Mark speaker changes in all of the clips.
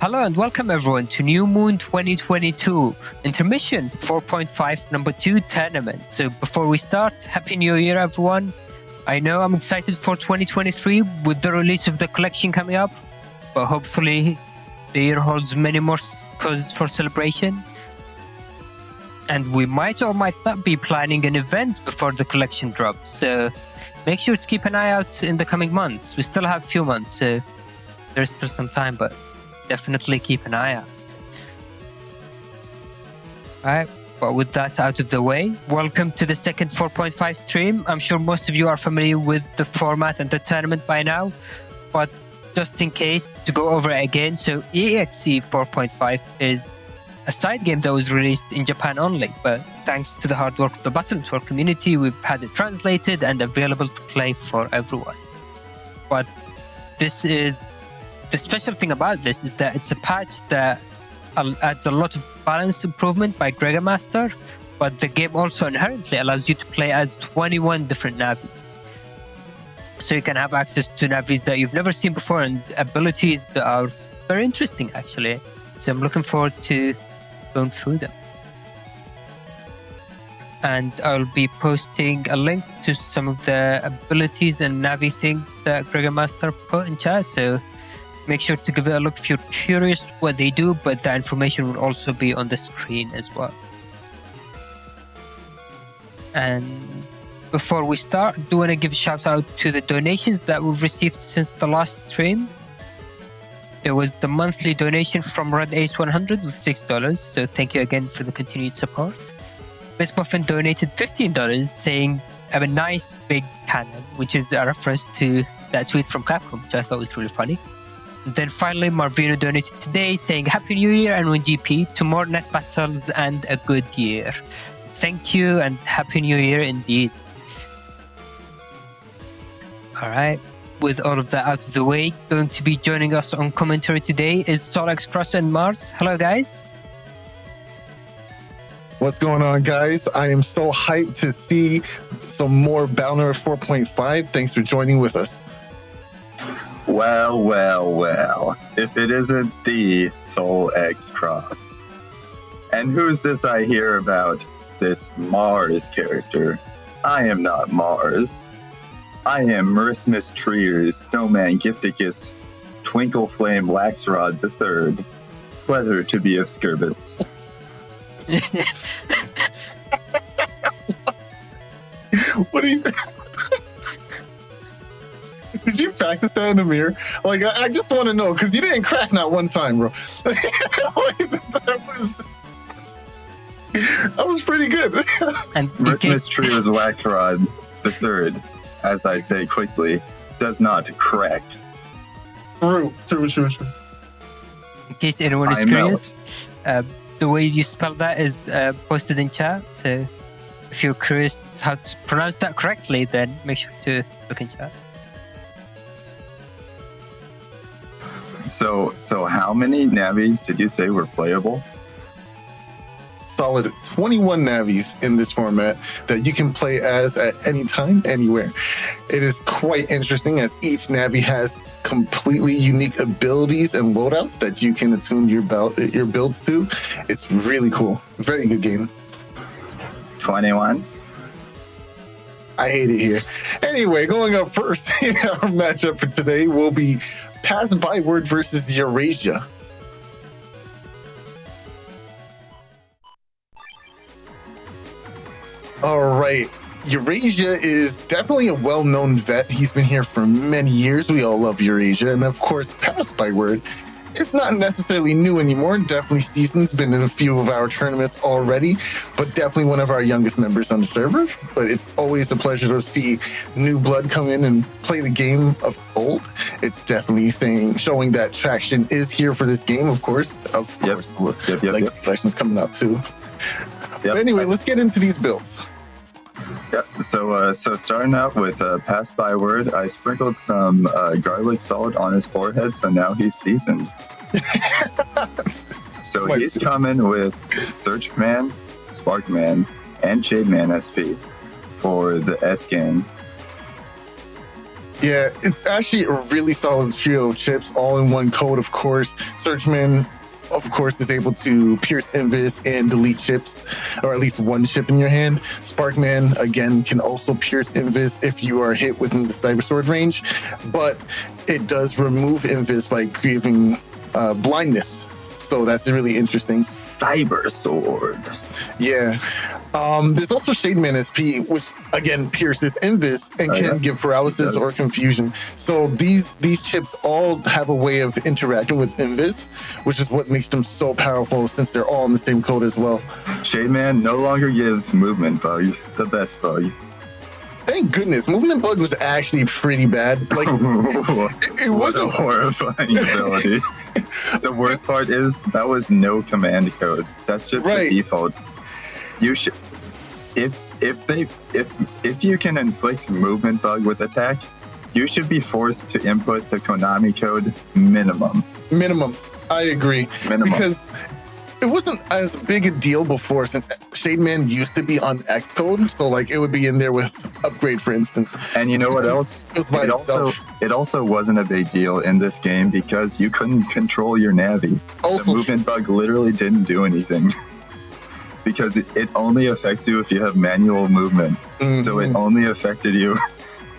Speaker 1: Hello and welcome everyone to New Moon 2022 Intermission 4.5 number 2 tournament. So before we start, Happy New Year everyone. I know I'm excited for 2023 with the release of the collection coming up, but hopefully the year holds many more causes for celebration. And we might or might not be planning an event before the collection drops, so make sure to keep an eye out in the coming months. We still have a few months, so there's still some time, but definitely keep an eye out. Alright, but with that out of the way, welcome to the second 4.5 stream. I'm sure most of you are familiar with the format and the tournament by now, but just in case, to go over it again, so EXE 4.5 is a side game that was released in Japan only, but thanks to the hard work of the Battlefield community, we've had it translated and available to play for everyone. But the special thing about this is that it's a patch that adds a lot of balance improvement by Gregor Master, but the game also inherently allows you to play as 21 different navis. So you can have access to navis that you've never seen before and abilities that are very interesting actually. So I'm looking forward to going through them. And I'll be posting a link to some of the abilities and navi things that Gregor Master put in chat, so make sure to give it a look if you're curious what they do, but the information will also be on the screen as well. And before we start, I do want to give a shout out to the donations that we've received since the last stream. There was the monthly donation from Red Ace 100 with $6, so thank you again for the continued support. Bitmuffin donated $15 saying, "Have a nice big cannon," which is a reference to that tweet from Capcom, which I thought was really funny. And then finally, Marvino donated today saying, "Happy New Year and win GP, to more net battles and a good year." Thank you and Happy New Year indeed. Alright, with all of that out of the way, going to be joining us on commentary today is SoulXCross and Mars. Hello guys.
Speaker 2: What's going on, guys? I am so hyped to see some more Balner 4.5. Thanks for joining with us.
Speaker 3: Well, if it isn't the SoulXCross. And who's this I hear about? This Mars character. I am not Mars. I am Marismus Trier's Snowman Gifticus Twinkle Flame Laxrod III. Pleasure to be of Scurbus.
Speaker 2: What do you think? Did you practice that in the mirror? Like, I just want to know, because you didn't crack not one time, bro. that was pretty good.
Speaker 1: And
Speaker 3: Marismus Trier's Laxrod III, as I say quickly, does not crack.
Speaker 2: True.
Speaker 1: In case anyone is curious, the way you spell that is posted in chat, so if you're curious how to pronounce that correctly, then make sure to look in chat.
Speaker 3: So how many navis did you say were playable?
Speaker 2: Solid 21 navis in this format that you can play as at any time, anywhere. It is quite interesting as each navi has completely unique abilities and loadouts that you can attune your builds to. It's really cool. Very good game.
Speaker 3: 21?
Speaker 2: I hate it here. Anyway, going up first in our matchup for today will be Passbyword versus Eurasia. All right. Eurasia is definitely a well-known vet. He's been here for many years. We all love Eurasia. And of course, Passbyword is not necessarily new anymore. Definitely seasoned. Been in a few of our tournaments already, but definitely one of our youngest members on the server. But it's always a pleasure to see new blood come in and play the game of old. It's definitely showing that traction is here for this game, of course. Yep. Legacy Collection's coming out too. But anyway, let's get into these builds.
Speaker 3: Yeah, so starting out with Passbyword, I sprinkled some garlic salt on his forehead, so now he's seasoned. So he's coming with Searchman, Sparkman, and Jademan SP for the S gang.
Speaker 2: Yeah, it's actually a really solid trio of chips, all in one code, of course. Searchman, of course, is able to pierce invis and delete chips, or at least one chip in your hand. Sparkman, again, can also pierce invis if you are hit within the Cyber Sword range, but it does remove invis by giving blindness. So that's really interesting.
Speaker 3: Cyber Sword.
Speaker 2: Yeah. There's also Shademan SP, which again pierces invis and can give paralysis or confusion. So these chips all have a way of interacting with invis, which is what makes them so powerful since they're all in the same code as well.
Speaker 3: Shademan no longer gives movement bug, the best bug.
Speaker 2: Thank goodness, movement bug was actually pretty bad. Like it
Speaker 3: was a
Speaker 2: wasn't
Speaker 3: horrifying ability. The worst part is that was no command code. That's just the default. You should, if you can inflict movement bug with attack, you should be forced to input the Konami code minimum.
Speaker 2: Minimum, I agree.
Speaker 3: Minimum.
Speaker 2: Because it wasn't as big a deal before, since Shademan used to be on Xcode, so like it would be in there with upgrade, for instance.
Speaker 3: And you know what else? It also wasn't a big deal in this game because you couldn't control your Navi. Also, the movement bug literally didn't do anything. Because it only affects you if you have manual movement. Mm-hmm. So it only affected you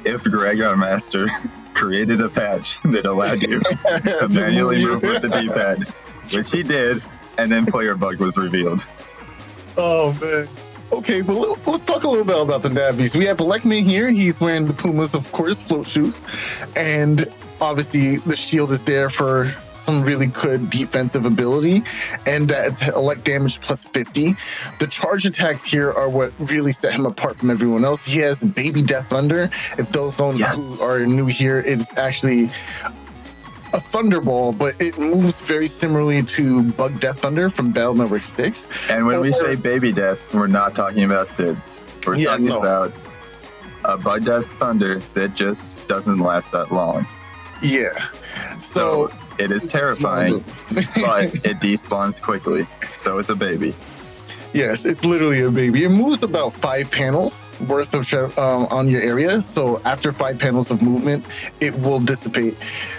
Speaker 3: if Gregor Master created a patch that allowed you to manually move with the D-pad, which he did, and then player bug was revealed.
Speaker 2: Oh, man. Okay, well, let's talk a little bit about the Navis. We have Lekman here. He's wearing the Pumas, of course, float shoes. And obviously, the shield is there for some really good defensive ability, and elect damage plus 50. The charge attacks here are what really set him apart from everyone else. He has Baby Death Thunder. If those who are new here, it's actually a Thunderball, but it moves very similarly to Bug Death Thunder from Battle Network 6.
Speaker 3: And when we say Baby Death, we're not talking about SIDS. We're talking about a Bug Death Thunder that just doesn't last that long.
Speaker 2: Yeah. So
Speaker 3: it is terrifying, but it despawns quickly. So it's a baby.
Speaker 2: Yes, it's literally a baby. It moves about 5 panels worth of on your area. So after 5 panels of movement, it will dissipate.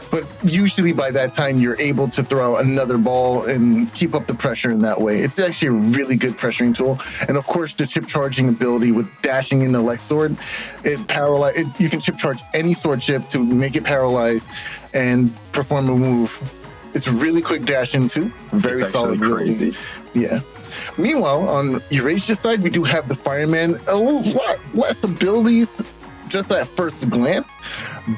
Speaker 2: But usually by that time, you're able to throw another ball and keep up the pressure in that way. It's actually a really good pressuring tool. And of course, the chip charging ability with dashing in the Lex Sword, you can chip charge any sword chip to make it paralyze and perform a move. It's really quick dash into, very solid.
Speaker 3: Crazy.
Speaker 2: Yeah. Meanwhile, on Eurasia's side, we do have the Fireman, a lot less abilities just at first glance,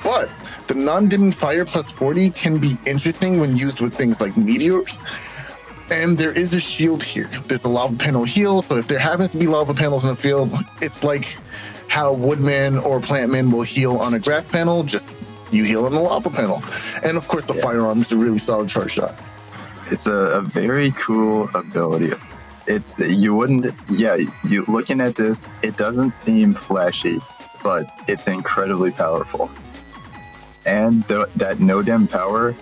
Speaker 2: but the non-dimming fire plus 40 can be interesting when used with things like meteors. And there is a shield here. There's a lava panel heal, so if there happens to be lava panels in the field, it's like how Woodman or Plantman will heal on a grass panel, just you heal on the lava panel. And of course, the firearm is a really solid charge shot.
Speaker 3: It's a very cool ability. You looking at this, it doesn't seem flashy, but it's incredibly powerful. And that no-dim power,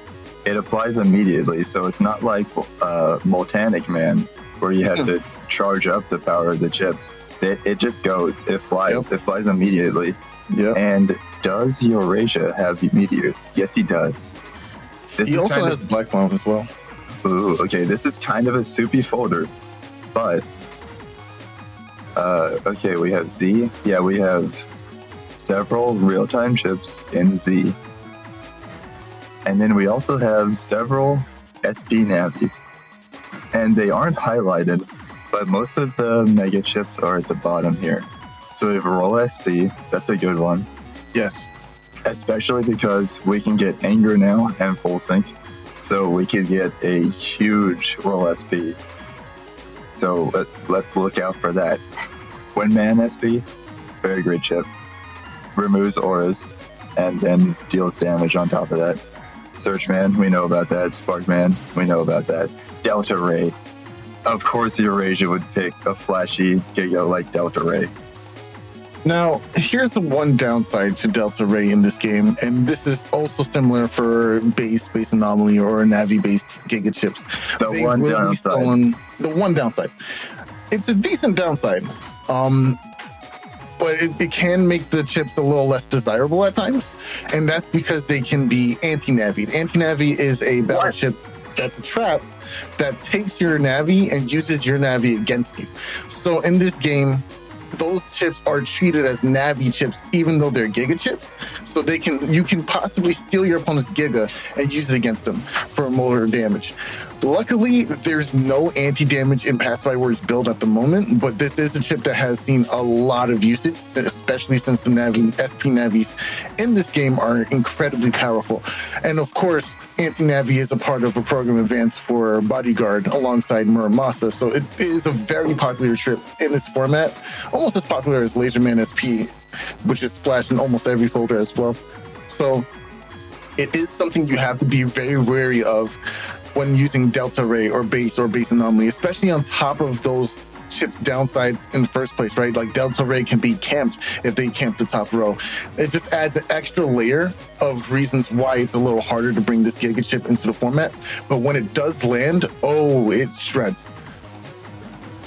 Speaker 3: it applies immediately, so it's not like Moltanic Man, where you have to charge up the power of the chips. It just goes. It flies. Yep. It flies immediately. Yep. And does Eurasia have meteors? Yes, he does.
Speaker 2: He also has Black Bomb as well.
Speaker 3: Ooh, okay, this is kind of a soupy folder, but okay, we have Z. Yeah, we have several real-time chips in Z. And then we also have several SP navis. And they aren't highlighted, but most of the mega chips are at the bottom here. So we have Roll SP, that's a good one.
Speaker 2: Yes.
Speaker 3: Especially because we can get Anger now and Full Sync. So we could get a huge Roll SP. So let's look out for that. Windman SP, very great chip. Removes auras and then deals damage on top of that. Searchman, we know about that. Sparkman, we know about that. Delta Ray. Of course Eurasia would pick a flashy Giga like Delta Ray.
Speaker 2: Now, here's the one downside to Delta Ray in this game, and this is also similar for base anomaly or Navi-based Giga chips.
Speaker 3: The one downside.
Speaker 2: It's a decent downside, but it can make the chips a little less desirable at times, and that's because they can be anti-navied. Anti-navi is a battle chip that's a trap that takes your navi and uses your navi against you. So in this game, those chips are treated as navi chips, even though they're giga chips. So you can possibly steal your opponent's giga and use it against them for more damage. Luckily, there's no anti-damage in Passbyword's build at the moment, but this is a chip that has seen a lot of usage, especially since the SP navis in this game are incredibly powerful. And of course, anti-navi is a part of a program advance for Bodyguard alongside Muramasa, so it is a very popular chip in this format, almost as popular as Laserman SP, which is splashed in almost every folder as well. So it is something you have to be very wary of when using Delta Ray or base anomaly, especially on top of those chips' downsides in the first place, right? Like Delta Ray can be camped if they camp the top row. It just adds an extra layer of reasons why it's a little harder to bring this Giga chip into the format. But when it does land, oh, it shreds.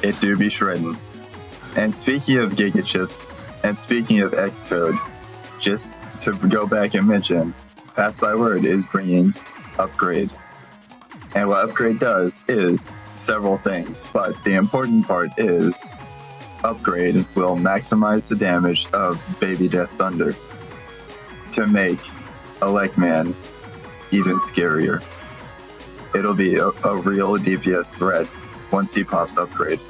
Speaker 3: It do be shredding. And speaking of Giga chips, and speaking of Xcode, just to go back and mention, Passbyword is bringing Upgrade. And what Upgrade does is several things, but the important part is Upgrade will maximize the damage of Baby Death Thunder to make Elecman even scarier. It'll be a real DPS threat once he pops Upgrade.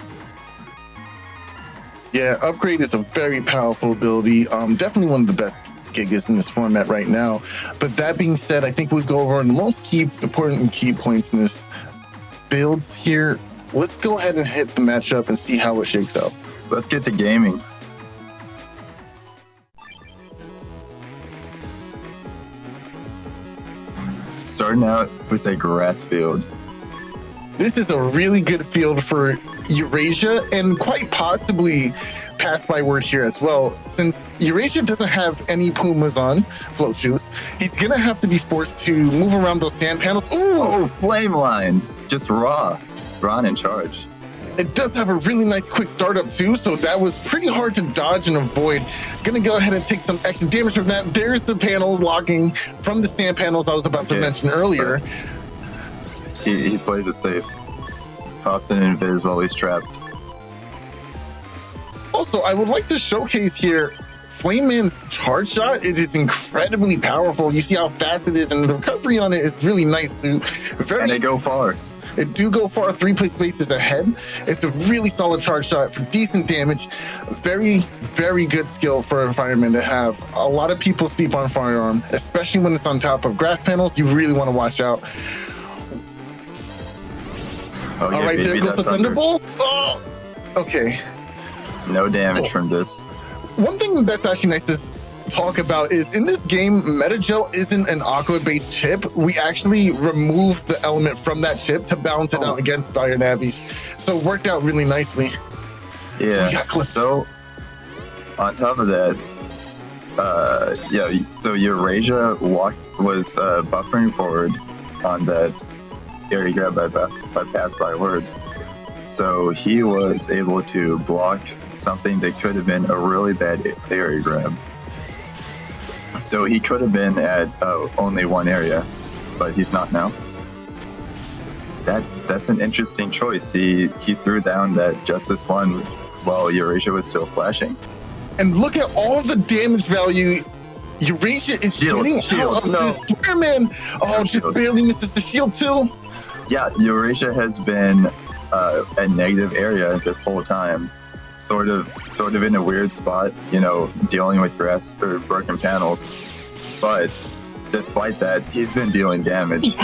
Speaker 2: Yeah, Upgrade is a very powerful ability. Definitely one of the best Gigas in this format right now. But that being said, I think we've gone over the most important key points in this builds here. Let's go ahead and hit the matchup and see how it shakes out.
Speaker 3: Let's get to gaming. Starting out with a grass field.
Speaker 2: This is a really good field for Eurasia and quite possibly Passbyword here as well. Since Eurasia doesn't have any Pumas on, float shoes, he's gonna have to be forced to move around those sand panels. Ooh!
Speaker 3: Oh, flame line! Just raw. Ron in charge.
Speaker 2: It does have a really nice quick startup too, so that was pretty hard to dodge and avoid. Gonna go ahead and take some extra damage from that. There's the panels locking from the sand panels I was about to mention earlier.
Speaker 3: He plays it safe. Pops in invis while he's trapped.
Speaker 2: Also, I would like to showcase here Flame Man's charge shot. It is incredibly powerful. You see how fast it is, and the recovery on it is really nice too.
Speaker 3: And they go far.
Speaker 2: It do go far, 3 spaces ahead. It's a really solid charge shot for decent damage. Very, very good skill for a fireman to have. A lot of people sleep on firearm, especially when it's on top of grass panels. You really want to watch out.
Speaker 3: Oh, yeah,
Speaker 2: all right, there goes the Thunderbolts. Oh, okay.
Speaker 3: No damage from this.
Speaker 2: One thing that's actually nice to talk about is in this game, Metagel isn't an Aqua-based chip. We actually removed the element from that chip to balance it out against Fire Navis. So it worked out really nicely.
Speaker 3: Yeah. So on top of that, so Eurasia was buffering forward on that area grab by Passbyword. So he was able to block something that could have been a really bad area grab. So he could have been at only one area, but he's not now. That's an interesting choice. He threw down that Justice 1 while Eurasia was still flashing.
Speaker 2: And look at all the damage value Eurasia is getting out of this Spider-Man. Oh, just barely misses the shield too.
Speaker 3: Yeah, Eurasia has been a negative area this whole time. Sort of in a weird spot, dealing with grass or broken panels. But despite that, he's been dealing damage.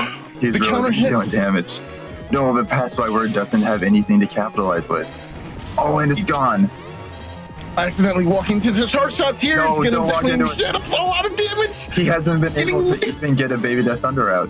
Speaker 3: He's really been dealing damage. No, but Passbyword doesn't have anything to capitalize with. Oh, and it's gone.
Speaker 2: Accidentally walking into the charge shots here.
Speaker 3: No,
Speaker 2: he's
Speaker 3: don't walk into it.
Speaker 2: Shut up, a lot of damage.
Speaker 3: He hasn't been able to even get a Baby Death Thunder out.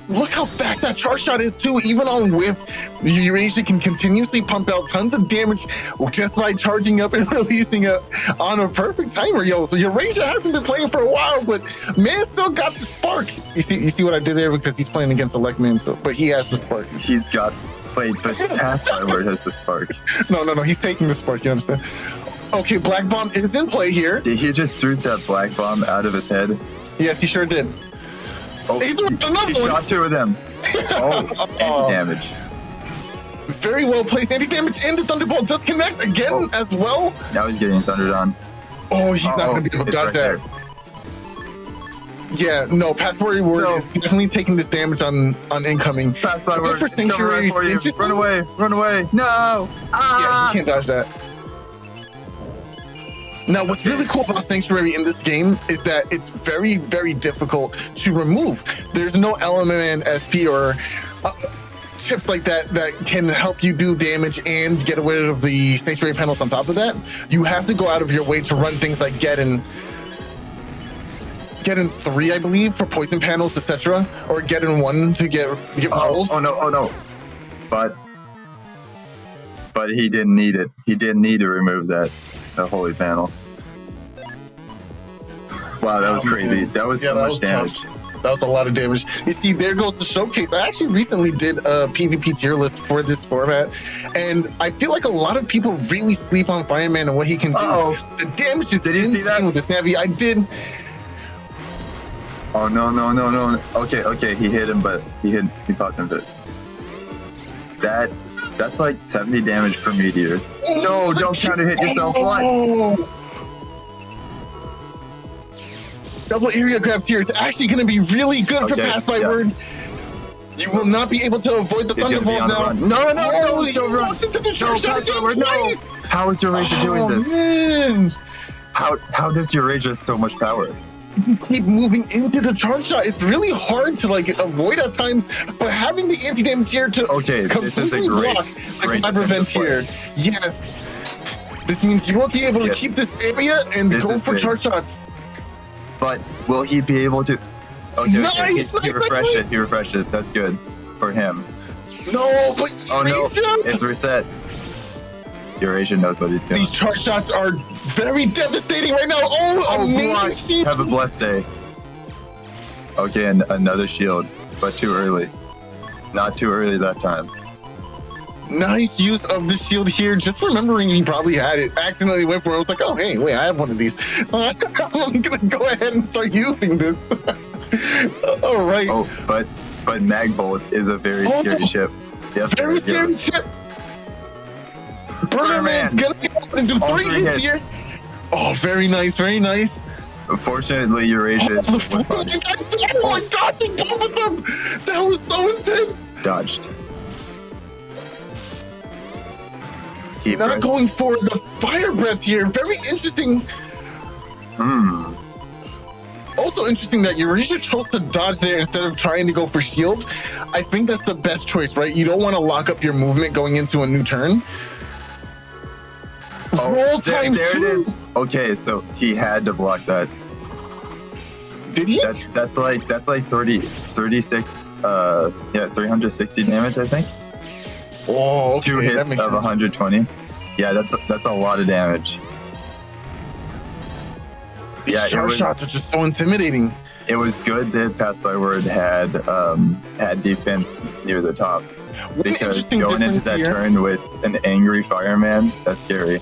Speaker 2: Look how fast that charge shot is too. Even on whiff, Eurasia can continuously pump out tons of damage just by charging up and releasing it on a perfect timer, yo. So Eurasia hasn't been playing for a while, but man still got the spark. You see what I did there, because he's playing against Electman, but he has the spark.
Speaker 3: He's got but Passbyword has the spark.
Speaker 2: No, he's taking the spark. You understand? Okay, Black Bomb is in play here.
Speaker 3: Did he just shoot that Black Bomb out of his head?
Speaker 2: Yes, he sure did.
Speaker 3: Oh,
Speaker 2: He threw another
Speaker 3: he
Speaker 2: one.
Speaker 3: shot 2 of them. Oh, anti-damage.
Speaker 2: Very well placed anti-damage, and the Thunderbolt does connect again as well.
Speaker 3: Now he's getting thundered on.
Speaker 2: Oh, he's not going to be able to dodge that. Yeah, no, Passbyword is definitely taking this damage on incoming.
Speaker 3: Passbyword
Speaker 2: for Sanctuary is interesting.
Speaker 3: Run away, run away. No!
Speaker 2: Yeah, he can't dodge that. Now, what's really cool about Sanctuary in this game is that it's very, very difficult to remove. There's no element SP or chips like that that can help you do damage and get rid of the Sanctuary panels on top of that. You have to go out of your way to run things like get in 3, I believe, for poison panels, etc., or get in 1 to get rolls.
Speaker 3: Oh no! But he didn't need it. He didn't need to remove that holy panel. Wow, that was crazy. That was so much damage.
Speaker 2: Tough. That was a lot of damage. You see, there goes the showcase. I actually recently did a PvP tier list for this format, and I feel like a lot of people really sleep on Fireman and what he can do. The damage is insane with this Navi. I did.
Speaker 3: Oh no! Okay, he hit him, but he caught him this. That's like 70 damage per meteor. No, don't counter hit yourself. What?
Speaker 2: Double area grabs here is actually going to be really good for Passbyword. Yeah. You will not be able to avoid the Thunderbolts now.
Speaker 3: No, don't run. No. How is Eurasia doing this?
Speaker 2: Man.
Speaker 3: How does Eurasia have so much power?
Speaker 2: You keep moving into the charge shot. It's really hard to avoid at times, but having the anti-damage here to completely block the prevent here. Yes. This means you won't be able to keep this area and go for charge shots.
Speaker 3: But will he be able to? Okay,
Speaker 2: nice,
Speaker 3: he refreshed it. He refreshed it. That's good for him.
Speaker 2: No, but
Speaker 3: it's reset. Eurasia knows what he's doing.
Speaker 2: These charge shots are very devastating right now. Amazing!
Speaker 3: Have a blessed day. Okay, and another shield, but too early. Not too early that time.
Speaker 2: Nice use of the shield here. Just remembering he probably had it. Accidentally went for it. I was like, oh, hey, wait, I have one of these. So I'm going to go ahead and start using this. All right.
Speaker 3: Oh, but Magbolt is a very scary ship. Yes,
Speaker 2: very scary ship. Burner Man's going to go and do 3 hits here. Oh, very nice, very nice.
Speaker 3: Unfortunately, Eurasia is
Speaker 2: dodging both of them. That was so intense.
Speaker 3: Dodged.
Speaker 2: Not going for the fire breath here. Very interesting. Also interesting that Eurasia chose to dodge there instead of trying to go for shield. I think that's the best choice, right? You don't want to lock up your movement going into a new turn.
Speaker 3: Roll time there it is. Okay, so he had to block that.
Speaker 2: Did he?
Speaker 3: That's like 36 360 damage, I think.
Speaker 2: Oh, okay.
Speaker 3: 2 hits of 120. Yeah, that's a lot of damage.
Speaker 2: These charge shots are just so intimidating.
Speaker 3: It was good that Passbyword had defense near the top. Because going into that turn with an angry fireman, that's scary.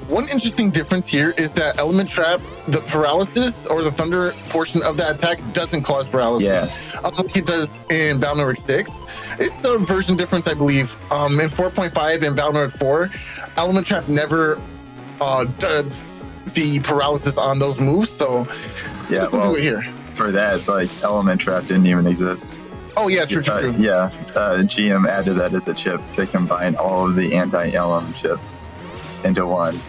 Speaker 2: One interesting difference here is that Element Trap, the paralysis or the thunder portion of that attack doesn't cause paralysis. Unlike it does in Battle 6. It's a version difference, I believe. In 4.5 and Battle 4, Element Trap never does the paralysis on those moves. So let's do it here.
Speaker 3: For that, Element Trap didn't even exist.
Speaker 2: Oh yeah, true.
Speaker 3: Yeah, GM added that as a chip to combine all of the anti-element chips into one.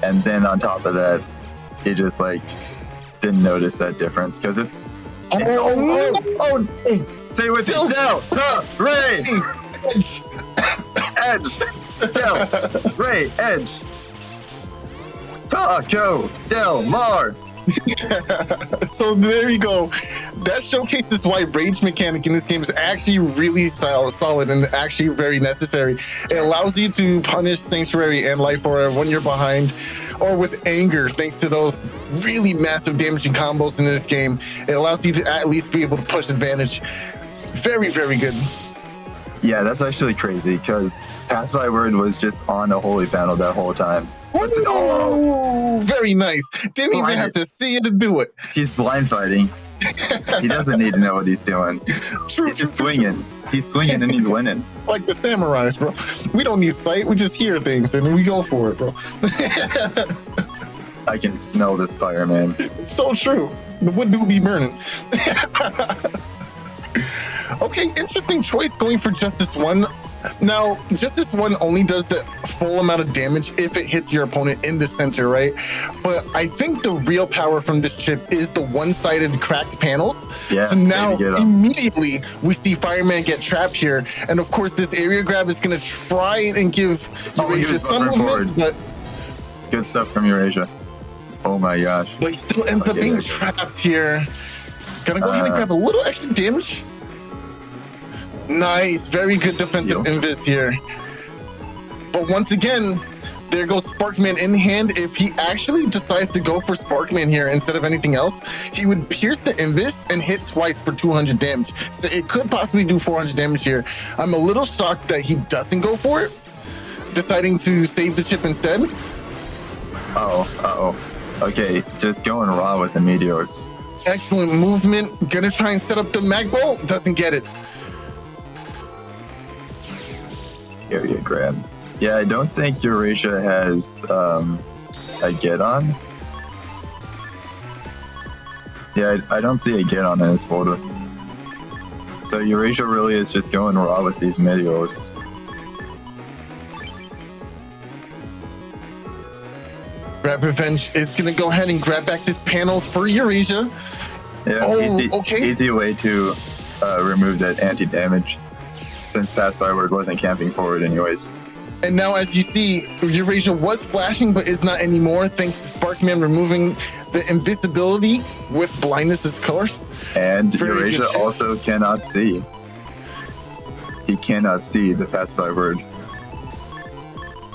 Speaker 3: And then on top of that, he just didn't notice that difference because it's say with it, Del, Ray, Edge, Del, Ray, Edge, Taco, Del, Mar.
Speaker 2: So there you go. That showcases why rage mechanic in this game is actually really solid and actually very necessary. It allows you to punish Sanctuary and Life Aura when you're behind or with anger, thanks to those really massive damaging combos in this game. It allows you to at least be able to push advantage. Very, very good.
Speaker 3: Yeah, that's actually crazy because Passbyword was just on a holy panel that whole time. What's it? Oh,
Speaker 2: very nice. Didn't even have to see it to do it.
Speaker 3: He's blind fighting. He doesn't need to know what he's doing. He's just swinging. He's swinging and he's winning.
Speaker 2: Like the samurais, bro. We don't need sight. We just hear things and we go for it, bro.
Speaker 3: I can smell this fire, man.
Speaker 2: So true. The wood do be burning. Okay, interesting choice going for Justice 1. Now, Justice 1 only does the full amount of damage if it hits your opponent in the center, right? But I think the real power from this chip is the one-sided cracked panels.
Speaker 3: Yeah,
Speaker 2: so now, immediately, we see Fireman get trapped here. And of course, this area grab is going to try and give Eurasia some movement, but...
Speaker 3: Good stuff from Eurasia. Oh my gosh.
Speaker 2: But he still ends up being trapped here. Gonna go ahead and grab a little extra damage. Nice, very good defensive invis here. But once again, there goes Sparkman in hand. If he actually decides to go for Sparkman here instead of anything else, he would pierce the invis and hit twice for 200 damage. So it could possibly do 400 damage here. I'm a little shocked that he doesn't go for it, deciding to save the chip instead.
Speaker 3: Okay, just going raw with the meteors.
Speaker 2: Excellent movement. Gonna try and set up the mag bolt. Doesn't get it.
Speaker 3: Area grab. Yeah, I don't think Eurasia has a get on. Yeah, I don't see a get on in his photo. So Eurasia really is just going raw with these meteors.
Speaker 2: Grab Revenge is going to go ahead and grab back this panel for Eurasia.
Speaker 3: Yeah, easy way to remove that anti-damage since Passbyword wasn't camping forward anyways.
Speaker 2: And now as you see, Eurasia was flashing but is not anymore thanks to Sparkman removing the invisibility with blindness as curse.
Speaker 3: And Eurasia also cannot see. He cannot see the Passbyword.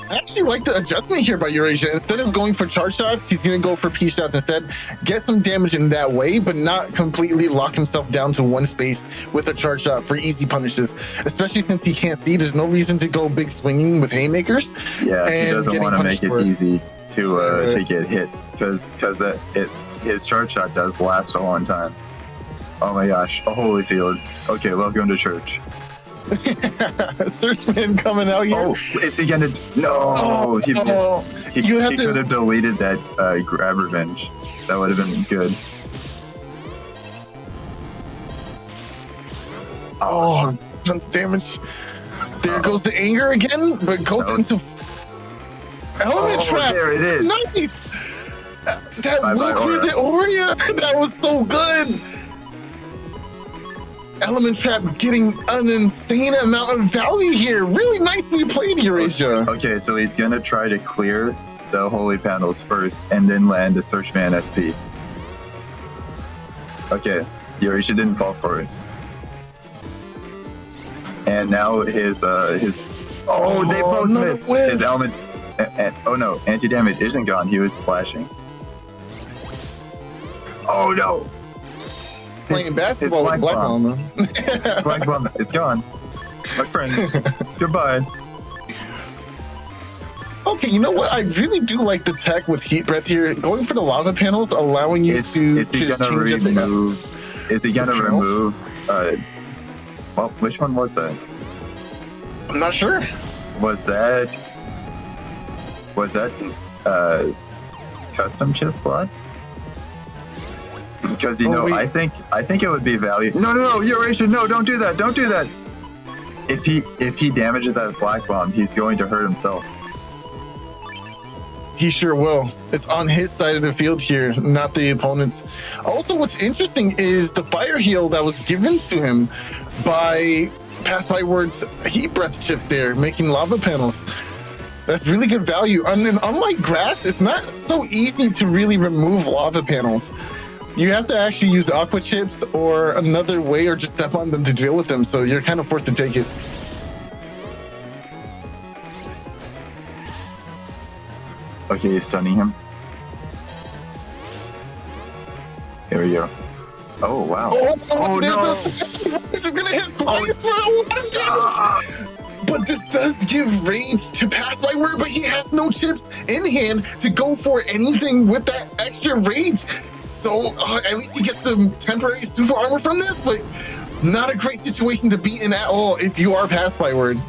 Speaker 2: I actually like the adjustment here by Eurasia. Instead of going for charge shots, he's going to go for P shots instead. Get some damage in that way, but not completely lock himself down to one space with a charge shot for easy punishes. Especially since he can't see, there's no reason to go big swinging with haymakers.
Speaker 3: Yeah, he doesn't want to make it easy to get hit because his charge shot does last a long time. Oh my gosh, a holy field. Okay, welcome to church.
Speaker 2: Searchman coming out here.
Speaker 3: Oh, is he gonna? No, he missed. He could have deleted that grab revenge. That would have been good.
Speaker 2: Oh, tons of damage. There goes the anger again, but goes into element trap.
Speaker 3: There it is.
Speaker 2: Nice. That will clear the Aurea. That was so good. Element Trap getting an insane amount of value here. Really nicely played, Eurasia.
Speaker 3: Okay, so he's going to try to clear the holy panels first and then land a Searchman SP. Okay, Eurasia didn't fall for it. And now his they both missed. His element, oh no, anti-damage isn't gone. He was flashing. Oh no!
Speaker 2: Playing basketball with Black Bomb.
Speaker 3: Black Bomb is gone. My friend, goodbye.
Speaker 2: Okay, you know what? I really do like the tech with Heat Breath here. Going for the lava panels, allowing you to
Speaker 3: Is he gonna remove? Is he gonna remove? Well, which one was that?
Speaker 2: I'm not sure.
Speaker 3: Was that custom chip slot? Because I think it would be value. No, Eurasia, no, don't do that. Don't do that. If he damages that Black Bomb, he's going to hurt himself.
Speaker 2: He sure will. It's on his side of the field here, not the opponent's. Also, what's interesting is the fire heal that was given to him by Passbyword's Heat Breath chips there, making lava panels. That's really good value. And then unlike grass, it's not so easy to really remove lava panels. You have to actually use aqua chips or another way, or just step on them to deal with them. So you're kind of forced to take it.
Speaker 3: Okay, he's stunning him. Here we go. Oh wow!
Speaker 2: Oh no! This is gonna hit hit twice for a lot of damage. But this does give range to Passbyword, but he has no chips in hand to go for anything with that extra range. So at least he gets the temporary super armor from this, but not a great situation to be in at all if you are Passbyword.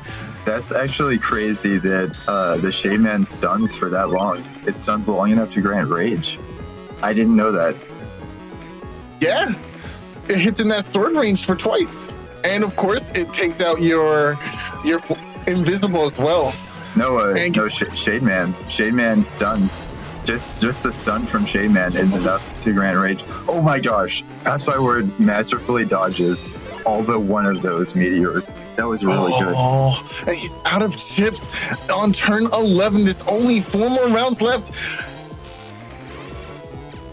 Speaker 3: That's actually crazy that the Shaman stuns for that long. It stuns long enough to grant rage. I didn't know that.
Speaker 2: Yeah, it hits in that sword range for twice. And of course, it takes out your invisible as well.
Speaker 3: No, Shade Man. Shade Man stuns. Just the stun from Shade Man is enough to grant rage. Oh my gosh. Passbyword masterfully dodges all but one of those meteors. That was really good.
Speaker 2: Oh, and he's out of chips on turn 11. There's only 4 more rounds left.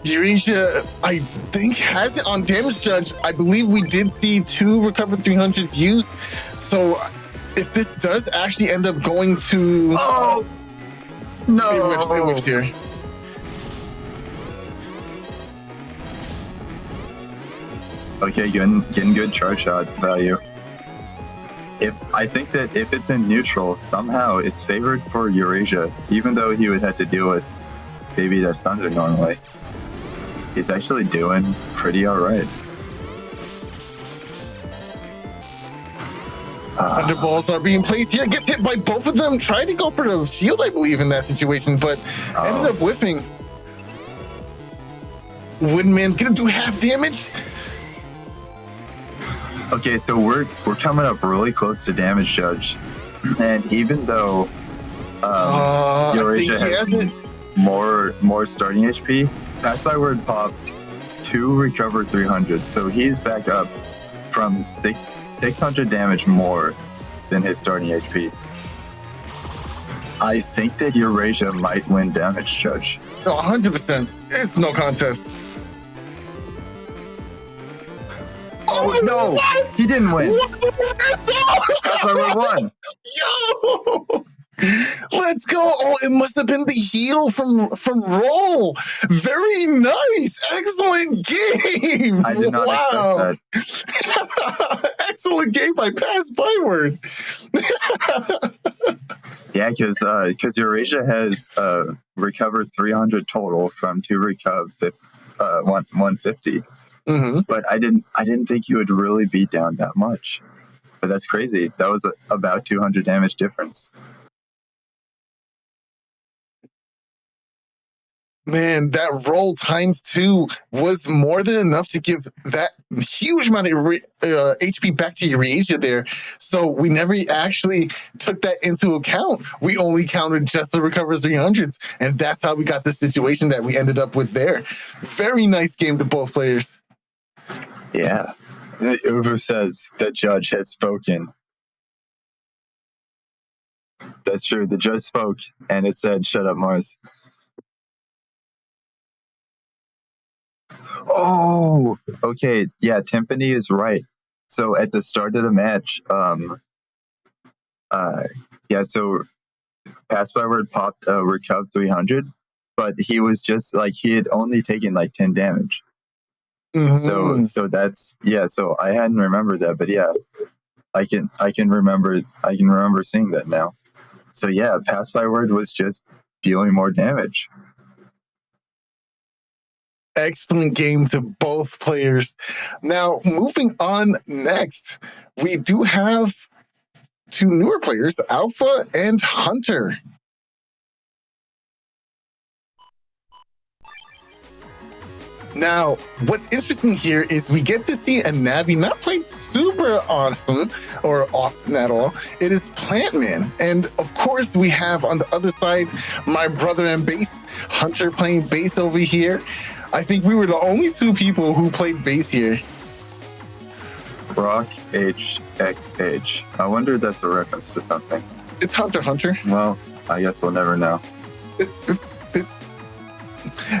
Speaker 2: Eurasia, I think, has it on damage judge. I believe we did see 2 recovered 300s used. So if this does actually end up going to...
Speaker 3: Oh! No!
Speaker 2: It whips here.
Speaker 3: Okay, getting good charge shot value. I think that if it's in neutral, somehow it's favored for Eurasia, even though he would have to deal with Baby That's Thunder normally. He's actually doing pretty alright.
Speaker 2: Thunderballs are being placed here. Gets hit by both of them. Trying to go for the shield, I believe, in that situation, but ended up whiffing. Woodman gonna do half damage.
Speaker 3: Okay, so we're coming up really close to damage judge, and even though Eurasia has more starting HP, Passbyword popped 2 recover 300, so he's back up from 600 damage more than his starting HP. I think that Eurasia might win damage judge.
Speaker 2: No, 100%. It's no contest.
Speaker 3: Oh no! He didn't win. Passbyword won.
Speaker 2: Yo! Let's go! Oh, it must have been the heal from Roll. Very nice, excellent game.
Speaker 3: I did not expect that.
Speaker 2: Excellent game by Passbyword.
Speaker 3: Yeah, because Eurasia has recovered 300 total from 2 recover 150.
Speaker 2: Mm-hmm.
Speaker 3: But I didn't think you would really beat down that much. But that's crazy. That was about 200 damage difference.
Speaker 2: Man, that roll times 2 was more than enough to give that huge amount of HP back to Eurasia there. So we never actually took that into account. We only counted just the recover 300s. And that's how we got the situation that we ended up with there. Very nice game to both players.
Speaker 3: Yeah. Uvu says the judge has spoken. That's true. The judge spoke and it said, "Shut up, Mars." Oh, okay. Yeah, Timpani is right. So at the start of the match, so Passbyword popped a Recuv 300, but he was just like, he had only taken like 10 damage.
Speaker 2: Mm-hmm.
Speaker 3: So that's, yeah, so I hadn't remembered that, but yeah, I can remember seeing that now. So yeah, Passbyword was just dealing more damage.
Speaker 2: Excellent game to both players. Now, moving on next, we do have 2 newer players, Alpha and Hunter. Now, what's interesting here is we get to see a Navi not played super awesome or often at all. It is Plantman. And of course, we have on the other side, my brother and bass, Hunter playing bass over here. I think we were the only 2 people who played bass here.
Speaker 3: Rock HXH. I wonder if that's a reference to something.
Speaker 2: It's Hunter.
Speaker 3: Well, I guess we'll never know.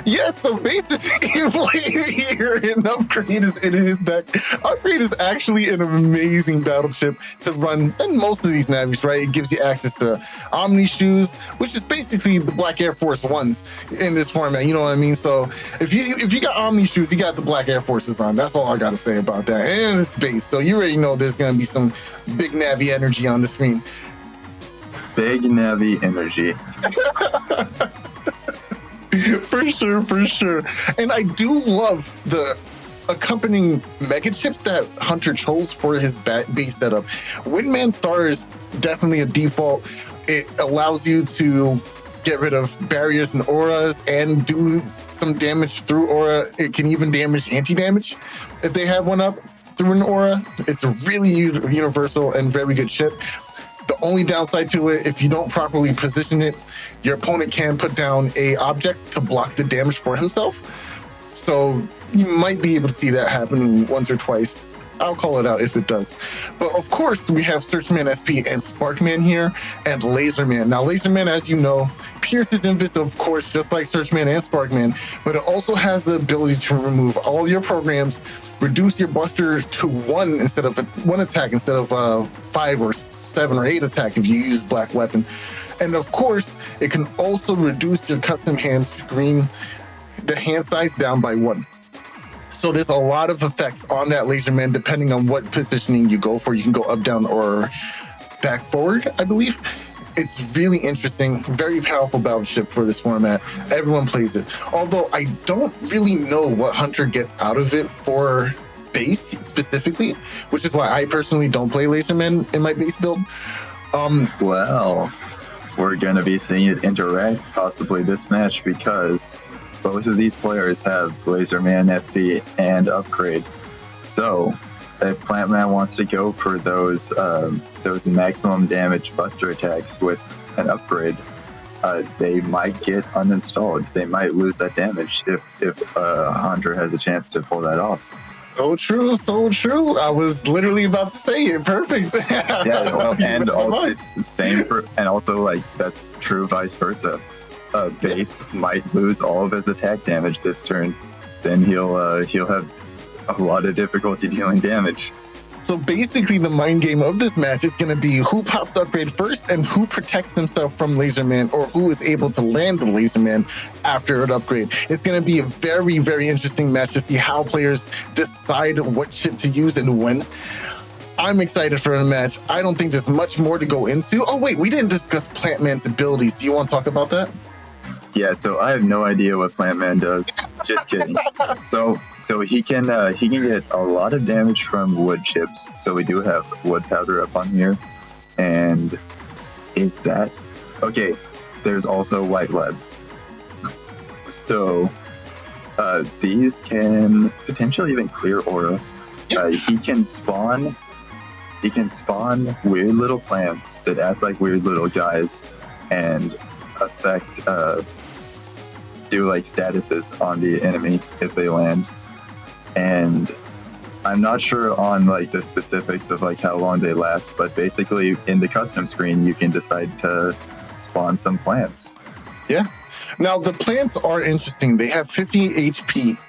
Speaker 2: Yeah, so basically, here in Upgrade is in his deck. Upgrade is actually an amazing battle chip to run in most of these navies, right? It gives you access to Omni shoes, which is basically the Black Air Force Ones in this format. You know what I mean? So if you got Omni shoes, you got the Black Air Forces on. That's all I got to say about that. And it's base, so you already know there's gonna be some big Navi energy on the screen.
Speaker 3: Big Navi energy.
Speaker 2: For sure. And I do love the accompanying mega chips that Hunter chose for his base setup. Windman Star is definitely a default. It allows you to get rid of barriers and auras and do some damage through aura. It can even damage anti-damage if they have one up through an aura. It's a really universal and very good chip. The only downside to it, if you don't properly position it, your opponent can put down a object to block the damage for himself. So you might be able to see that happening once or twice. I'll call it out if it does. But of course, we have Searchman SP and Sparkman here, and Laserman. Now, Laserman, as you know, pierces invis, of course, just like Searchman and Sparkman, but it also has the ability to remove all your programs, reduce your buster to one attack instead of 5 or 7 or 8 attack if you use Black Weapon. And of course, it can also reduce your custom hand screen, the hand size down by 1. So there's a lot of effects on that Laserman depending on what positioning you go for. You can go up, down, or back forward, I believe. It's really interesting, very powerful battle chip for this format. Everyone plays it. Although I don't really know what Hunter gets out of it for base specifically, which is why I personally don't play Laserman in my base build.
Speaker 3: Well, we're going to be seeing it interact possibly this match because both of these players have Laserman SP and Upgrade. So if Plantman wants to go for those maximum damage buster attacks with an Upgrade, they might get uninstalled. They might lose that damage if Hunter has a chance to pull that off.
Speaker 2: So true. I was literally about to say it. Perfect.
Speaker 3: Yeah, well, and also it's same for, and also like that's true vice versa. Base might lose all of his attack damage this turn, then he'll have a lot of difficulty dealing damage.
Speaker 2: So basically the mind game of this match is going to be who pops Upgrade first and who protects himself from Laserman, or who is able to land the Laserman after an Upgrade. It's going to be a very, very interesting match to see how players decide what chip to use and when. I'm excited for the match. I don't think there's much more to go into. Oh wait, we didn't discuss Plantman's abilities. Do you want to talk about that?
Speaker 3: Yeah, so I have no idea what Plantman does. Just kidding. So he can get a lot of damage from wood chips. So we do have wood powder up on here. And is that okay? There's also white lead. So these can potentially even clear aura. He can spawn weird little plants that act like weird little guys and affect do like statuses on the enemy if they land. And I'm not sure on like the specifics of like how long they last, but basically in the custom screen you can decide to spawn some plants.
Speaker 2: Yeah. Now the plants are interesting. They have 50 HP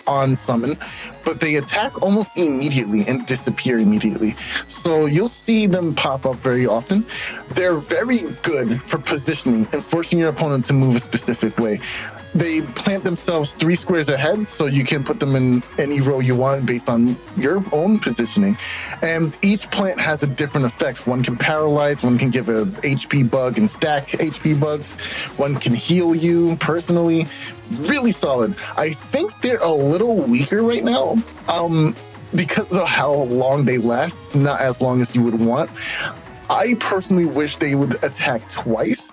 Speaker 2: on summon, but they attack almost immediately and disappear immediately. So you'll see them pop up very often. They're very good for positioning and forcing your opponent to move a specific way. They plant themselves 3 squares ahead, so you can put them in any row you want based on your own positioning. And each plant has a different effect. One can paralyze, one can give a HP bug and stack HP bugs, one can heal you personally. Really solid. I think they're a little weaker right now because of how long they last, not as long as you would want. I personally wish they would attack twice.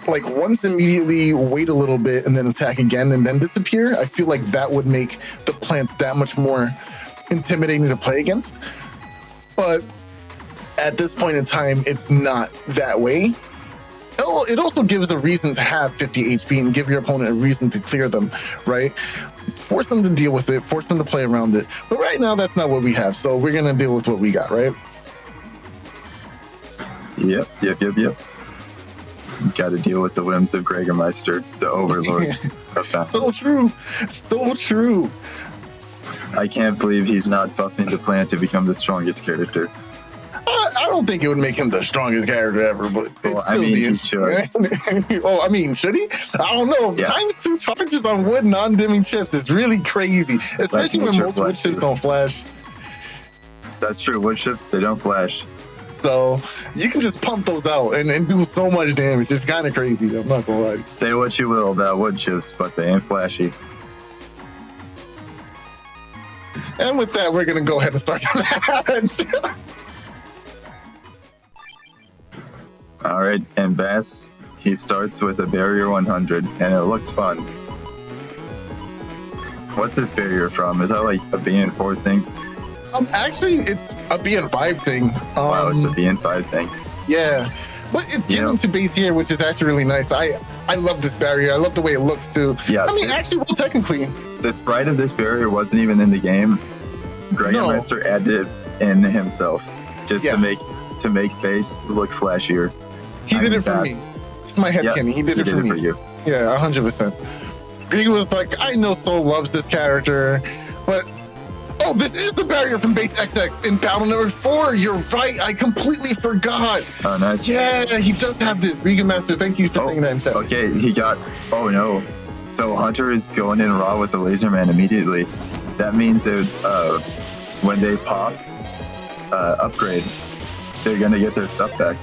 Speaker 2: Like once immediately, wait a little bit, and then attack again and then disappear. I feel like that would make the plants that much more intimidating to play against. But at this point in time, it's not that way. Oh, it also gives a reason to have 50 HP and give your opponent a reason to clear them, right? Force them to deal with it, force them to play around it. But right now, that's not what we have, so we're going to deal with what we got, right?
Speaker 3: Yep. got to deal with the whims of Gregormeister, the overlord of balance.
Speaker 2: So true. So true.
Speaker 3: I can't believe he's not buffing the plant to become the strongest character.
Speaker 2: I don't think it would make him the strongest character ever, but
Speaker 3: Well, I mean, he should.
Speaker 2: Oh, I mean, should he? I don't know.
Speaker 3: Yeah.
Speaker 2: Times 2 charges on wood non-dimming chips is really crazy, especially when
Speaker 3: nature
Speaker 2: most wood
Speaker 3: flash,
Speaker 2: chips
Speaker 3: too.
Speaker 2: don't flash.
Speaker 3: That's true. Wood chips, they don't flash.
Speaker 2: So you can just pump those out and do so much damage. It's kind of crazy. I'm not gonna lie.
Speaker 3: Say what you will about wood chips, but they ain't flashy.
Speaker 2: And with that, we're gonna go ahead and start the match.
Speaker 3: All right, and Bass, he starts with a barrier 100, and it looks fun. What's this barrier from? Is that like a BN4 thing?
Speaker 2: Actually, it's a BN5 thing.
Speaker 3: Wow, it's a BN5 thing.
Speaker 2: Yeah, but it's given to base here, which is actually really nice. I love this barrier. I love the way it looks too.
Speaker 3: Yeah.
Speaker 2: I mean, actually, well, technically,
Speaker 3: The sprite of this barrier wasn't even in the game. Gregormeister added it in himself just to make base look flashier.
Speaker 2: he did it for me.
Speaker 3: Bass,
Speaker 2: It's my headcanon. He did it for me.
Speaker 3: you.
Speaker 2: Yeah, 100%. Greg was like, I know Soul loves this character, but oh, this is the barrier from base XX in battle number 4. You're right. I completely forgot.
Speaker 3: Oh, nice.
Speaker 2: Yeah, he does have this. Vegan Master, thank you for saying that in chat.
Speaker 3: Okay, he got. Oh no. So Hunter is going in raw with the Laser Man immediately. That means that when they pop upgrade, they're gonna get their stuff back.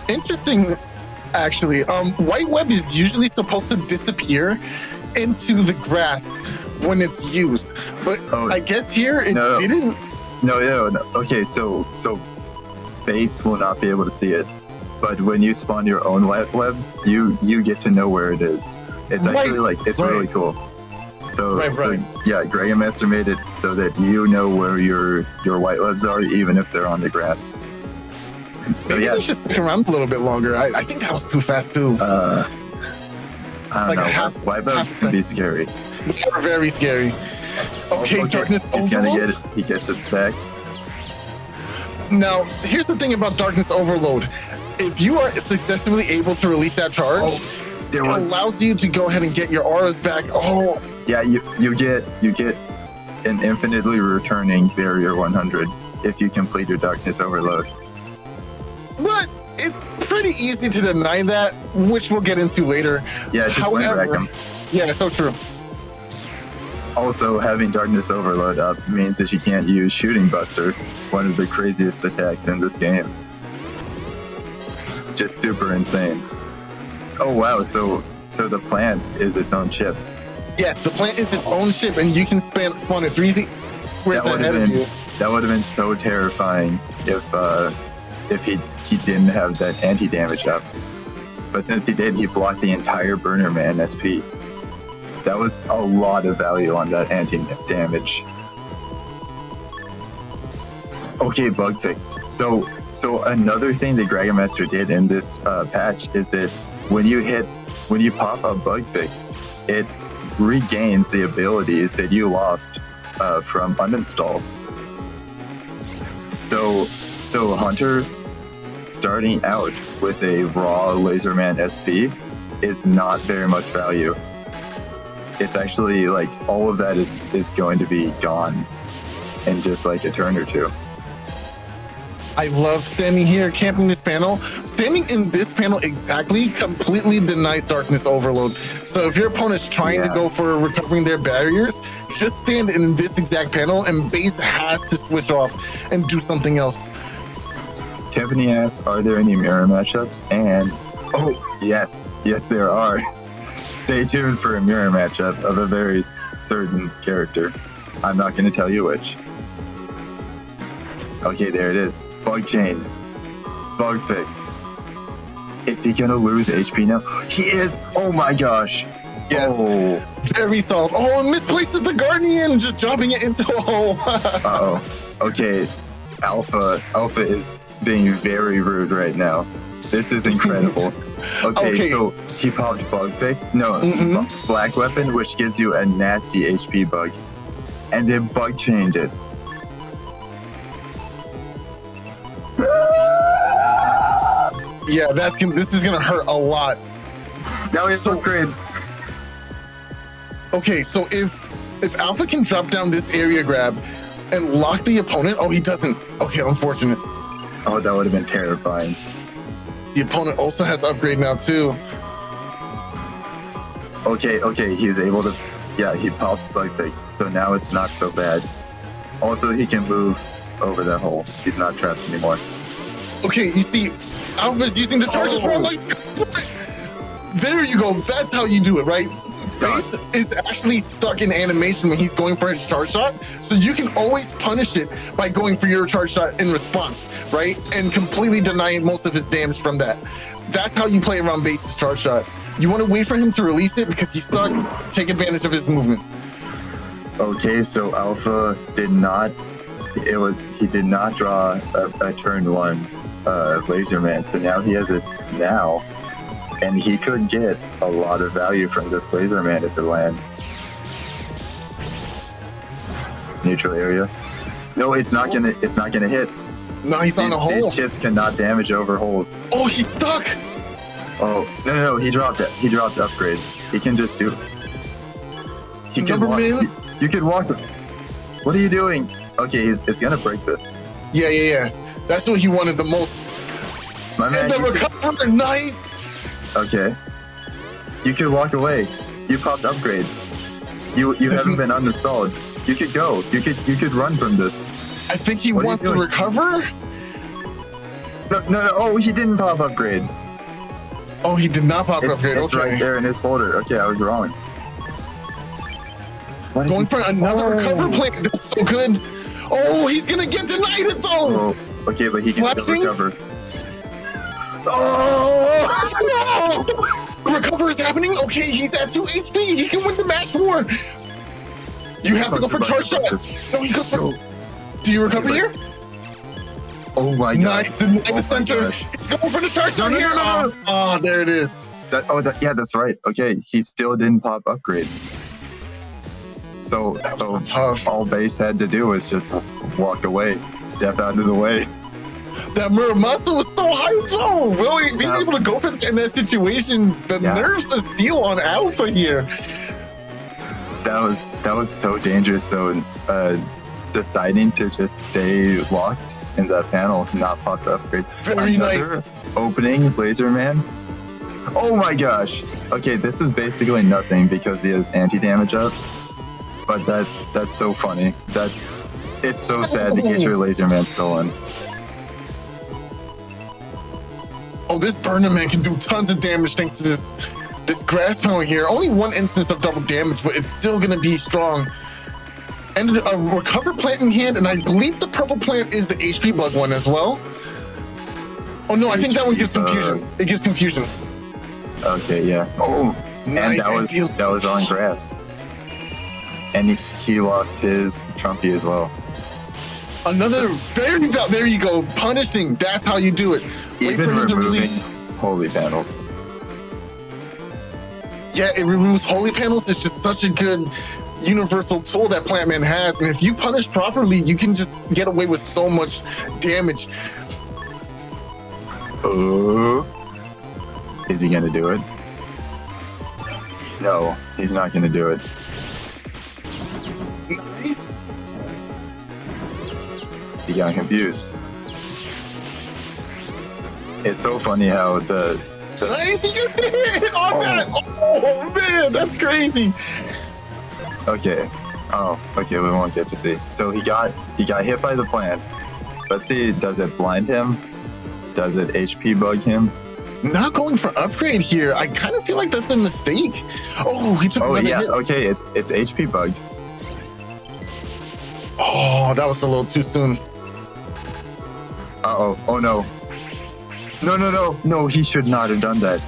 Speaker 2: Interesting, actually. White web is usually supposed to disappear into the grass when it's used, but I guess here it didn't.
Speaker 3: No. Okay, so base will not be able to see it, but when you spawn your own white web, you get to know where it is. It's actually really cool. So yeah, Gregormeister made it so that you know where your white webs are, even if they're on the grass. So
Speaker 2: maybe they should stick around a little bit longer. I think that was too fast too.
Speaker 3: I don't know. White webs can be scary.
Speaker 2: They're very scary. Okay, Darkness
Speaker 3: He's
Speaker 2: Overload.
Speaker 3: gonna get it. He gets it back.
Speaker 2: Now, here's the thing about Darkness Overload. If you are successfully able to release that charge, it allows you to go ahead and get your auras back. Oh,
Speaker 3: yeah, you get an infinitely returning barrier 100 if you complete your Darkness Overload.
Speaker 2: But it's pretty easy to deny that, which we'll get into later.
Speaker 3: Yeah, just went back him.
Speaker 2: Yeah, so true.
Speaker 3: Also, having Darkness Overload up means that you can't use Shooting Buster, one of the craziest attacks in this game. Just super insane. Oh wow, so the plant is its own chip.
Speaker 2: Yes, the plant is its own ship, and you can spawn it 3 squares ahead of you.
Speaker 3: That would have been so terrifying if he didn't have that anti-damage up. But since he did, he blocked the entire Burner Man SP. That was a lot of value on that anti-damage. Okay, bug fix. So another thing that Gregormeister did in this patch is that when you pop a bug fix, it regains the abilities that you lost from uninstall. So Hunter starting out with a raw Laserman SP is not very much value. It's actually like all of that is going to be gone in just like a turn or two.
Speaker 2: I love standing here, camping this panel. Standing in this panel exactly completely denies Darkness Overload. So if your opponent's trying to go for recovering their barriers, just stand in this exact panel and base has to switch off and do something else.
Speaker 3: Tiffany asks, are there any mirror matchups? And yes there are. Stay tuned for a mirror matchup of a very certain character. I'm not going to tell you which. Okay, there it is. Bug chain. Bug fix. Is he gonna lose HP now? He is! Oh my gosh!
Speaker 2: Yes.
Speaker 3: Oh.
Speaker 2: Very solid. Oh, and misplaces the Guardian, just dropping it into a hole.
Speaker 3: Uh-oh. Okay. Alpha is being very rude right now. This is incredible. Okay, so he popped bug fix. No, black weapon, which gives you a nasty HP bug. And then bug chained it.
Speaker 2: Yeah, this is gonna hurt a lot.
Speaker 3: Now we have to upgrade.
Speaker 2: Okay, so if Alpha can drop down this area grab and lock the opponent, oh, he doesn't. Okay, unfortunate.
Speaker 3: Oh, that would have been terrifying.
Speaker 2: The opponent also has upgrade now too.
Speaker 3: Okay, he's able to. Yeah, he popped bug fix, so now it's not so bad. Also, he can move over that hole. He's not trapped anymore.
Speaker 2: Okay, you see, Alpha's using the charges for like. There you go. That's how you do it, right? Space is actually stuck in animation when he's going for his charge shot, so you can always punish it by going for your charge shot in response, right? And completely denying most of his damage from that. That's how you play around Base's charge shot. You want to wait for him to release it because he's stuck. Take advantage of his movement.
Speaker 3: Okay, so Alpha did not. He did not draw a turn 1 laser man, so now he has it now. And he could get a lot of value from this laser man if it lands. Neutral area. No, it's not gonna hit.
Speaker 2: No, he's on a hole.
Speaker 3: These chips cannot damage over holes.
Speaker 2: Oh, he's stuck.
Speaker 3: Oh no, he dropped it. He dropped the upgrade. He can just do. He can walk. You can walk. What are you doing? Okay, it's gonna break this.
Speaker 2: Yeah. That's what he wanted the most.
Speaker 3: My man,
Speaker 2: and the recovery, nice.
Speaker 3: Okay. You could walk away. You popped upgrade. You haven't been uninstalled. You could go. You could run from this.
Speaker 2: I think he wants to recover.
Speaker 3: No. Oh, he didn't pop upgrade.
Speaker 2: Oh, he did not pop upgrade.
Speaker 3: It's
Speaker 2: okay.
Speaker 3: right there in his folder. Okay, I was wrong. What is
Speaker 2: going for another recover play? That's so good. Oh, he's gonna get denied it though.
Speaker 3: Oh, okay, but he can still recover.
Speaker 2: Oh no! Recover is happening. Okay, he's at 2 HP. He can win the match war. You have to go for charge shot. No, he goes for. Do you recover here?
Speaker 3: Oh my god!
Speaker 2: Nice, the center. He's going for the charge shot here. No. Oh, there it is.
Speaker 3: Yeah, that's right. Okay, he still didn't pop upgrade. So all Base had to do was just walk away, step out of the way.
Speaker 2: That muscle was so hyped though. Really being able to go for in that situation, the nerves of steel on Alpha here.
Speaker 3: That was so dangerous. So deciding to just stay locked in that panel, not pop the upgrade.
Speaker 2: Very nice.
Speaker 3: Opening laser man. Oh my gosh. Okay, this is basically nothing because he has anti-damage up. But that's so funny. It's so sad to get your laser man stolen.
Speaker 2: Oh, this burner man can do tons of damage thanks to this grass panel here. Only one instance of double damage, but it's still gonna be strong. And a recover plant in hand, and I believe the purple plant is the HP bug one as well. Oh no, I think that one gives confusion. It gives confusion.
Speaker 3: Okay, yeah. Oh, nice. And that was on grass. And he lost his Trumpy as well.
Speaker 2: Another there you go, punishing. That's how you do it. Wait
Speaker 3: even
Speaker 2: for him to
Speaker 3: removing
Speaker 2: release
Speaker 3: holy panels.
Speaker 2: Yeah, it removes holy panels. It's just such a good universal tool that Plantman has, and if you punish properly, you can just get away with so much damage.
Speaker 3: Oh, is he gonna do it? No, he's not gonna do it.
Speaker 2: Nice.
Speaker 3: He got confused. It's so funny how the
Speaker 2: nice, he just hit on that. Oh man, that's crazy.
Speaker 3: Okay. Oh, okay, we won't get to see. So he got hit by the plant. Let's see, does it blind him? Does it HP bug him?
Speaker 2: Not going for upgrade here. I kind of feel like that's a mistake. Oh, he took another hit.
Speaker 3: Okay, it's HP bugged.
Speaker 2: Oh, that was a little too soon.
Speaker 3: Uh-oh. Oh no. No, he should not have done that.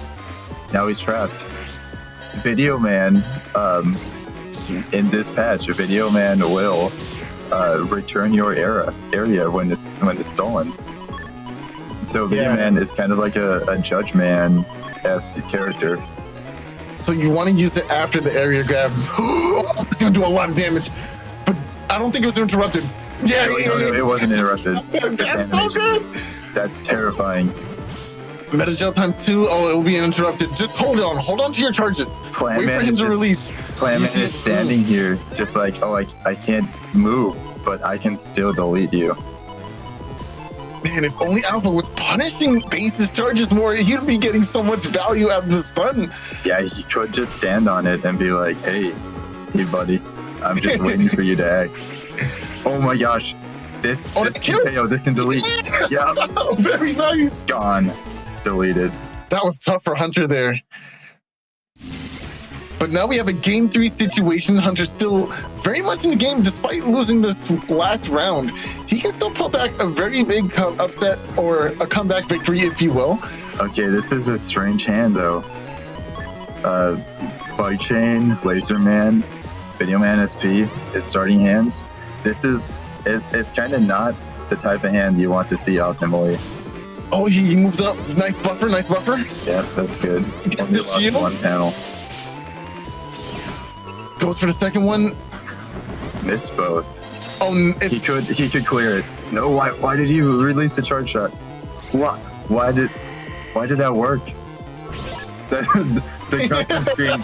Speaker 3: Now he's trapped. Video Man, in this patch, Video Man will return your area when it's stolen. So Video Man is kind of like a Judge Man-esque character.
Speaker 2: So you want to use it after the area grab. Oh, it's going to do a lot of damage. But I don't think it was interrupted. Yeah,
Speaker 3: no, it wasn't interrupted.
Speaker 2: That's so good.
Speaker 3: That's terrifying.
Speaker 2: Meta gel times 2. Oh, it will be interrupted. Just hold on. Hold on to your charges. Wait for him to release.
Speaker 3: Plantman is standing here, just like, oh, I can't move, but I can still delete you.
Speaker 2: Man, if only Alpha was punishing Base's charges more, he'd be getting so much value out of the stun.
Speaker 3: Yeah, he could just stand on it and be like, hey buddy, I'm just waiting for you to act. Oh my gosh. This can KO, this can delete. Yeah.
Speaker 2: Very nice.
Speaker 3: Gone. Deleted.
Speaker 2: That was tough for Hunter there. But now we have a game 3 situation. Hunter still very much in the game despite losing this last round. He can still pull back a very big upset or a comeback victory, if you will.
Speaker 3: Okay, this is a strange hand though. Bug Chain, Laser Man, Video Man SP is starting hands. This is, it's kind of not the type of hand you want to see optimally.
Speaker 2: Oh, he moved up. Nice buffer, nice buffer.
Speaker 3: Yeah, that's good.
Speaker 2: Gets the shield.
Speaker 3: One panel.
Speaker 2: Goes for the second one.
Speaker 3: Missed both.
Speaker 2: Oh,
Speaker 3: he could clear it. No, why did he release the charge shot? Why did that work? The custom screen,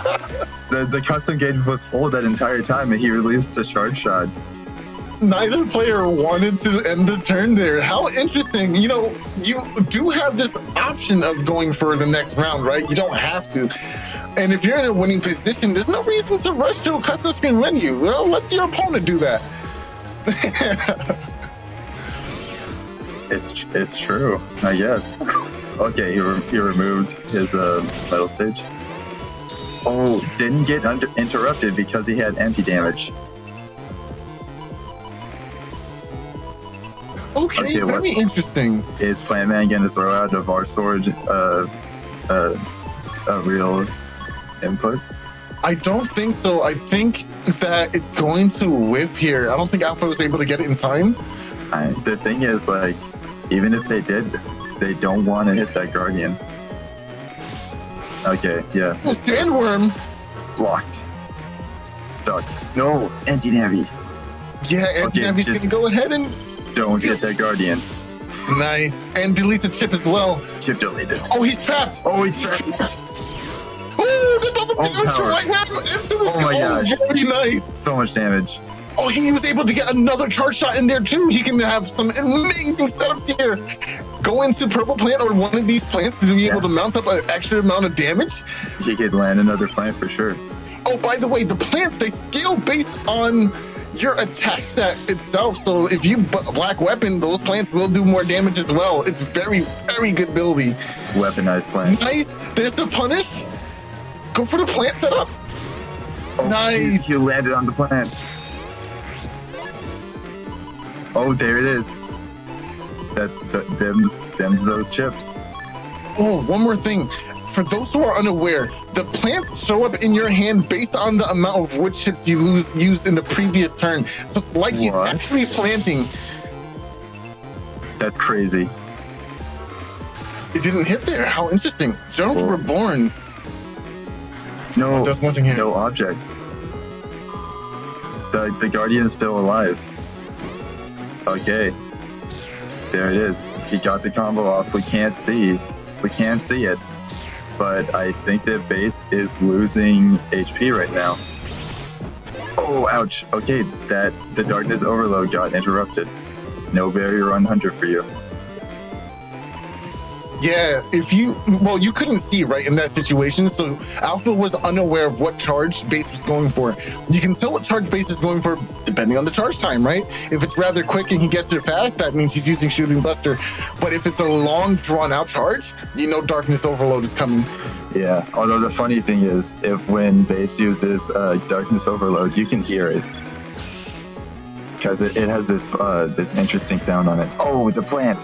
Speaker 3: the custom gauge was full that entire time, and he released a charge shot.
Speaker 2: Neither player wanted to end the turn there. How interesting. You know, you do have this option of going for the next round, right? You don't have to. And if you're in a winning position, there's no reason to rush to a custom screen menu. Well, let your opponent do that.
Speaker 3: It's true, I guess. Okay, he removed his metal stage. Oh, didn't get interrupted because he had anti-damage.
Speaker 2: Okay, very interesting.
Speaker 3: Is Plantman going to throw out a VAR sword a real input?
Speaker 2: I don't think so. I think that it's going to whiff here. I don't think Alpha was able to get it in time.
Speaker 3: The thing is, like, even if they did, they don't want to hit that Guardian. Okay, yeah.
Speaker 2: Oh, Sandworm!
Speaker 3: Blocked. Stuck. No, anti-navi.
Speaker 2: Yeah, anti-navi's going to go ahead and...
Speaker 3: Don't hit that Guardian.
Speaker 2: Nice. And deletes the chip as well.
Speaker 3: Chip deleted.
Speaker 2: Oh, he's trapped!
Speaker 3: Oh, he's trapped!
Speaker 2: Oh, the double right hand into the
Speaker 3: Oh my gosh.
Speaker 2: Very nice.
Speaker 3: So much damage.
Speaker 2: Oh, he was able to get another charge shot in there too. He can have some amazing setups here. Go into purple plant or one of these plants to be able to mount up an extra amount of damage.
Speaker 3: He could land another plant for sure.
Speaker 2: Oh, by the way, the plants, they scale based on your attack stat itself. So if you black weapon, those plants will do more damage as well. It's very, very good ability.
Speaker 3: Weaponized plant.
Speaker 2: Nice. There's the punish. Go for the plant setup.
Speaker 3: Oh,
Speaker 2: nice.
Speaker 3: You landed on the plant. Oh, there it is. That's them's those chips.
Speaker 2: Oh, one more thing. For those who are unaware, the plants show up in your hand based on the amount of wood chips you used in the previous turn. So it's like he's actually planting.
Speaker 3: That's crazy.
Speaker 2: It didn't hit there. How interesting. Jones Reborn.
Speaker 3: No,
Speaker 2: there's nothing here.
Speaker 3: No objects. The Guardian is still alive. Okay. There it is. He got the combo off. We can't see it. But I think that base is losing HP right now. Oh, ouch. Okay, the darkness overload got interrupted. No barrier on Hunter for you.
Speaker 2: Yeah, you couldn't see, right, in that situation, so Alpha was unaware of what charge base was going for. You can tell what charge base is going for depending on the charge time, right? If it's rather quick and he gets it fast, that means he's using Shooting Buster. But if it's a long, drawn-out charge, you know Darkness Overload is coming.
Speaker 3: Yeah, although the funny thing is, when base uses Darkness Overload, you can hear it. Because it has this interesting sound on it. Oh, the plant!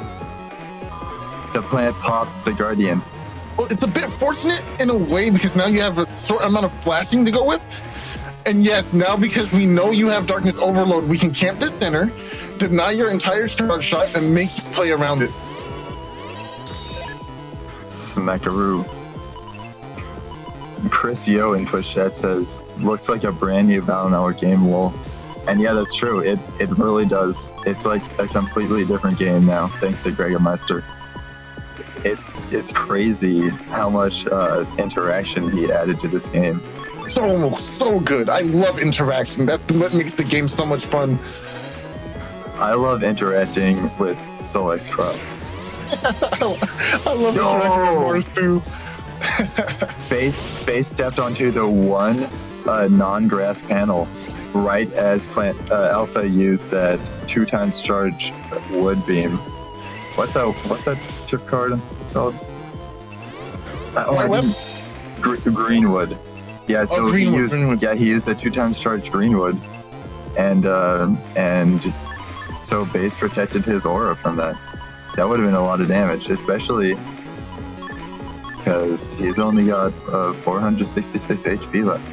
Speaker 3: The plant popped the Guardian.
Speaker 2: Well, it's a bit fortunate in a way because now you have a short amount of flashing to go with. And yes, now because we know you have Darkness Overload, we can camp this center, deny your entire charge shot, and make you play around it.
Speaker 3: Smackaroo. Chris Yo in Twitch chat says, looks like a brand new Battle Network game, lol. And yeah, that's true. It really does. It's like a completely different game now, thanks to Gregor Meister. It's crazy how much interaction he added to this game.
Speaker 2: So good. I love interaction. That's what makes the game so much fun.
Speaker 3: I love interacting with SoulXCross.
Speaker 2: I love interacting with Mars too.
Speaker 3: Base stepped onto the one non-grass panel right as Alpha used that 2x charge wood beam. What's that chip card called? Greenwood. Yeah, so he used the 2x charge Greenwood, and so base protected his aura from that. That would have been a lot of damage, especially because he's only got 466 HP left.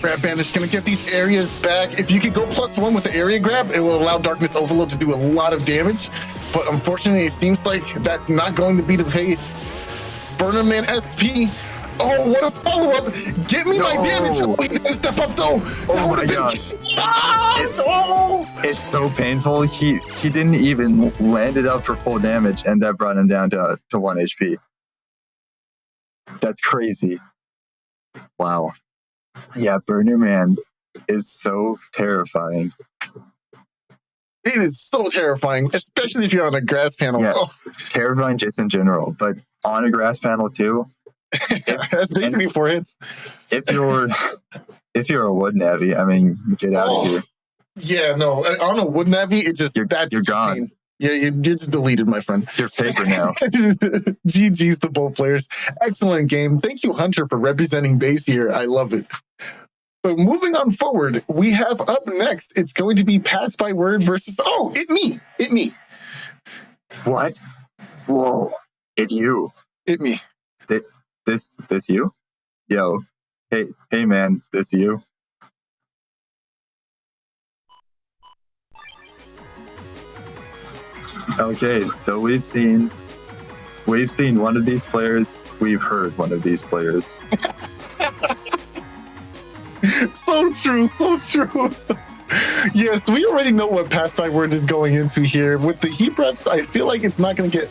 Speaker 2: Grab Banish gonna get these areas back. If you could go +1 with the area grab, it will allow Darkness Overload to do a lot of damage. But unfortunately, it seems like that's not going to be the case. Burner Man SP. Oh, what a follow-up. Get me my damage. Oh, he didn't step up, though.
Speaker 3: Oh, my gosh. It's so painful. He didn't even land it up for full damage, and that brought him down to 1 HP. That's crazy. Wow. Yeah, Burner Man is so terrifying.
Speaker 2: It is so terrifying, especially if you're on a grass panel.
Speaker 3: Yeah, terrifying just in general, but on a grass panel too.
Speaker 2: That's basically 4 hits.
Speaker 3: If you're a wood navvy, I mean, get out of here.
Speaker 2: Yeah, no. On a wood navvy, you're gone. Pain. Yeah, you're just deleted, my friend.
Speaker 3: You're paper now.
Speaker 2: GG's to both players. Excellent game. Thank you, Hunter, for representing base here. I love it. But moving on forward, we have up next, it's going to be Passbyword versus, it me.
Speaker 3: What? Whoa. It's you.
Speaker 2: It me.
Speaker 3: This you? Yo. Hey man, this you? Okay, so we've seen one of these players, we've heard one of these players.
Speaker 2: So true. Yes, we already know what Passbyword is going into here. With the heat breaths, I feel like it's not going to get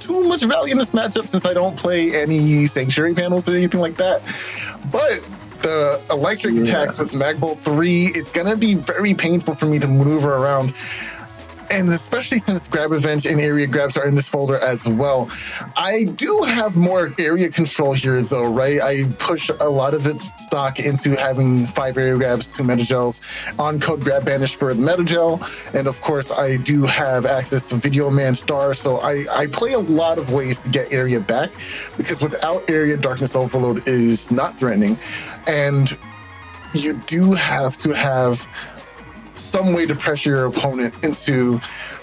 Speaker 2: too much value in this matchup since I don't play any Sanctuary panels or anything like that. But the electric attacks with Magbolt 3, it's going to be very painful for me to maneuver around. And especially since Grab Revenge and Area Grabs are in this folder as well. I do have more area control here though, right? I push a lot of it stock into having 5 Area Grabs, 2 Metagels, on code Grab Banish for the Metagel. And of course, I do have access to Video Man Star, so I play a lot of ways to get area back, because without area, Darkness Overload is not threatening. And you do have to have some way to pressure your opponent into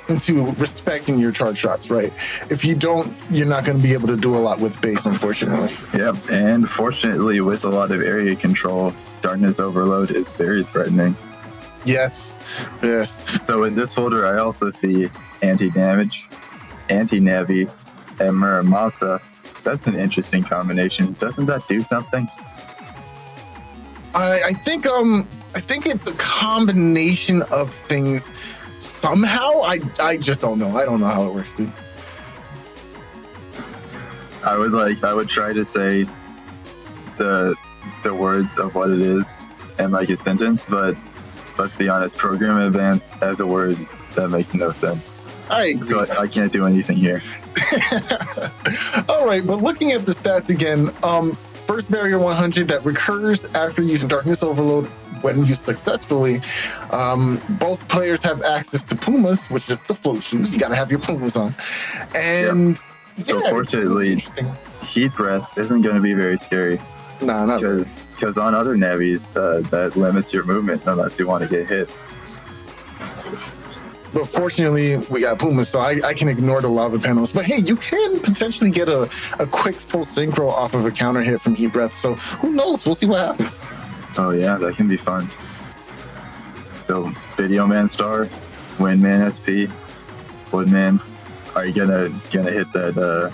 Speaker 2: respecting your charge shots, right? If you don't, you're not going to be able to do a lot with base, unfortunately.
Speaker 3: Yep, and fortunately, with a lot of area control, Darkness Overload is very threatening.
Speaker 2: Yes.
Speaker 3: So in this folder, I also see Anti-Damage, Anti-Navi, and Muramasa. That's an interesting combination. Doesn't that do something?
Speaker 2: I think it's a combination of things somehow. I just don't know. I don't know how it works, dude.
Speaker 3: I would try to say the words of what it is in like a sentence, but let's be honest, Program Advance as a word, that makes no sense.
Speaker 2: I agree.
Speaker 3: So I can't do anything here.
Speaker 2: All right, but looking at the stats again, first barrier 100 that recurs after using Darkness Overload when used successfully. Both players have access to Pumas, which is the float shoes. You gotta have your Pumas on. And
Speaker 3: so fortunately, Heat Breath isn't going to be very scary.
Speaker 2: No, not
Speaker 3: because on other navies, that limits your movement unless you want to get hit.
Speaker 2: But fortunately, we got Pumas, so I can ignore the lava panels. But hey, you can potentially get a quick full synchro off of a counter hit from Heat Breath. So who knows? We'll see what happens.
Speaker 3: Oh yeah, that can be fun. So Video Man Star, Windman SP, Woodman. Are you gonna hit that? The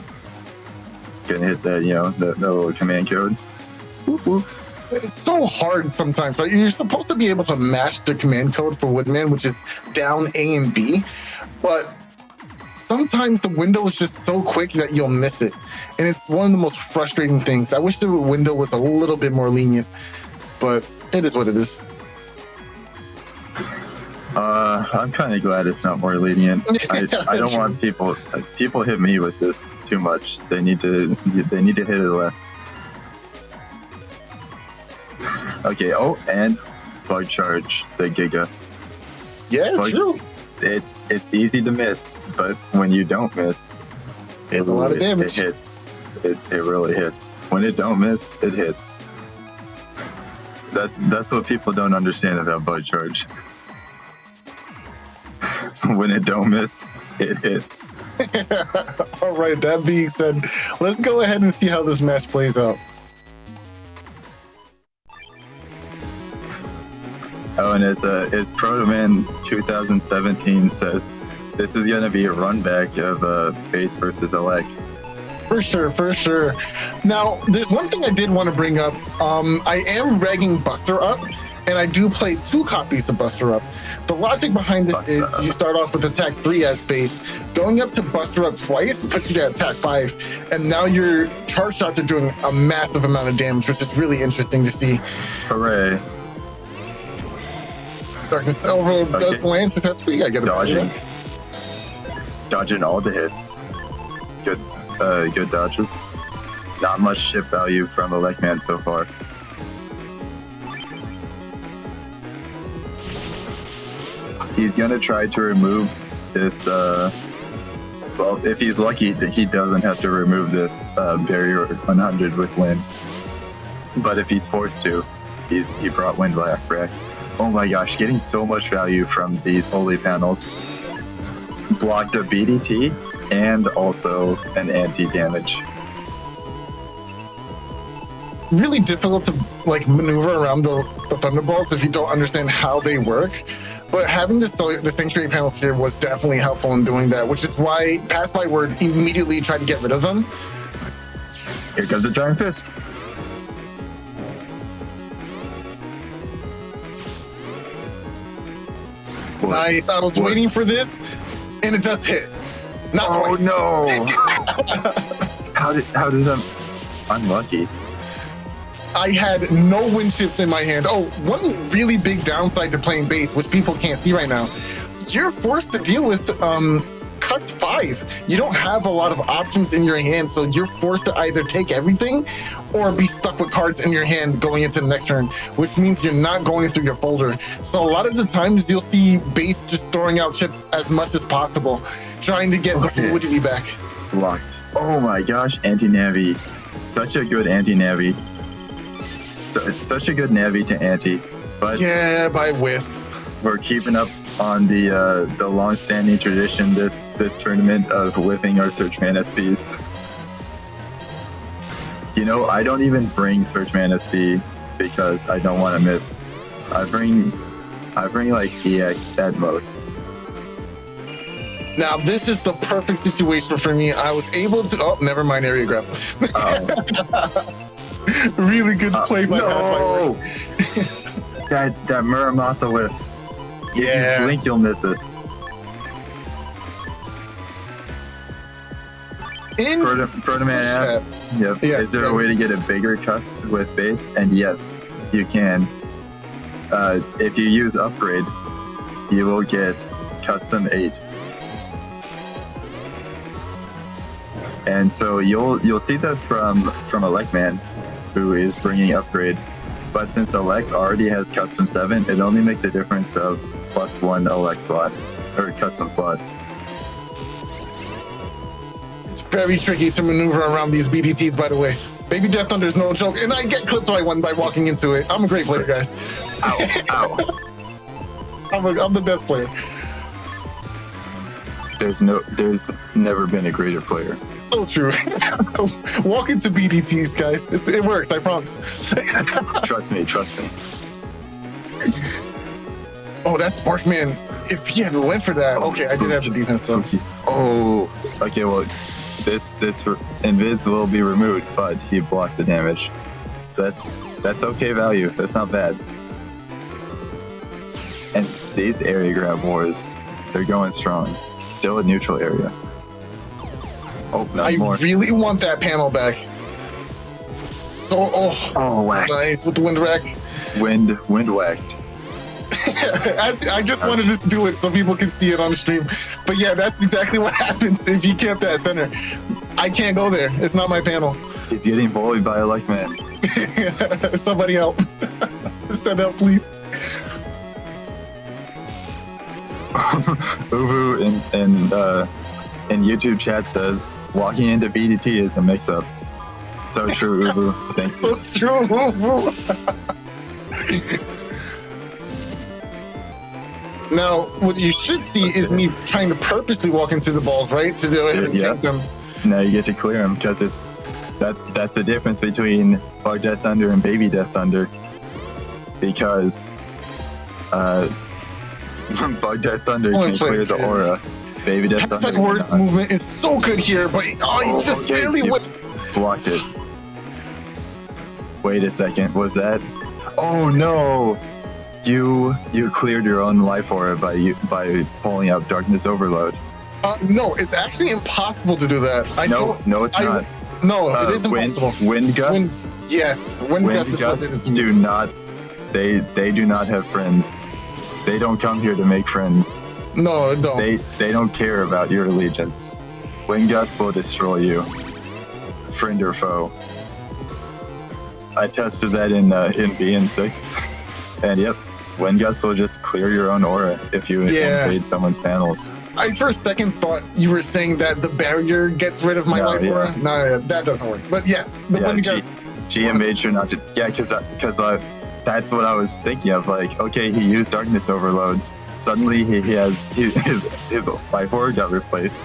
Speaker 3: little command code?
Speaker 2: Whoop, whoop. It's so hard sometimes. Like, you're supposed to be able to mash the command code for Woodman, which is down A and B, but sometimes the window is just so quick that you'll miss it. And it's one of the most frustrating things. I wish the window was a little bit more lenient, but it is what it is.
Speaker 3: I'm kind of glad it's not more lenient. I don't want people hit me with this too much. They need to hit it less. Okay, oh, and bug charge the Giga.
Speaker 2: Yeah, true.
Speaker 3: It's easy to miss, but when you don't miss,
Speaker 2: it's a lot of damage.
Speaker 3: It hits. It really hits. When it don't miss, it hits. That's what people don't understand about bug charge. When it don't miss, it hits.
Speaker 2: All right, that being said, let's go ahead and see how this match plays out.
Speaker 3: Oh, and as Protoman 2017 says, this is going to be a run back of base versus Elec.
Speaker 2: For sure. Now, there's one thing I did want to bring up. I am regging Buster Up, and I do play 2 copies of Buster Up. The logic behind this is you start off with attack 3 as base, going up to Buster Up twice puts you to attack 5, and now your charge shots are doing a massive amount of damage, which is really interesting to see.
Speaker 3: Hooray.
Speaker 2: Darkness over does land successfully. I get a
Speaker 3: dodging all the hits. Good dodges. Not much ship value from Elecman so far. He's gonna try to remove this. Well, if he's lucky, he doesn't have to remove this barrier 100 with wind. But if he's forced to, he brought wind back. Oh my gosh, getting so much value from these holy panels. Blocked a BDT and also an anti-damage.
Speaker 2: Really difficult to maneuver around the Thunderbolts if you don't understand how they work. But having the Sanctuary panels here was definitely helpful in doing that, which is why Passbyword immediately tried to get rid of them.
Speaker 3: Here comes the Giant Fist.
Speaker 2: Nice. I was waiting for this, and it does hit. Not twice.
Speaker 3: No! How does that? Unlucky.
Speaker 2: I had no wind chips in my hand. Oh, one really big downside to playing base, which people can't see right now, you're forced to deal with Cust 5. You don't have a lot of options in your hand, so you're forced to either take everything or be stuck with cards in your hand going into the next turn, which means you're not going through your folder. So a lot of the times you'll see base just throwing out chips as much as possible, trying to get the fluidity back.
Speaker 3: Blocked. Oh my gosh, anti-navi. Such a good anti-navi. So it's such a good navi to anti, but
Speaker 2: yeah, by whiff.
Speaker 3: We're keeping up on the long-standing tradition this tournament of whiffing our Searchman SPs. You know, I don't even bring Searchman SP because I don't want to miss. I bring like EX at most.
Speaker 2: Now this is the perfect situation for me. I was able to. Oh, never mind, area grab. Really good play by
Speaker 3: no! that Muramasa whiff. If you blink, you'll miss it. Protoman asks, yep. Yes, is there a way to get a bigger cust with base? And yes, you can. If you use upgrade, you will get custom 8. And so you'll see that from Elecman, who is bringing upgrade. But since Elec already has custom 7, it only makes a difference of +1 Elec slot, or custom slot.
Speaker 2: It's very tricky to maneuver around these BDTs, by the way. Baby Death Thunder is no joke, and I get clipped by one by walking into it. I'm a great player, guys.
Speaker 3: Ow.
Speaker 2: I'm the best player.
Speaker 3: There's never been a greater player.
Speaker 2: So true. Walk into BDTs, guys. It works, I promise.
Speaker 3: Trust me.
Speaker 2: Oh, that's Sparkman. If he had went for that, okay, I did have the defense. So.
Speaker 3: Oh, okay. Well, this invis will be removed, but he blocked the damage, so that's okay value. That's not bad. And these area grab wars, they're going strong. Still a neutral area. Oh,
Speaker 2: I
Speaker 3: not more.
Speaker 2: really want that panel back. So,
Speaker 3: Oh, whacked.
Speaker 2: nice with the wind rack.
Speaker 3: Wind whacked.
Speaker 2: I just wanted to do it so people can see it on the stream. But yeah, that's exactly what happens if you camp that center. I can't go there. It's not my panel.
Speaker 3: He's getting bullied by a luck man.
Speaker 2: Somebody help. Send help, please.
Speaker 3: Uvu in YouTube chat says walking into BDT is a mix-up. So true, Uvu. Thank you.
Speaker 2: So true, Uvu. Now, what you should see is me trying to purposely walk into the balls, right? To go ahead and take them.
Speaker 3: Now you get to clear them because that's the difference between Bug Death Thunder and Baby Death Thunder. Because Bug Death Thunder can clear the aura. Baby Death Thunder.
Speaker 2: Passbyword's movement is so good here, but he just barely whips.
Speaker 3: Blocked it. Wait a second, was that? Oh no! You cleared your own life aura by pulling out Darkness Overload.
Speaker 2: No, it's actually impossible to do that.
Speaker 3: No, it's not.
Speaker 2: No, it is impossible.
Speaker 3: Wind gusts.
Speaker 2: Yes, wind
Speaker 3: gusts do not. They do not have friends. They don't come here to make friends.
Speaker 2: No, don't.
Speaker 3: They don't care about your allegiance. Wind gusts will destroy you, friend or foe. I tested that in BN6, and yep, wind gusts will just clear your own aura if you invade someone's panels.
Speaker 2: I for a second thought you were saying that the barrier gets rid of my life aura. No, that doesn't work. But yes, the wind gusts. GM
Speaker 3: made sure not to. Yeah, because that's what I was thinking of. Like, okay, he used Darkness Overload. Suddenly, his life aura got replaced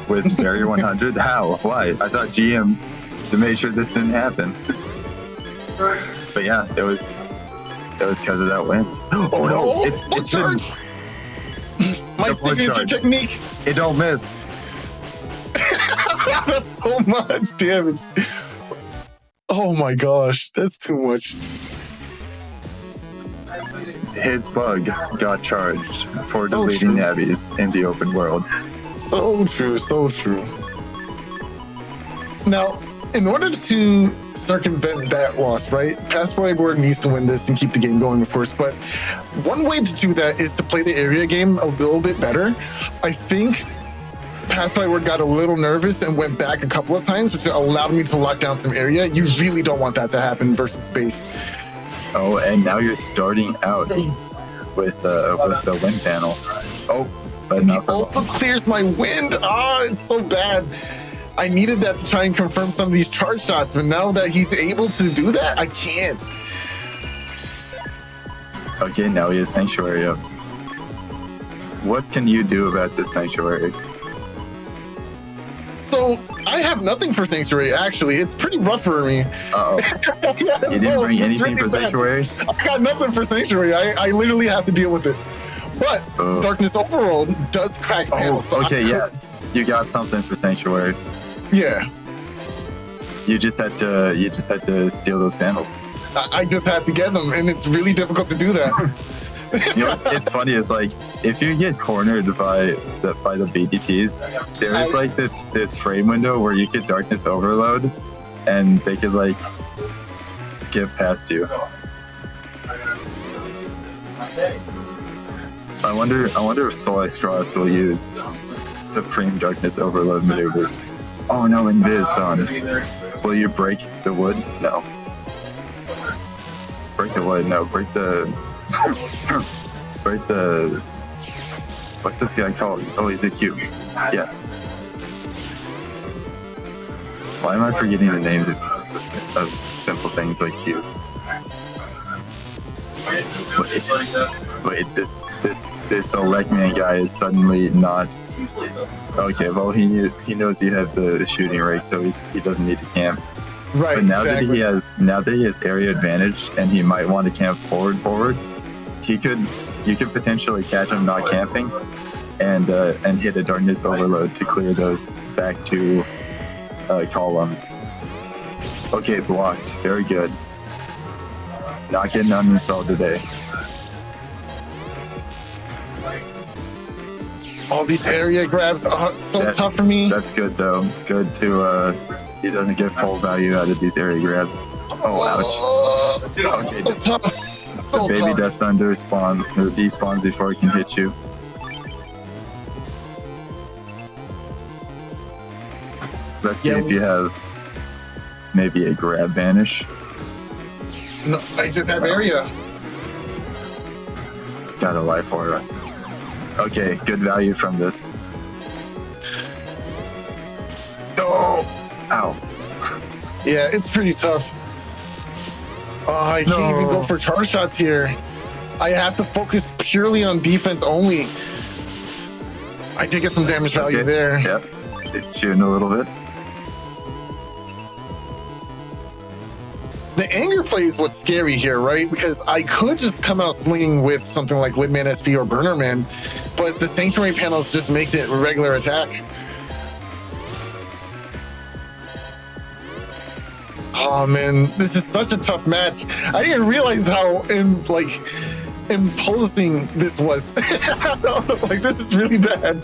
Speaker 3: with Barrier 100. How? Why? I thought GM made sure this didn't happen. But yeah, it was because of that wind. Oh no! It's
Speaker 2: charge. My signature technique.
Speaker 3: It don't miss.
Speaker 2: That's so much damage. Oh my gosh, that's too much.
Speaker 3: His bug got charged for deleting nabbies in the open world.
Speaker 2: So true, so true. Now, in order to circumvent that loss, right? Passbyword needs to win this and keep the game going, of course. But one way to do that is to play the area game a little bit better. I think Passbyword got a little nervous and went back a couple of times, which allowed me to lock down some area. You really don't want that to happen versus space.
Speaker 3: Oh, and now you're starting out with the wind panel. Oh, but
Speaker 2: he also clears my wind. It's so bad. I needed that to try and confirm some of these charge shots, but now that he's able to do that, I can't.
Speaker 3: Okay, now he has Sanctuary up. What can you do about this Sanctuary?
Speaker 2: So, I have nothing for Sanctuary, actually. It's pretty rough for me.
Speaker 3: Uh-oh. You didn't bring anything for Sanctuary?
Speaker 2: I got nothing for Sanctuary. I literally have to deal with it. But Darkness Overload does crack panels. So
Speaker 3: okay, yeah. You got something for Sanctuary.
Speaker 2: Yeah.
Speaker 3: You just had to steal those panels.
Speaker 2: I just had to get them, and it's really difficult to do that.
Speaker 3: You know, it's funny. It's like if you get cornered by the BDTs, there is like this frame window where you get Darkness Overload, and they could like skip past you. I wonder if SoulXCross will use Supreme Darkness Overload maneuvers. Oh no, Invis done. Will you break the wood? No. Break the wood? No. Break the. Break the. What's this guy called? Oh, he's a cube. Yeah. Why am I forgetting the names of simple things like cubes? Wait, this Elecman guy is suddenly not. Okay, well he knows you have the shooting rate, so he doesn't need to camp.
Speaker 2: Right.
Speaker 3: But now that he has area advantage and he might want to camp forward, you could potentially catch him not camping, and hit a Darkness Overload to clear those back to columns. Okay, blocked. Very good. Not getting uninstalled today.
Speaker 2: All these area grabs are so tough for me.
Speaker 3: That's good though. Good to he doesn't get full value out of these area grabs. Oh ouch. Okay.
Speaker 2: So tough. So
Speaker 3: Baby
Speaker 2: tough.
Speaker 3: Death Thunder spawn or despawns before it can hit you. Let's see if you have maybe a grab vanish.
Speaker 2: No, I just have area.
Speaker 3: It's got a life aura. Okay, good value from this. Oh! Ow.
Speaker 2: Yeah, it's pretty tough. Oh, I can't even go for charge shots here. I have to focus purely on defense only. I did get some damage value there.
Speaker 3: Yep. It's shooting a little bit.
Speaker 2: The anger play is what's scary here, right? Because I could just come out swinging with something like Whitman SP or Burnerman, but the Sanctuary panels just makes it a regular attack. Oh man, this is such a tough match. I didn't realize how imposing this was. Like, this is really bad.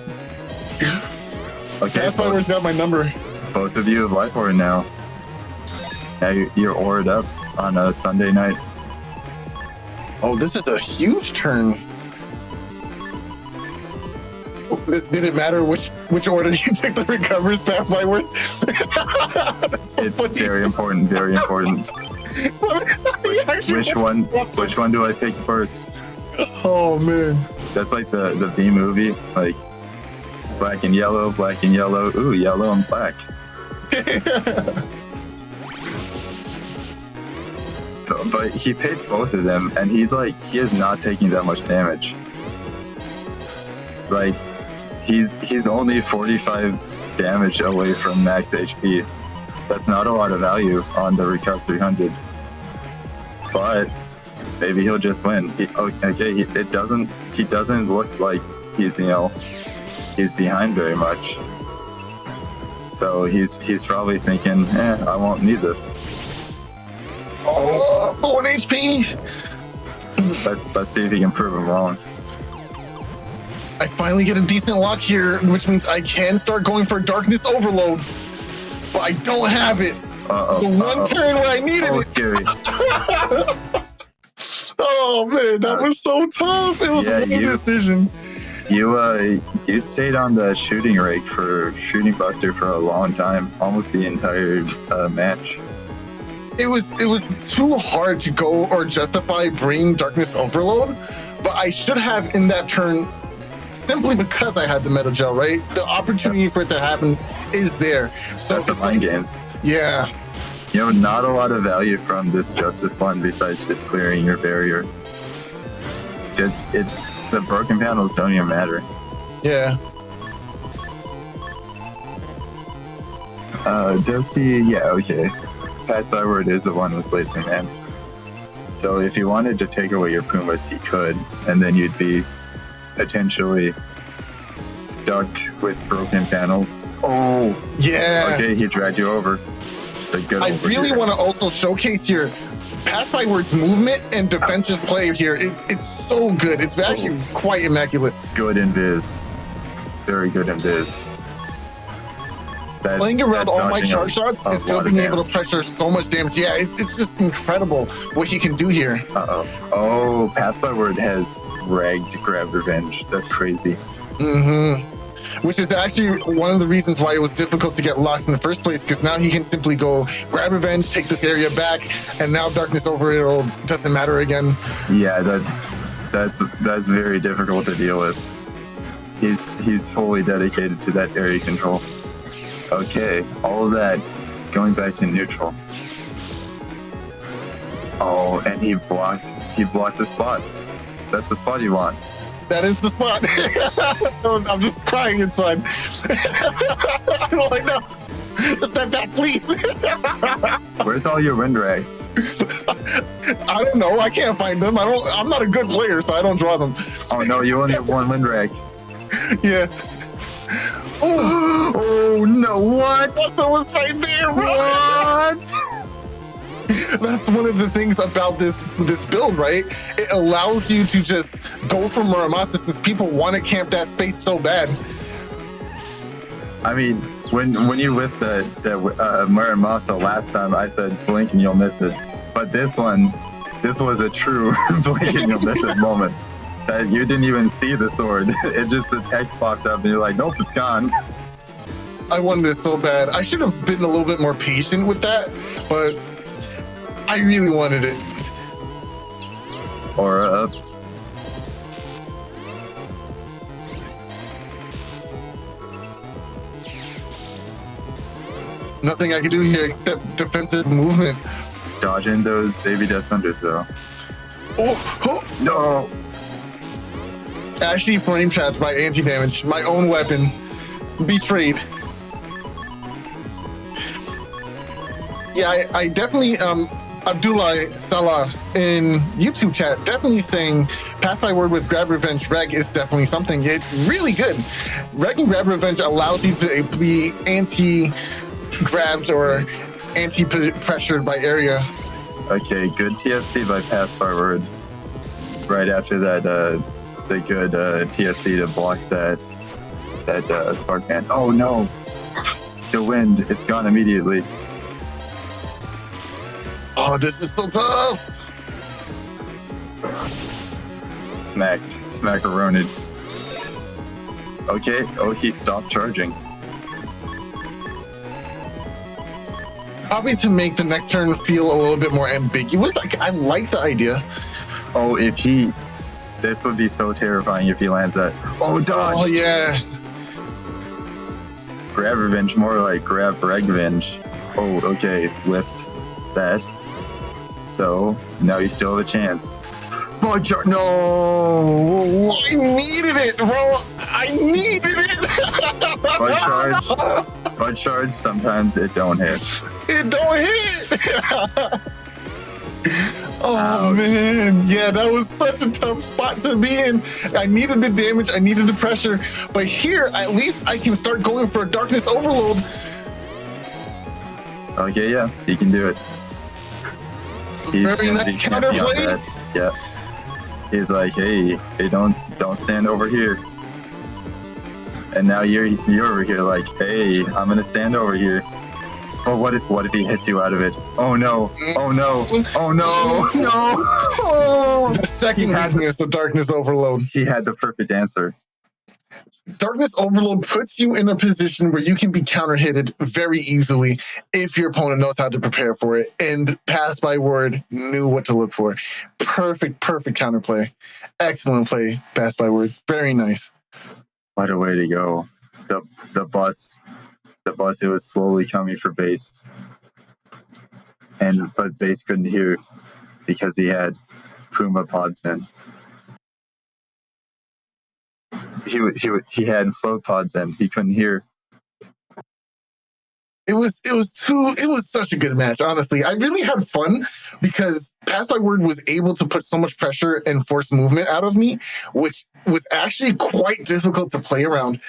Speaker 3: Okay,
Speaker 2: Passbyword's got my number.
Speaker 3: both of you have life aura now. Now you're aured up on a Sunday night.
Speaker 2: Oh, this is a huge turn. Did it matter which order you took the recovers? Passbyword?
Speaker 3: It's very important, very important. Which one do I pick first?
Speaker 2: Oh man.
Speaker 3: That's like the B movie, like black and yellow, ooh, yellow and black. But he picked both of them, and he is not taking that much damage. Like, he's only 45 damage away from max HP. That's not a lot of value on the Recup 300. But maybe he'll just win. He doesn't look like he's behind very much. So he's probably thinking, I won't need this.
Speaker 2: Oh, 1 HP.
Speaker 3: Let's see if he can prove him wrong.
Speaker 2: I finally get a decent lock here, which means I can start going for Darkness Overload, but I don't have it. The one turn where I needed it.
Speaker 3: Scary.
Speaker 2: Oh man, that was so tough. It was one decision.
Speaker 3: You stayed on the shooting rake for Shooting Buster for a long time, almost the entire match.
Speaker 2: It was too hard to go or justify bringing Darkness Overload, but I should have in that turn, simply because I had the Metal Gel, right? The opportunity for it to happen is there. So
Speaker 3: that's the fun games.
Speaker 2: Yeah.
Speaker 3: Not a lot of value from this Justice one besides just clearing your barrier. The broken panels don't even matter.
Speaker 2: Yeah.
Speaker 3: Dusty, yeah, okay. Passbyword is the one with Blazing Man. So if you wanted to take away your Pumbas, he could, and then you'd be potentially stuck with broken panels. Oh,
Speaker 2: yeah.
Speaker 3: Okay, he dragged you over. It's a good.
Speaker 2: I really want to also showcase here Passbyword's movement and defensive play here. It's so good. It's actually quite immaculate.
Speaker 3: Good in Viz. Very good in Viz.
Speaker 2: Playing around all my charge shots and still being able to pressure so much damage. Yeah, it's just incredible what he can do here.
Speaker 3: Oh, Passbyword has ragged Grab Revenge. That's crazy.
Speaker 2: Which is actually one of the reasons why it was difficult to get locks in the first place, because now he can simply go Grab Revenge, take this area back, and now Darkness Overload doesn't matter again.
Speaker 3: Yeah, that's very difficult to deal with. He's fully dedicated to that area control. Okay, all of that going back to neutral. Oh, and he blocked the spot. That's the spot you want.
Speaker 2: That is the spot. I'm just crying inside. I'm like, no, step back, please.
Speaker 3: Where's all your wind rags?
Speaker 2: I don't know. I can't find them. I'm not a good player, so I don't draw them.
Speaker 3: Oh no, you only have one wind rag.
Speaker 2: Yeah.
Speaker 3: Oh no! What?
Speaker 2: That was right there. Bro.
Speaker 3: What?
Speaker 2: That's one of the things about this build, right? It allows you to just go for Muramasa since people want to camp that space so bad.
Speaker 3: I mean, when you lift the Muramasa last time, I said blink and you'll miss it. But this was a true blink and you'll miss it moment. That you didn't even see the sword. It just, the text popped up and you're like, nope, it's gone.
Speaker 2: I wanted it so bad. I should have been a little bit more patient with that, but I really wanted it.
Speaker 3: Or
Speaker 2: Nothing I can do here except defensive movement.
Speaker 3: dodging those baby death thunders though.
Speaker 2: Oh,
Speaker 3: No.
Speaker 2: Actually flame trapped by anti-damage. My own weapon. Betrayed. Yeah, I definitely, Abdullah Salah in YouTube chat definitely saying Passbyword with Grab Revenge Reg is definitely something. It's really good. Reg and Grab Revenge allows you to be anti-grabbed or anti-pressured by area.
Speaker 3: Okay, good TFC by Passbyword. Right after that, the good TFC to block that Spark Man. Oh no! The wind, it's gone immediately.
Speaker 2: Oh, this is so tough!
Speaker 3: Smackarooned. Okay, oh, he stopped charging.
Speaker 2: Probably to make the next turn feel a little bit more ambiguous. Like, I like the idea.
Speaker 3: Oh, this would be so terrifying if he lands that. Oh, dodge!
Speaker 2: Oh, yeah.
Speaker 3: Grab Revenge, more like Grab Revenge. Oh, okay, lift that. So, now you still have a chance. Bug charge, no!
Speaker 2: I needed it, bro! I needed it!
Speaker 3: Bug charge, sometimes it don't hit.
Speaker 2: It don't hit! Oh,
Speaker 3: Ouch.
Speaker 2: man. Yeah, that was such a tough spot to be in. I needed the damage, I needed the pressure, but here, at least I can start going for a Darkness Overload.
Speaker 3: Okay, yeah, he can do it.
Speaker 2: Very nice counterplay.
Speaker 3: Yeah. He's like, hey, don't stand over here. And now you're over here like, hey, I'm gonna stand over here. But what if he hits you out of it? Oh no! Oh no! Oh no! No! Oh!
Speaker 2: The second weakness of Darkness Overload.
Speaker 3: He had the perfect answer.
Speaker 2: Darkness Overload puts you in a position where you can be counter-hitted very easily if your opponent knows how to prepare for it. And Passbyword knew what to look for. Perfect counterplay. Excellent play, Passbyword. Very nice.
Speaker 3: What a way to go. The bus, it was slowly coming for base. But base couldn't hear because he had Puma pods in. He had float pods in. He couldn't hear.
Speaker 2: It was such a good match, honestly. I really had fun because Passbyword was able to put so much pressure and force movement out of me, which was actually quite difficult to play around.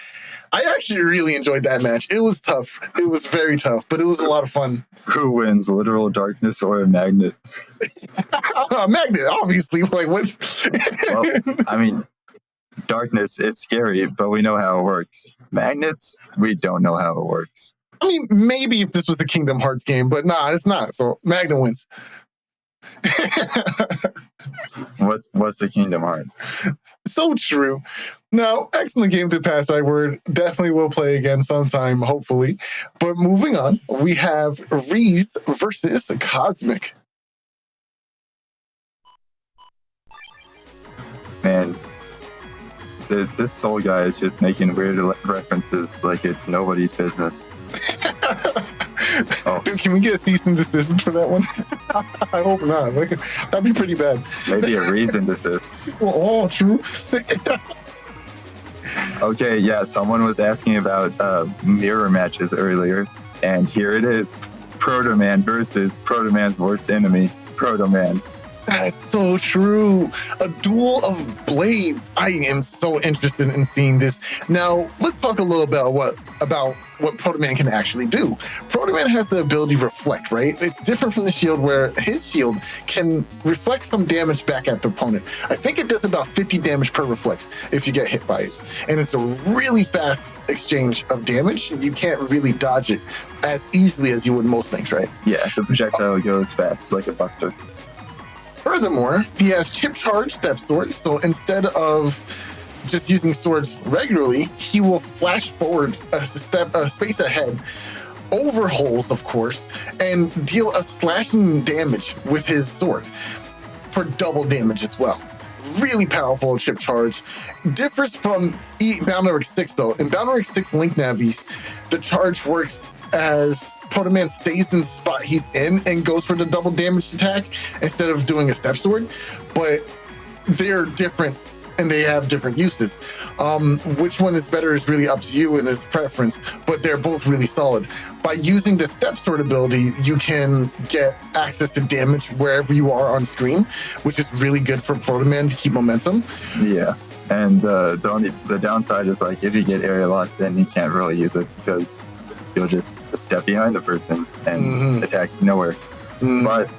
Speaker 2: I actually really enjoyed that match. It was tough. It was very tough, but it was a lot of fun.
Speaker 3: Who wins, literal darkness or a magnet?
Speaker 2: Magnet, obviously. Like what?
Speaker 3: Well, I mean, darkness, it's scary, but we know how it works. Magnets, we don't know how it works.
Speaker 2: I mean, maybe if this was a Kingdom Hearts game, but nah, it's not. So Magnet wins.
Speaker 3: What's the Kingdom Heart?
Speaker 2: So true. Now, excellent game to Passbyword. Definitely will play again sometime, hopefully. But moving on, we have Reeze versus Cosmic.
Speaker 3: Man, this Soul guy is just making weird references like it's nobody's business. Oh.
Speaker 2: Dude, can we get a cease and desist for that one? I hope not. That'd be pretty bad.
Speaker 3: Maybe a reason desist.
Speaker 2: Oh, true.
Speaker 3: Okay, yeah, someone was asking about mirror matches earlier, and here it is. Proto Man versus Proto Man's worst enemy, Proto Man.
Speaker 2: That's so true. A duel of blades. I am so interested in seeing this. Now, let's talk a little bit about what Proto Man can actually do. Proto Man has the ability to reflect, right? It's different from the shield, where his shield can reflect some damage back at the opponent. I think it does about 50 damage per reflect if you get hit by it. And it's a really fast exchange of damage. You can't really dodge it as easily as you would most things, right?
Speaker 3: Yeah, the projectile goes fast like a buster.
Speaker 2: Furthermore, he has chip charge step sword, so instead of just using swords regularly, he will flash forward a space ahead, over holes, of course, and deal a slashing damage with his sword for double damage as well. Really powerful chip charge. Differs from Bound 6 though. In Bound 6 Link Navies, the charge works as Proto Man stays in the spot he's in and goes for the double damage attack instead of doing a step sword, but they're different and they have different uses. Which one is better is really up to you and his preference, but they're both really solid. By using the step sword ability, you can get access to damage wherever you are on screen, which is really good for Proto Man to keep momentum.
Speaker 3: Yeah. And the downside is, like, if you get area lock, then you can't really use it because you'll just step behind the person and attack nowhere. But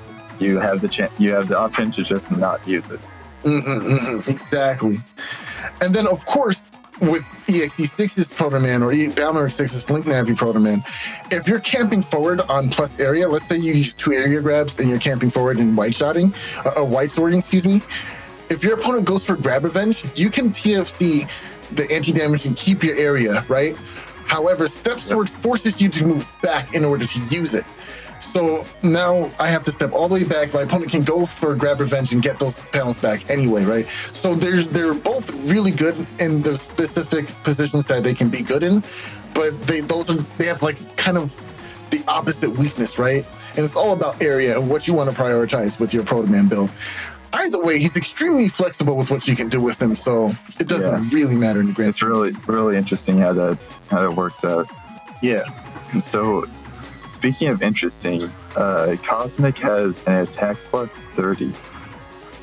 Speaker 3: you have the option to just not use it.
Speaker 2: Exactly. And then, of course, with EXE6's Proto Man or Bound 6's Link Navi Proto Man, if you're camping forward on plus area, let's say you use 2 area grabs and you're camping forward and white swording, if your opponent goes for grab revenge, you can TFC the anti-damage and keep your area, right? However, step sword forces you to move back in order to use it. So now I have to step all the way back. My opponent can go for grab revenge and get those panels back anyway, right? So they're both really good in the specific positions that they can be good in, but they have like kind of the opposite weakness, right? And it's all about area and what you want to prioritize with your Proto Man build. Either way, he's extremely flexible with what you can do with him, so it doesn't really matter in the grand scheme.
Speaker 3: It's really interesting how that works out.
Speaker 2: Yeah.
Speaker 3: So, speaking of interesting, Cosmic has an attack plus 30.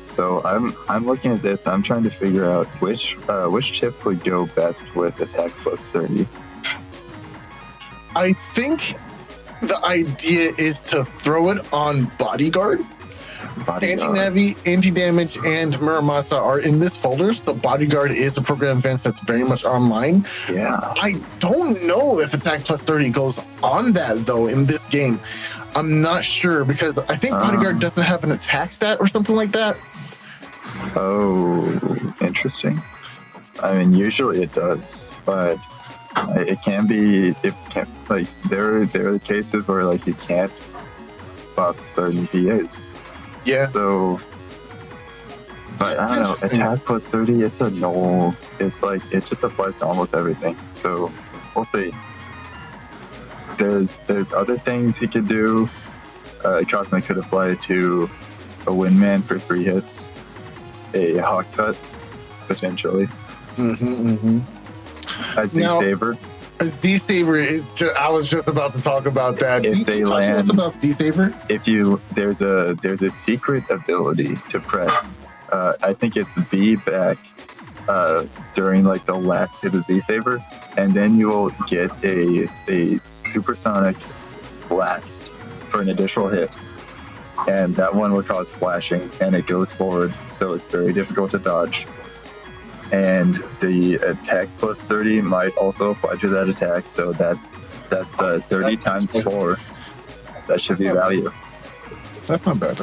Speaker 3: So I'm looking at this. I'm trying to figure out which chips would go best with attack plus 30.
Speaker 2: I think the idea is to throw it on Bodyguard. Anti-Navi, Anti-Damage, and Muramasa are in this folder, so Bodyguard is a program advance that's very much online.
Speaker 3: Yeah.
Speaker 2: I don't know if Attack Plus 30 goes on that, though, in this game. I'm not sure, because I think Bodyguard doesn't have an attack stat or something like that.
Speaker 3: Oh, interesting. I mean, usually it does, but it can be, like, there are cases where, like, you can't buff certain VAs.
Speaker 2: Yeah.
Speaker 3: So, but I don't know. Attack plus 30. It's a null. It's like it just applies to almost everything. So we'll see. There's other things he could do. Cosmic could apply to a Windman for 3 hits, a Hawk Cut potentially. A Z-Saber.
Speaker 2: A Z-Saber is I was just about to talk about that.
Speaker 3: If they land,
Speaker 2: talk to us about Z-Saber?
Speaker 3: There's a secret ability to press. I think it's B back during like the last hit of Z-Saber, and then you will get a supersonic blast for an additional hit, and that one will cause flashing, and it goes forward, so it's very difficult to dodge. And the attack plus 30 might also apply to that attack, so that's 30 times 4. That should be value.
Speaker 2: That's not bad.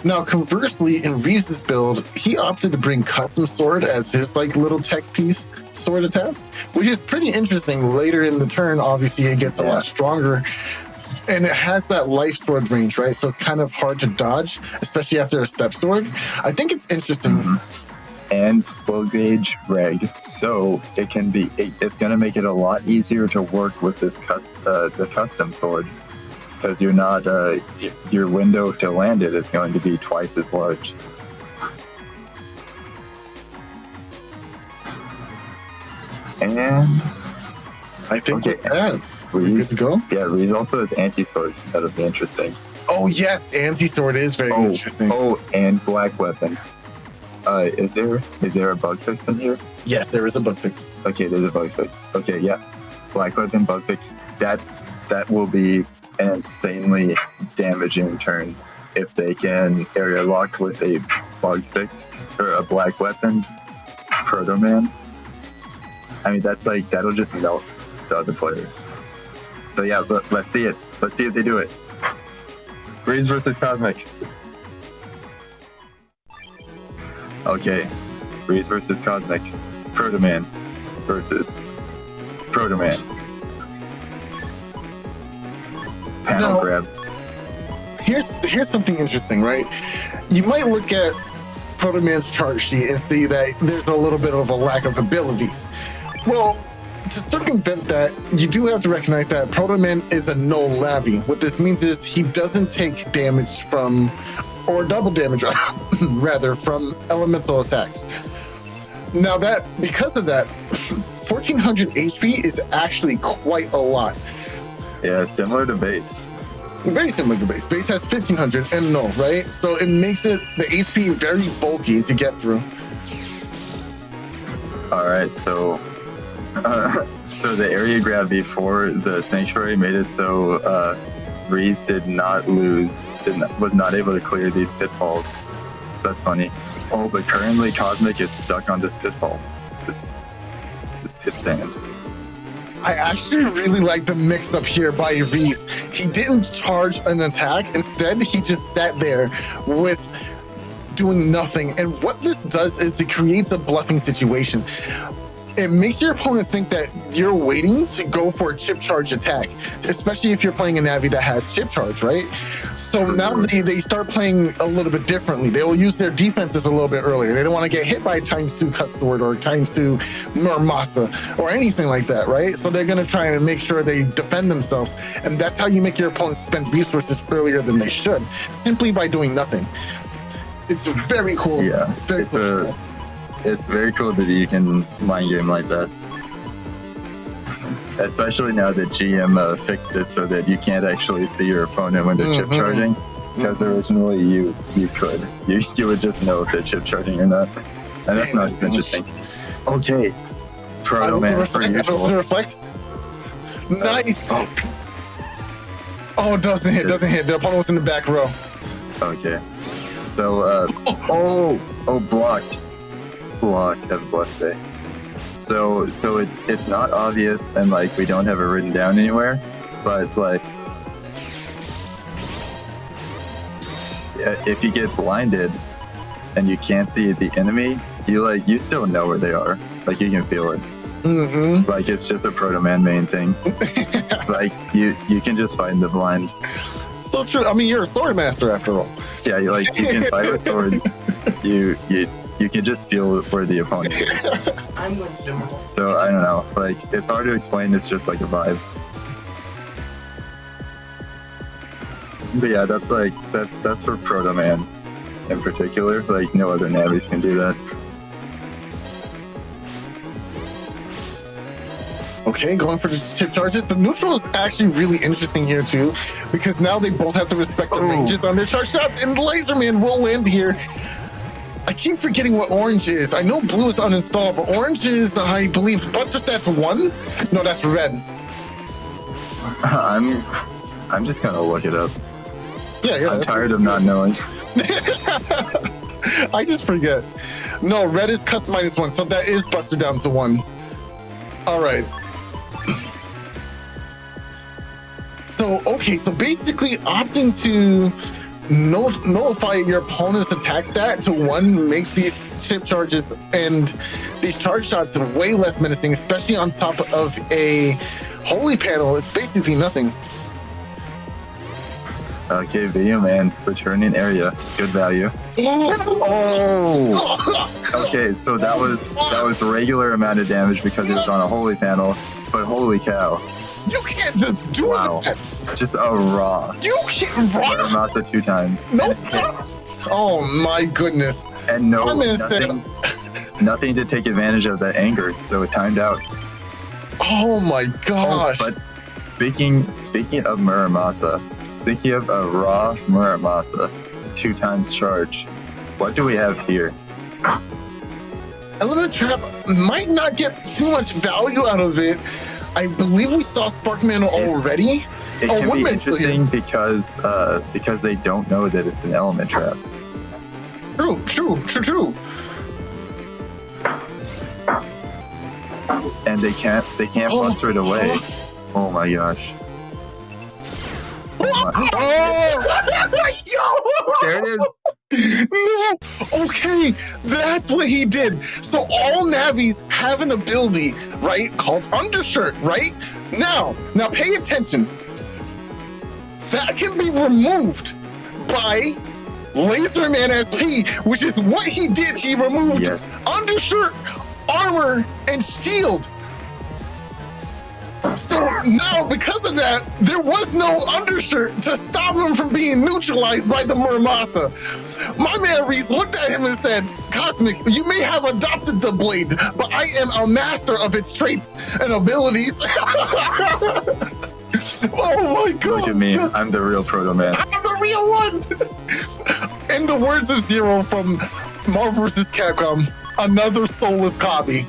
Speaker 2: Now, conversely, in Reeze's build, he opted to bring Custom Sword as his like little tech piece sword attack, which is pretty interesting. Later in the turn, obviously, it gets a lot stronger, and it has that life sword range, right? So it's kind of hard to dodge, especially after a step sword. I think it's interesting.
Speaker 3: And slow gauge reg, so it's going to make it a lot easier to work with this the custom sword, because you're not your window to land it is going to be twice as large. And
Speaker 2: I think
Speaker 3: we're good
Speaker 2: to go.
Speaker 3: Yeah, Reeze also has anti-swords. That'll be interesting.
Speaker 2: Oh yes, anti-sword is very interesting.
Speaker 3: Oh, and black weapon. Is there a bug fix in here?
Speaker 2: Yes, there is a bug fix.
Speaker 3: Okay, there's a bug fix. Okay, yeah. Black weapon bug fix. That will be an insanely damaging turn if they can area lock with a bug fix or a black weapon Proto Man. I mean, that's like, that'll just melt the other player. So yeah, let's see it. Let's see if they do it. Reeze versus Cosmic. Okay, Reeze versus Cosmic. Proto Man versus Proto Man. Panel grab.
Speaker 2: Here's something interesting, right? You might look at Proto Man's chart sheet and see that there's a little bit of a lack of abilities. Well, to circumvent that, you do have to recognize that Proto Man is a no lavi. What this means is he doesn't take damage from, or double damage rather, from elemental attacks. Now that, because of that, 1400 HP is actually quite a lot.
Speaker 3: Yeah, similar to base.
Speaker 2: Very similar to base. Base has 1500 and no, right? So it makes it, the HP very bulky to get through.
Speaker 3: Alright, so the area grab before the Sanctuary made it so Reeze did not lose, was not able to clear these pitfalls. So that's funny. Oh, but currently Cosmic is stuck on this pitfall. This pit sand.
Speaker 2: I actually really like the mix up here by Reeze. He didn't charge an attack. Instead, he just sat there with doing nothing. And what this does is it creates a bluffing situation. It makes your opponent think that you're waiting to go for a chip charge attack, especially if you're playing a Navi that has chip charge, right? So now they start playing a little bit differently. They'll use their defenses a little bit earlier. They don't want to get hit by ×2 cut sword or ×2 Muramasa or anything like that, right? So they're going to try and make sure they defend themselves. And that's how you make your opponent spend resources earlier than they should, simply by doing nothing. It's very cool.
Speaker 3: Yeah,
Speaker 2: very cool.
Speaker 3: It's very cool that you can mind game like that. Especially now that GM fixed it so that you can't actually see your opponent when they're chip charging. Because originally you could. You would just know if they're chip charging or not. And that's not as interesting. Okay. Proto Man for usual.
Speaker 2: Reflect. Nice. Oh, doesn't hit. The opponent was in the back row.
Speaker 3: Okay. So, blocked. Have a blessed day. So it's not obvious, and like we don't have it written down anywhere, but like if you get blinded and you can't see the enemy, you still know where they are. Like you can feel it. Mm-hmm. Like it's just a Proto Man main thing. Like you can just fight in the blind.
Speaker 2: So true. I mean, you're a sword master after all.
Speaker 3: Yeah, you can fight with swords. You can just feel where the opponent is.
Speaker 4: I'm with Jim.
Speaker 3: So I don't know. Like it's hard to explain. It's just like a vibe. But yeah, that's for Proto Man in particular. Like no other Navis can do that.
Speaker 2: Okay, going for the chip charges. The neutral is actually really interesting here too, because now they both have to respect the ranges on their charge shots, and Laserman will land here. I keep forgetting what orange is. I know blue is uninstalled, but orange is, I believe, Buster Stats 1? No, that's red.
Speaker 3: I'm just gonna look it up.
Speaker 2: Yeah.
Speaker 3: I'm tired of not knowing.
Speaker 2: I just forget. No, red is cust -1, so that is Buster down to 1. All right. So basically opting to nullify your opponent's attack stat to 1 makes these chip charges and these charge shots way less menacing, especially on top of a holy panel. It's basically nothing.
Speaker 3: Okay, Video Man, returning area, good value. Okay, so that was a regular amount of damage because it was on a holy panel, but holy cow.
Speaker 2: You can't just do that.
Speaker 3: Just a raw.
Speaker 2: You can't raw.
Speaker 3: Masa 2 times.
Speaker 2: No. Oh my goodness.
Speaker 3: And nothing to take advantage of that anger, so it timed out.
Speaker 2: Oh my gosh.
Speaker 3: But speaking of Muramasa, Thinking of a raw Muramasa, 2 times charge. What do we have here?
Speaker 2: Element Trap might not get too much value out of it. I believe we saw Sparkman already.
Speaker 3: It can be interesting because they don't know that it's an element trap.
Speaker 2: True.
Speaker 3: And they can't buster it away. Oh my gosh. There it is.
Speaker 2: No. Okay, that's what he did. So all Navis have an ability, right, called Undershirt, right? Now pay attention. That can be removed by Laserman SP, which is what he did. He removed Undershirt, armor, and shield. So now, because of that, there was no undershirt to stop him from being neutralized by the Muramasa. My man Reeze looked at him and said, Cosmic, you may have adopted the blade, but I am a master of its traits and abilities. Oh my god.
Speaker 3: Look at me, I'm the real Proto Man.
Speaker 2: I'm the real one! In the words of Zero from Marvel vs. Capcom, another soulless copy.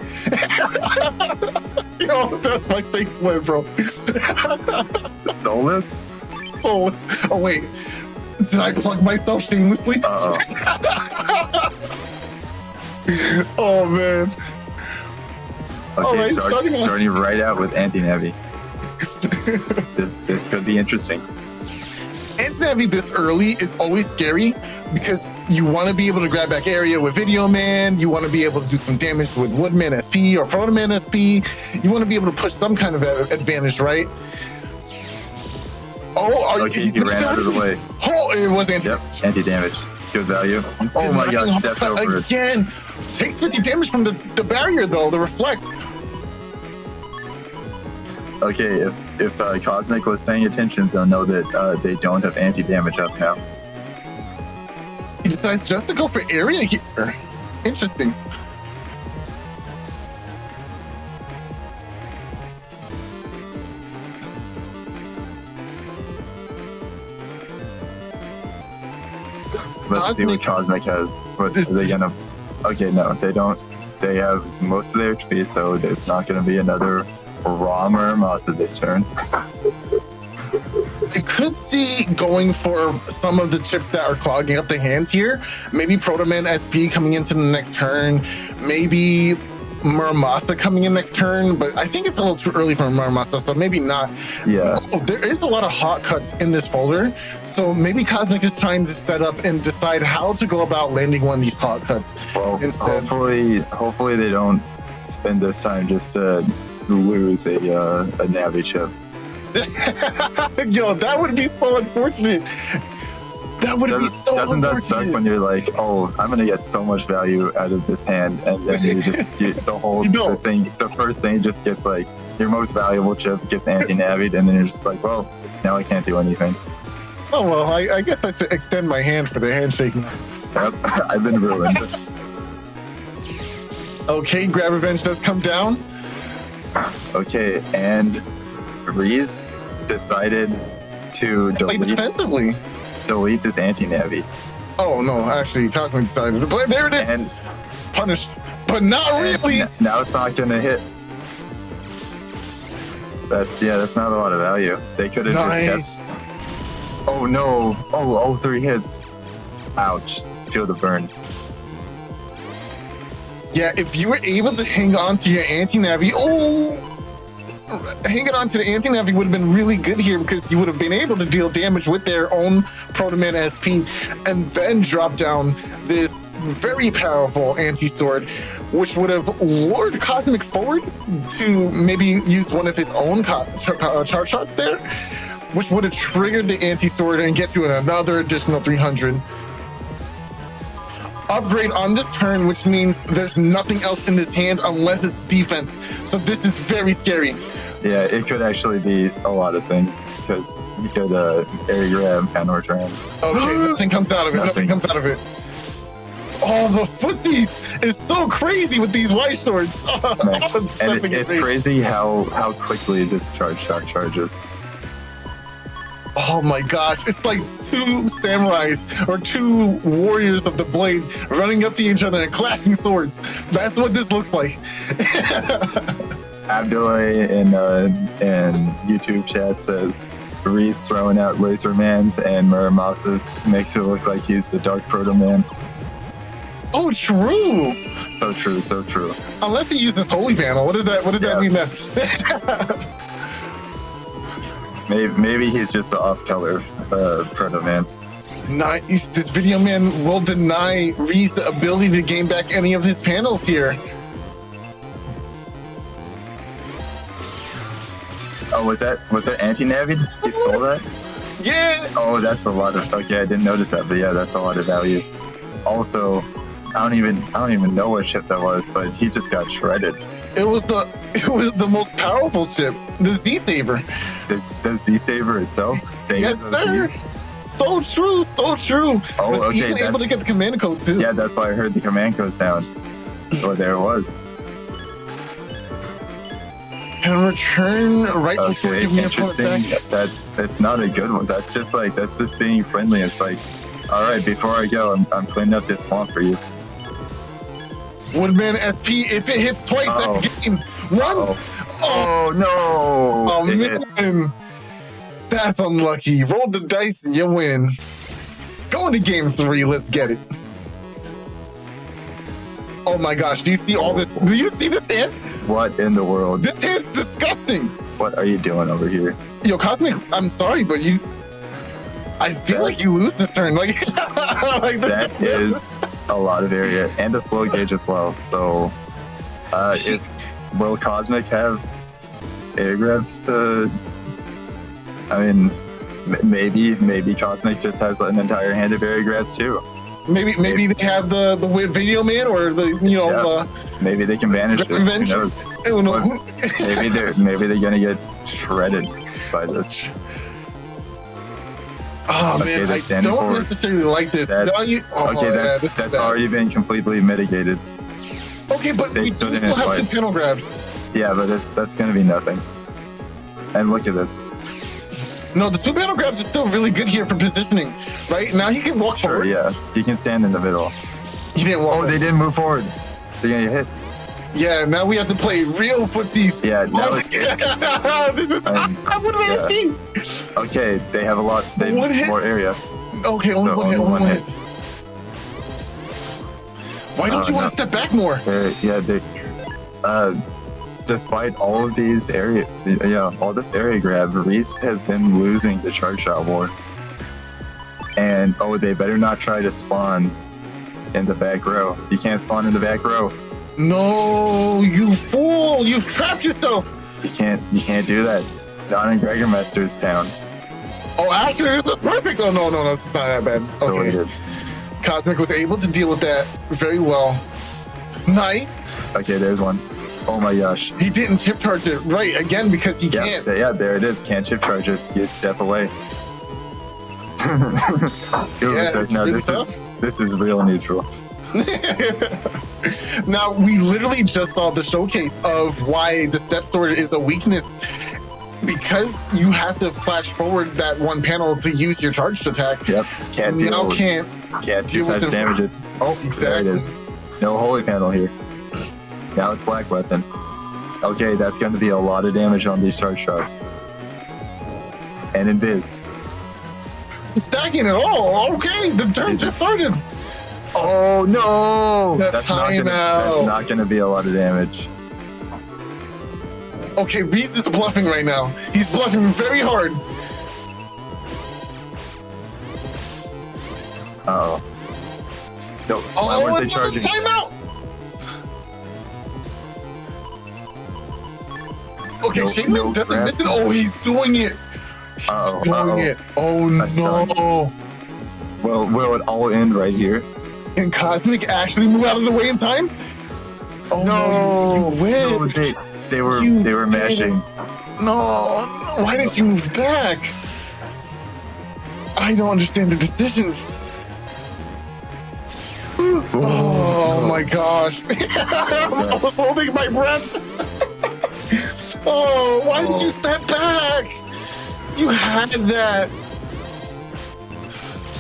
Speaker 2: Yo, that's my face line, bro.
Speaker 3: Soulless?
Speaker 2: Soulless. Oh, wait. Did I plug myself shamelessly? Oh, man.
Speaker 3: Okay,
Speaker 2: right,
Speaker 3: starting right out with Anti-Navi. This could be interesting.
Speaker 2: Anti-Navi this early is always scary because you want to be able to grab back area with Video Man. You want to be able to do some damage with Woodman SP or Protoman SP. You want to be able to push some kind of advantage, right? Oh,
Speaker 3: he ran out of the way.
Speaker 2: Oh, it was
Speaker 3: anti-damage. Good value. Oh my gosh, stepped over
Speaker 2: again. Takes 50 damage from the barrier though, the reflect.
Speaker 3: Okay, if Cosmic was paying attention, they'll know that they don't have anti-damage up now.
Speaker 2: He decides just to go for area here. Interesting.
Speaker 3: Let's see what Cosmic has. What are they gonna? Okay, no, they don't. They have most of their HP, so it's not gonna be another raw Muramasa this turn.
Speaker 2: I could see going for some of the chips that are clogging up the hands here. Maybe Protoman SP coming into the next turn. Maybe Muramasa coming in next turn. But I think it's a little too early for Muramasa, so maybe not.
Speaker 3: Yeah.
Speaker 2: Oh, there is a lot of hot cuts in this folder. So maybe Cosmic is trying to set up and decide how to go about landing one of these hot cuts.
Speaker 3: Well, hopefully they don't spend this time just to lose a Navi chip.
Speaker 2: Yo, that would be so unfortunate. That would be so
Speaker 3: Doesn't that suck when you're like, oh, I'm gonna get so much value out of this hand, and then the first thing just gets like your most valuable chip gets anti-navied, and then you're just like, well, now I can't do anything.
Speaker 2: Oh well, I guess I should extend my hand for the handshake.
Speaker 3: Yep, I've been ruined.
Speaker 2: Okay, Grab Revenge does come down.
Speaker 3: Okay, and Reeze decided to delete this anti-navi.
Speaker 2: Oh no, actually Cosmic decided. But there it is.
Speaker 3: And
Speaker 2: punished, but not really.
Speaker 3: Now it's not gonna hit. That's not a lot of value. They could have just kept. Oh no! Oh, all 3 hits. Ouch! Feel the burn.
Speaker 2: Yeah, if you were able to hang on to your anti-navi, hanging on to the anti-navi would have been really good here because you would have been able to deal damage with their own Protoman SP and then drop down this very powerful anti-sword, which would have lured Cosmic forward to maybe use one of his own charge shots there, which would have triggered the anti-sword and get you another additional 300. Upgrade on this turn, which means there's nothing else in this hand unless it's defense. So this is very scary.
Speaker 3: Yeah, it could actually be a lot of things because you could air grab and return.
Speaker 2: Okay, nothing comes out of it. Nothing comes out of it. Oh, the footsies is so crazy with these white swords.
Speaker 3: And it's crazy how quickly this charge shot charges.
Speaker 2: Oh my gosh, it's like two samurais or two warriors of the blade running up to each other and clashing swords. That's what this looks like.
Speaker 3: Abdullah in YouTube chat says Reese throwing out laser mans and Muramasa's makes it look like he's the Dark Proto Man.
Speaker 2: Oh, true.
Speaker 3: So true, so true.
Speaker 2: Unless he uses holy panel, what does that mean then?
Speaker 3: Maybe he's just the off-color Proto Man.
Speaker 2: Nice. This video man will deny Reese the ability to gain back any of his panels here.
Speaker 3: Oh, was that anti-navied? He stole that?
Speaker 2: Yeah.
Speaker 3: Oh, that's a lot of. Okay, I didn't notice that, but yeah, that's a lot of value. Also, I don't even know what ship that was, but he just got shredded.
Speaker 2: It was the most powerful ship, the Z Saber.
Speaker 3: Does Z Saber itself save
Speaker 2: Yes,
Speaker 3: those
Speaker 2: sir.
Speaker 3: Zs?
Speaker 2: So true, so true.
Speaker 3: Oh,
Speaker 2: was
Speaker 3: okay,
Speaker 2: even able to get the command code too.
Speaker 3: Yeah, that's why I heard the command code sound. Oh, there it was.
Speaker 2: And return right before
Speaker 3: Okay,
Speaker 2: giving me a point
Speaker 3: interesting.
Speaker 2: back.
Speaker 3: That's not a good one. That's just being friendly. It's like, all right, before I go, I'm cleaning up this swamp for you.
Speaker 2: Woodman SP, if it hits twice,
Speaker 3: Uh-oh.
Speaker 2: that's game. Once.
Speaker 3: Oh no!
Speaker 2: Oh
Speaker 3: It hit.
Speaker 2: man, that's unlucky. Roll the dice and you win. Going to game 3. Let's get it. Oh my gosh, do you see all this? Do you see this hit?
Speaker 3: What in the world?
Speaker 2: This hit's disgusting.
Speaker 3: What are you doing over here?
Speaker 2: Yo, Cosmic, I'm sorry, but I feel like you lose this turn. Like,
Speaker 3: That is a lot of area and a slow gauge as well. So, will Cosmic have air grabs to? I mean, maybe Cosmic just has an entire hand of air grabs too.
Speaker 2: Maybe they have the video man or
Speaker 3: Maybe they can banish it. Who
Speaker 2: Revenge.
Speaker 3: knows?
Speaker 2: I don't know.
Speaker 3: Maybe they're gonna get shredded by this.
Speaker 2: Oh
Speaker 3: Okay,
Speaker 2: man,
Speaker 3: they're
Speaker 2: I
Speaker 3: standing
Speaker 2: don't
Speaker 3: forward.
Speaker 2: necessarily like this.
Speaker 3: That's,
Speaker 2: No, this is
Speaker 3: that's
Speaker 2: bad.
Speaker 3: already been completely mitigated.
Speaker 2: Okay, but
Speaker 3: they
Speaker 2: we
Speaker 3: stood
Speaker 2: do
Speaker 3: in
Speaker 2: still
Speaker 3: it
Speaker 2: have
Speaker 3: twice.
Speaker 2: 2 panel grabs.
Speaker 3: Yeah, but that's gonna be nothing. And look at this.
Speaker 2: No, the 2 panel grabs are still really good here for positioning. Right now, he can walk
Speaker 3: Sure,
Speaker 2: forward.
Speaker 3: yeah. He can stand in the middle.
Speaker 2: He didn't walk.
Speaker 3: Oh,
Speaker 2: forward.
Speaker 3: they didn't move forward. They're gonna get hit.
Speaker 2: Yeah, now we have to play real footsies.
Speaker 3: Yeah, now
Speaker 2: Oh,
Speaker 3: it's-
Speaker 2: this is. What did I see?
Speaker 3: Okay, they have a lot. They
Speaker 2: One
Speaker 3: have
Speaker 2: hit?
Speaker 3: more area.
Speaker 2: Okay, only
Speaker 3: So,
Speaker 2: one hit.
Speaker 3: only
Speaker 2: Only
Speaker 3: one
Speaker 2: one hit. Why don't you want to step back more?
Speaker 3: Despite all of these all this area grab, Reese has been losing the charge shot war. And they better not try to spawn in the back row. You can't spawn in the back row.
Speaker 2: No, you fool! You've trapped yourself.
Speaker 3: You can't do that. Not in Gregormester's town.
Speaker 2: Oh, actually, this is perfect. Oh no, it's not that bad. Okay,
Speaker 3: Deleted.
Speaker 2: Cosmic was able to deal with that very well. Nice.
Speaker 3: Okay, there's one. Oh my gosh.
Speaker 2: He didn't chip charge it right again because he can't.
Speaker 3: Yeah, there it is. Can't chip charge it. You step away.
Speaker 2: Yeah,
Speaker 3: says,
Speaker 2: it's
Speaker 3: no,
Speaker 2: really
Speaker 3: this is real neutral.
Speaker 2: Now, we literally just saw the showcase of why the step sword is a weakness. Because you have to flash forward that 1 panel to use your charged attack.
Speaker 3: Yep. Can't deal
Speaker 2: Now
Speaker 3: with
Speaker 2: can't
Speaker 3: Can't
Speaker 2: deal
Speaker 3: do
Speaker 2: with
Speaker 3: touch
Speaker 2: it.
Speaker 3: damage it. Oh, there it
Speaker 2: Exactly.
Speaker 3: is. No holy panel here. Now it's black weapon. Okay, that's going to be a lot of damage on these charge shots. And invis.
Speaker 2: Stacking it all. Okay, the turn
Speaker 3: Jesus.
Speaker 2: just started.
Speaker 3: Oh no!
Speaker 2: That's timeout.
Speaker 3: not gonna be a lot of damage.
Speaker 2: Okay, Reeze is bluffing right now. He's bluffing very hard.
Speaker 3: Uh-oh. No, why weren't they
Speaker 2: another
Speaker 3: charging?
Speaker 2: timeout. Okay,
Speaker 3: No-
Speaker 2: Shaman
Speaker 3: no
Speaker 2: doesn't
Speaker 3: grab.
Speaker 2: miss it. Oh, he's doing it. He's
Speaker 3: Uh-oh,
Speaker 2: doing
Speaker 3: uh-oh.
Speaker 2: it. Oh
Speaker 3: A stun.
Speaker 2: no.
Speaker 3: Well, will it all end right here?
Speaker 2: Can Cosmic actually move out of the way in time? Oh no, you
Speaker 3: No,
Speaker 2: win.
Speaker 3: they were
Speaker 2: You
Speaker 3: mashing.
Speaker 2: No, why didn't you move back? I don't understand the decision. Oh my gosh. I was holding my breath. Oh, why did you step back? You had that.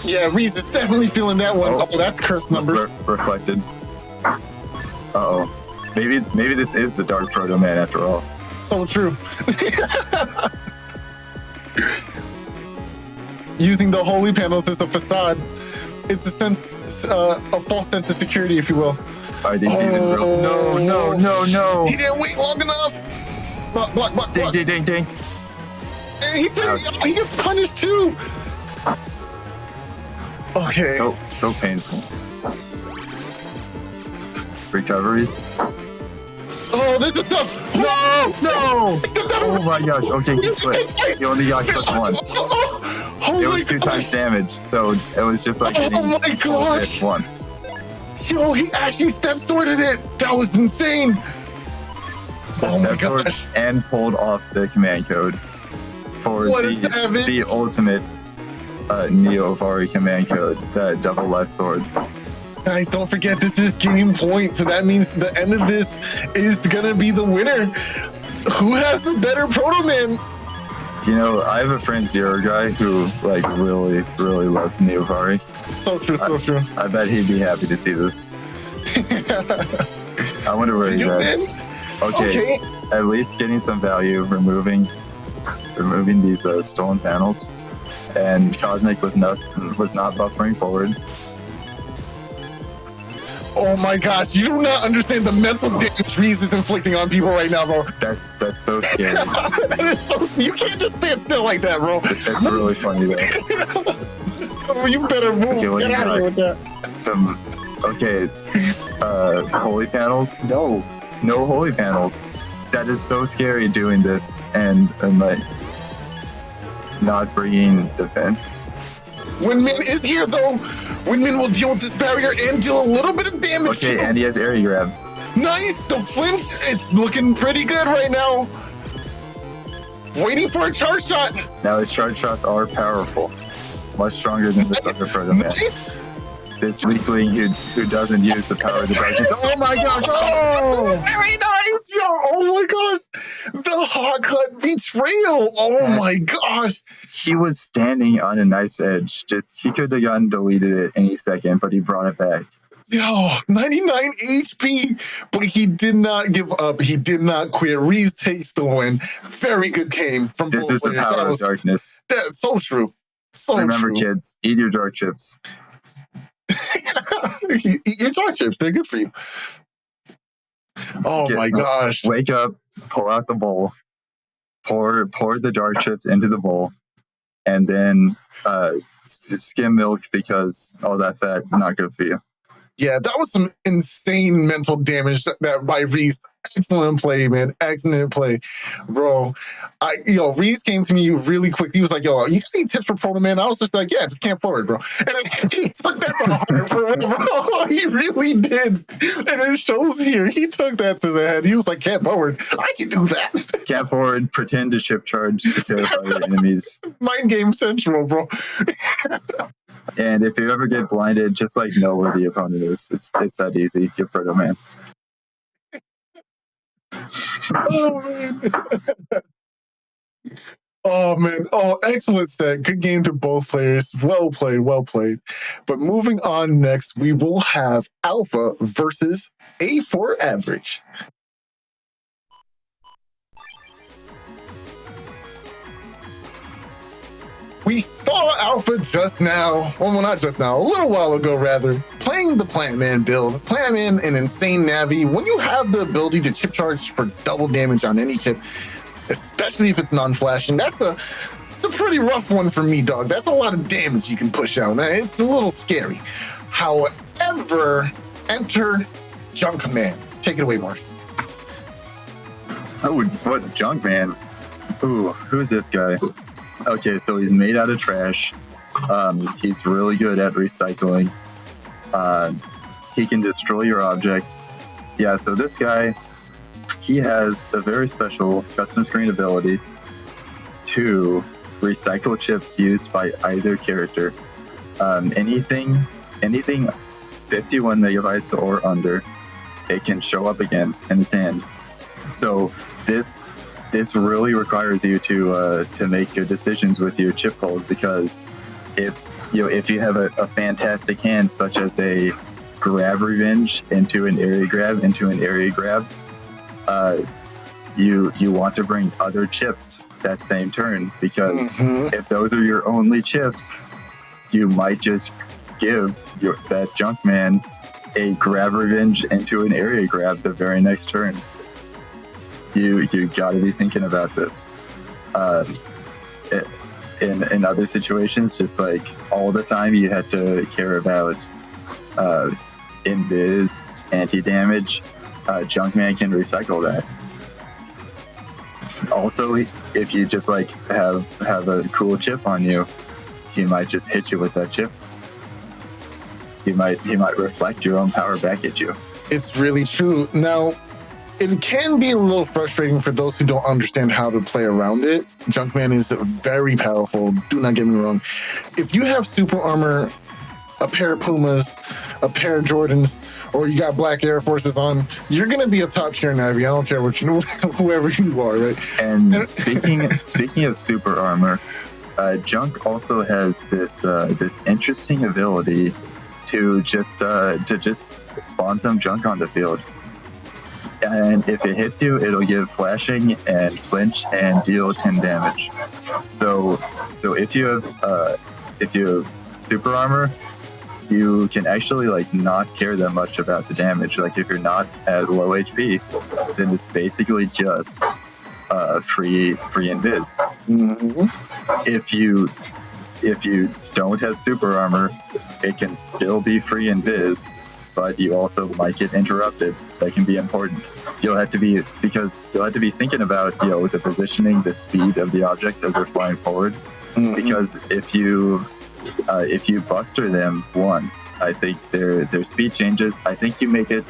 Speaker 2: Yeah, Reeze is definitely feeling that one. Oh, that's cursed numbers.
Speaker 3: Reflected. Uh-oh. Maybe this is the Dark Proto Man after all.
Speaker 2: So true. Using the holy panels as a facade. It's a false sense of security, if you will.
Speaker 3: Are these even real? No.
Speaker 2: He didn't wait long enough. Block.
Speaker 3: Ding.
Speaker 2: And he gets punished too. Okay.
Speaker 3: So painful. Recoveries.
Speaker 2: Oh, this is tough.
Speaker 3: No! Oh my gosh. Okay, he only got clipped once. It was 2 times damage, so it was just like getting hit once.
Speaker 2: Yo, he actually step sworded it. That was insane. Oh my gosh.
Speaker 3: And pulled off the command code for the ultimate Neo Vari command code, that double left sword.
Speaker 2: Guys, don't forget this is game point, so that means the end of this is gonna be the winner. Who has the better Proto Man?
Speaker 3: You know, I have a friend Zero Guy who like really loves Neo Vari.
Speaker 2: So true.
Speaker 3: I bet he'd be happy to see this. I wonder where he's at. Okay, at least getting some value, removing these stolen panels, and Cosmic was not buffering forward.
Speaker 2: Oh my gosh, you do not understand the mental damage Reeze is inflicting on people right now, bro.
Speaker 3: That's so scary.
Speaker 2: That is so, you can't just stand still like that, bro.
Speaker 3: That's really funny though.
Speaker 2: Oh, you better move. Get out of here with that.
Speaker 3: Holy panels? No holy panels. That is so scary doing this and like not bringing defense.
Speaker 2: Windman is here though. Windman will deal with this barrier and deal a little bit of damage.
Speaker 3: Okay, and he has area grab.
Speaker 2: Nice, the flinch. It's looking pretty good right now. Waiting for a charge shot.
Speaker 3: Now his charge shots are powerful, much stronger than this other Proto Man. This weakling who doesn't use the power of the darkness. Oh my gosh! Oh,
Speaker 2: very nice, yo! Oh my gosh, the hot cut betrayal! Oh my gosh!
Speaker 3: He was standing on a nice edge. He could have gotten deleted at any second, but he brought it back.
Speaker 2: Yo, 99 HP, but he did not give up. He did not quit. Reeze takes the win. Very good game from
Speaker 3: This is the power of darkness.
Speaker 2: That's so true.
Speaker 3: Remember, kids, eat your dark chips.
Speaker 2: Eat your dark chips. They're good for you. Oh my gosh.
Speaker 3: Wake up, pull out the bowl, pour the dark chips into the bowl, and then skim milk because all that fat not good for you.
Speaker 2: Yeah, that was some insane mental damage that by Reeze. Excellent play, man. Excellent play. Bro, Reeze came to me really quick. He was like, yo, you got any tips for Proto Man? I was just like, yeah, just camp forward, bro. And then he took that to heart, bro. He really did. And it shows here. He took that to the head. He was like, camp forward. I can do that.
Speaker 3: Camp forward, pretend to chip charge to terrify your enemies.
Speaker 2: Mind game central, bro.
Speaker 3: And if you ever get blinded, just like know where the opponent is. It's that easy. Get Proto Man.
Speaker 2: Oh man. Oh, excellent set. Good game to both players. Well played. But moving on next, we will have Alpha versus A4 Average. We saw Alpha just now, well, not just now, a little while ago rather, playing the Plant Man build. Plant Man, an insane Navi. When you have the ability to chip charge for double damage on any chip, especially if it's non-flashing, that's a pretty rough one for me, dog. That's a lot of damage you can push out. It's a little scary. However, enter Junk Man. Take it away, Mars.
Speaker 3: Oh, what Junk Man? Ooh, who's this guy? Okay, so he's made out of trash. He's really good at recycling. He can destroy your objects. Yeah, so this guy, he has a very special custom screen ability to recycle chips used by either character. Anything 51 megabytes or under, it can show up again in his hand. So this really requires you to make good decisions with your chip pulls, because if if you have a fantastic hand such as a grab revenge into an area grab, you want to bring other chips that same turn, because if those are your only chips, you might just give that junk man a grab revenge into an area grab the very next turn. You got to be thinking about this. In other situations, just like all the time, you had to care about invis, anti-damage. Junkman can recycle that. Also, if you just like have a cool chip on you, he might just hit you with that chip. He might reflect your own power back at you.
Speaker 2: It's really true. Now, it can be a little frustrating for those who don't understand how to play around it. Junkman is very powerful. Do not get me wrong. If you have super armor, a pair of Pumas, a pair of Jordans, or you got black Air Forces on, you're going to be a top tier Navy. I don't care what you know, whoever you are, right?
Speaker 3: And speaking of super armor, Junk also has this interesting ability to just spawn some junk on the field. And if it hits you, it'll give flashing and flinch and deal 10 damage. So if you have super armor, you can actually like not care that much about the damage. Like if you're not at low HP, then it's basically just free invis. If you don't have super armor, it can still be free invis, but you also might get interrupted. That can be important. You'll have to be thinking about the positioning, the speed of the objects as they're flying forward. Because if you buster them once, I think their speed changes. I think you make it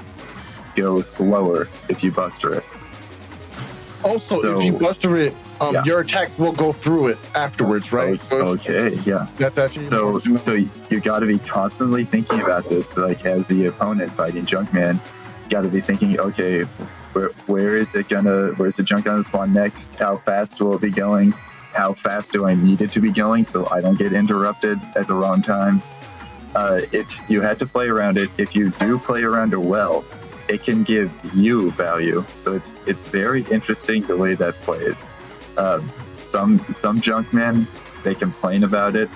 Speaker 3: go slower if you buster it.
Speaker 2: Also, if you buster it, your attacks will go through it afterwards, right?
Speaker 3: Okay, yeah.
Speaker 2: That's actually
Speaker 3: so you got to be constantly thinking about this. Like as the opponent fighting Junkman, you got to be thinking, okay, where's the junk gonna spawn next? How fast will it be going? How fast do I need it to be going so I don't get interrupted at the wrong time? If you had to play around it, if you do play around it well, it can give you value. So it's very interesting the way that plays. Some Junkmen, they complain about it.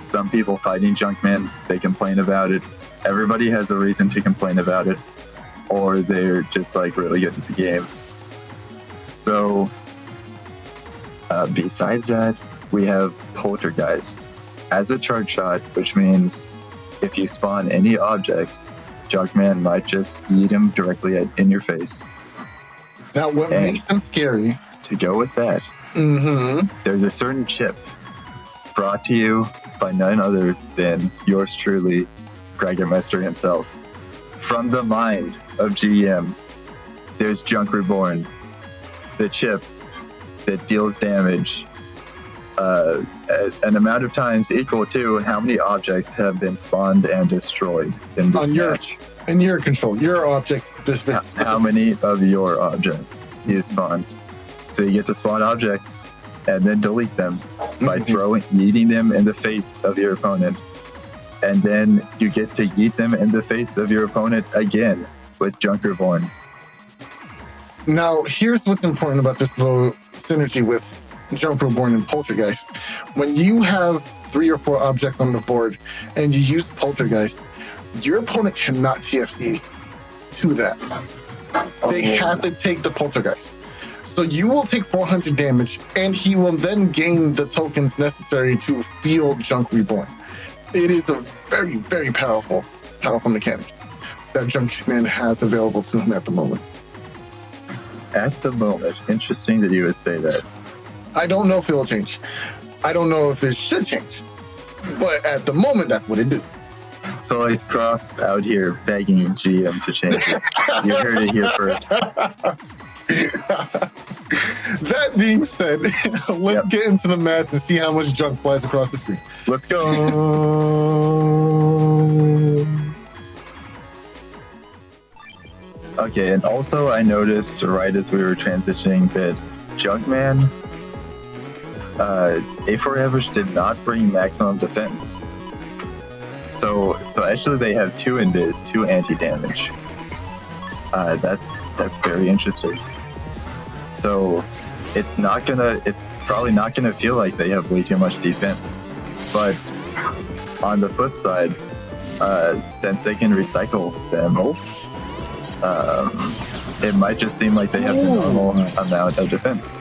Speaker 3: Some people fighting Junkmen, they complain about it. Everybody has a reason to complain about it, or they're just like really good at the game. So besides that, we have Poltergeist as a charge shot, which means if you spawn any objects, Junkman might just eat him directly in your face.
Speaker 2: Now, what makes them scary?
Speaker 3: To go with that, there's a certain chip brought to you by none other than yours truly, Gregormester himself. From the mind of GM, there's Junk Reborn, the chip that deals damage an amount of times equal to how many objects have been spawned and destroyed in this match.
Speaker 2: In your control, your objects.
Speaker 3: How many of your objects you spawn? So you get to spawn objects and then delete them by yeeting them in the face of your opponent. And then you get to yeet them in the face of your opponent again with Junk Reborn.
Speaker 2: Now, here's what's important about this little synergy with Junk Reborn and Poltergeist. When you have 3 or 4 objects on the board and you use Poltergeist, your opponent cannot TFC to that. They have to take the Poltergeist. So you will take 400 damage, and he will then gain the tokens necessary to field Junk Reborn. It is a very, very powerful mechanic that Junkman has available to him at the moment.
Speaker 3: At the moment. Interesting that you would say that.
Speaker 2: I don't know if it'll change. I don't know if it should change. But at the moment, that's what it do.
Speaker 3: SoulXCross out here begging GM to change it. You heard it here first.
Speaker 2: That being said, let's get into the match and see how much junk flies across the screen.
Speaker 3: Let's go. Okay, and also I noticed right as we were transitioning that Junkman, A4 average did not bring maximum defense. So actually they have 2 invis, 2 anti-damage. That's very interesting. So it's probably not gonna feel like they have way too much defense. But on the flip side, since they can recycle them, it might just seem like they have the normal amount of defense.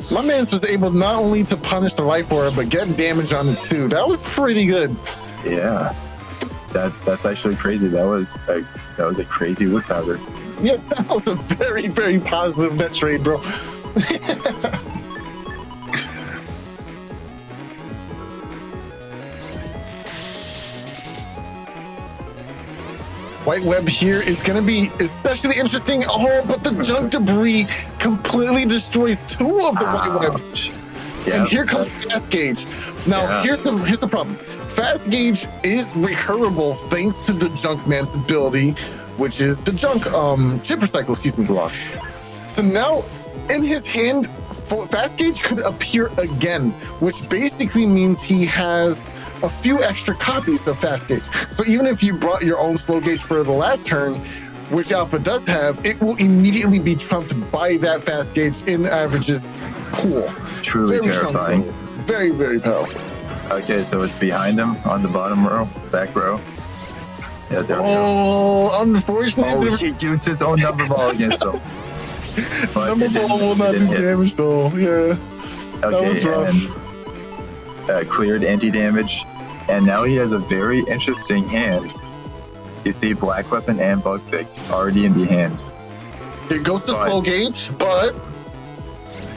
Speaker 2: My man was able not only to punish the life orb, but get damage on it too. That was pretty good.
Speaker 3: Yeah, that's actually crazy. That was a crazy wood powder.
Speaker 2: Yeah, that was a very, very positive net trade, bro. White web here is going to be especially interesting. Oh, but the junk debris completely destroys 2 of the white webs.
Speaker 3: Yep,
Speaker 2: and here comes Fast Gauge. Now, here's the problem. Fast Gauge is recoverable thanks to the Junkman's ability, which is the junk chip recycle, excuse me, block. So now, in his hand, Fast Gauge could appear again, which basically means he has a few extra copies of Fast Gauge. So even if you brought your own Slow Gauge for the last turn, which Alpha does have, it will immediately be trumped by that Fast Gauge in Average's pool.
Speaker 3: Truly
Speaker 2: Very
Speaker 3: terrifying.
Speaker 2: Very, very powerful.
Speaker 3: Okay, so it's behind him on the bottom row, back row. Yeah, there we go.
Speaker 2: Oh, unfortunately.
Speaker 3: Oh, he used his own number ball against him. But
Speaker 2: Number ball will not do damage though, yeah. That was rough.
Speaker 3: And cleared anti-damage, and now he has a very interesting hand. You see Black Weapon and Bug Fix already in the hand.
Speaker 2: Here goes the Slow Gauge, but...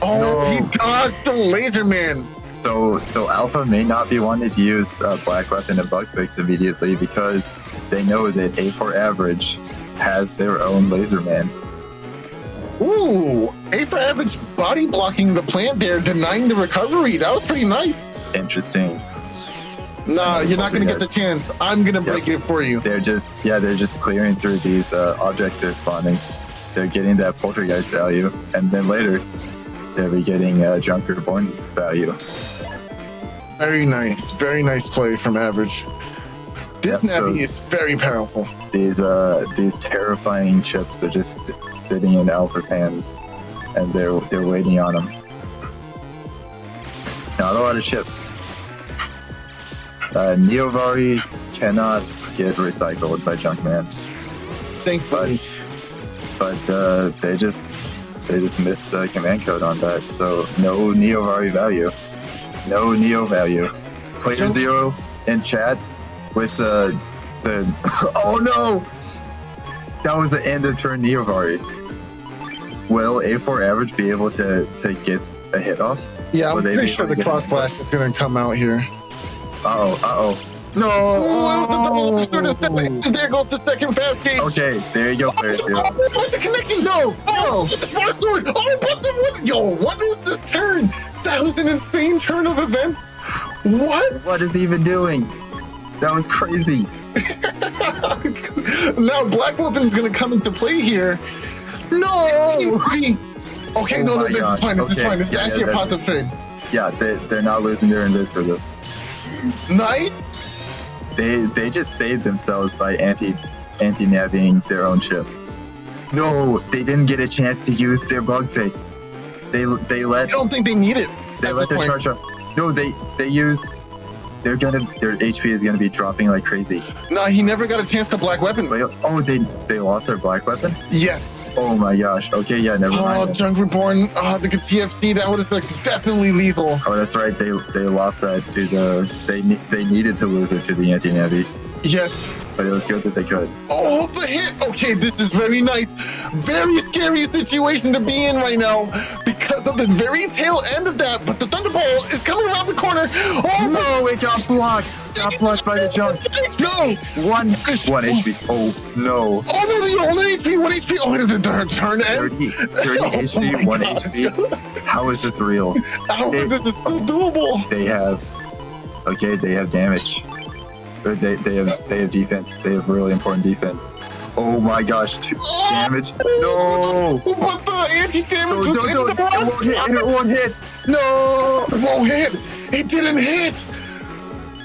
Speaker 2: he dodged the Laser Man!
Speaker 3: So Alpha may not be wanting to use Black Weapon and Bug Fix immediately because they know that A4 Average has their own Laser Man.
Speaker 2: Ooh, A4 Average body blocking the plant there, denying the recovery. That was pretty nice.
Speaker 3: Interesting.
Speaker 2: Nah, you're not gonna get the chance. I'm gonna break it for you.
Speaker 3: They're just clearing through these objects they're spawning. They're getting that poltergeist value, and then later they'll be getting Junker Born value.
Speaker 2: Very nice play from Average. This Navi is very powerful.
Speaker 3: These terrifying chips are just sitting in Alpha's hands, and they're waiting on him. Not a lot of chips. Neovari cannot get recycled by Junkman.
Speaker 2: Thankfully.
Speaker 3: But they just missed the command code on that, so no Neovari value. No Neo value. Player 0 in chat with the oh no! That was the end of turn Neovari. Will A4 Average be able to get a hit off?
Speaker 2: Yeah, I'm pretty sure the cross slash is going to come out here.
Speaker 3: Uh-oh. No!
Speaker 2: Oh, it was a double There goes the second Fast Gauge.
Speaker 3: Okay, there you go, player 0.
Speaker 2: Oh, what the connection? No! The fast sword! Oh, what the... Yo, what is this turn? That was an insane turn of events. What?
Speaker 3: What is he even doing? That was crazy.
Speaker 2: Now Black Weapon's going to come into play here.
Speaker 3: No!
Speaker 2: Okay, no, this is fine. This is fine. This is actually a positive trade.
Speaker 3: Yeah, they're not losing their invis for this.
Speaker 2: Nice.
Speaker 3: They just saved themselves by anti-naviing their own ship. No, they didn't get a chance to use their bug fix. They let.
Speaker 2: I don't think they need it.
Speaker 3: They let their charge up. No, they used. Their HP is gonna be dropping like crazy.
Speaker 2: Nah, he never got a chance to Black Weapon.
Speaker 3: Wait, oh, they lost their Black Weapon?
Speaker 2: Yes.
Speaker 3: Oh my gosh. Okay, yeah, never mind.
Speaker 2: Oh, Junk Reborn. The TFC, that was like definitely lethal.
Speaker 3: Oh, that's right. They lost that to the. They needed to lose it to the anti-navi.
Speaker 2: Yes.
Speaker 3: But it was good that they could.
Speaker 2: Oh, the hit! Okay, this is very nice. Very scary situation to be in right now because of the very tail end of that. But the Thunderball is coming around the corner. Oh
Speaker 3: no, it got blocked. Got blocked by the jump. No! One HP. Oh no.
Speaker 2: Oh no, 1 HP, 1 HP. Oh, it is a turn ends.
Speaker 3: 30 HP, 1 HP. How is this real?
Speaker 2: This is still doable.
Speaker 3: They have damage. They have defense. They have really important defense. Oh my gosh, damage. No!
Speaker 2: But the anti-damage was in the box.
Speaker 3: It won't hit. No!
Speaker 2: It won't hit. It didn't hit.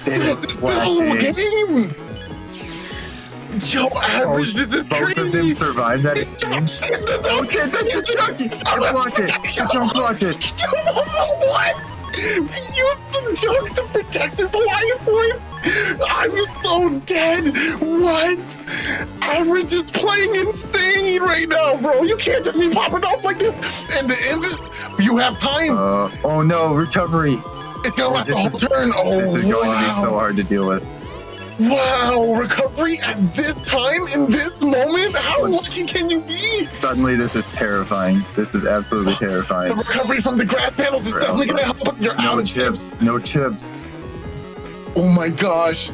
Speaker 3: They were
Speaker 2: This is the whole
Speaker 3: flashing.
Speaker 2: game. Yo, average, this is
Speaker 3: Both
Speaker 2: crazy.
Speaker 3: of them survived that exchange. Okay, that's a chunk. It blocked it. The chunk blocked it.
Speaker 2: What? He used the junk to protect his life points. I'm so dead. What? Average is playing insane right now, bro. You can't just be popping off like this. And to end this, you have time.
Speaker 3: Oh no, recovery.
Speaker 2: It's gonna last the whole turn. Oh,
Speaker 3: This is going to be so hard to deal with.
Speaker 2: Wow, recovery at this time, in this moment? How lucky can you be?
Speaker 3: Suddenly, this is terrifying. This is absolutely terrifying.
Speaker 2: The recovery from the grass panels is definitely gonna help, but you're out
Speaker 3: No
Speaker 2: of
Speaker 3: chips. No chips.
Speaker 2: Oh my gosh.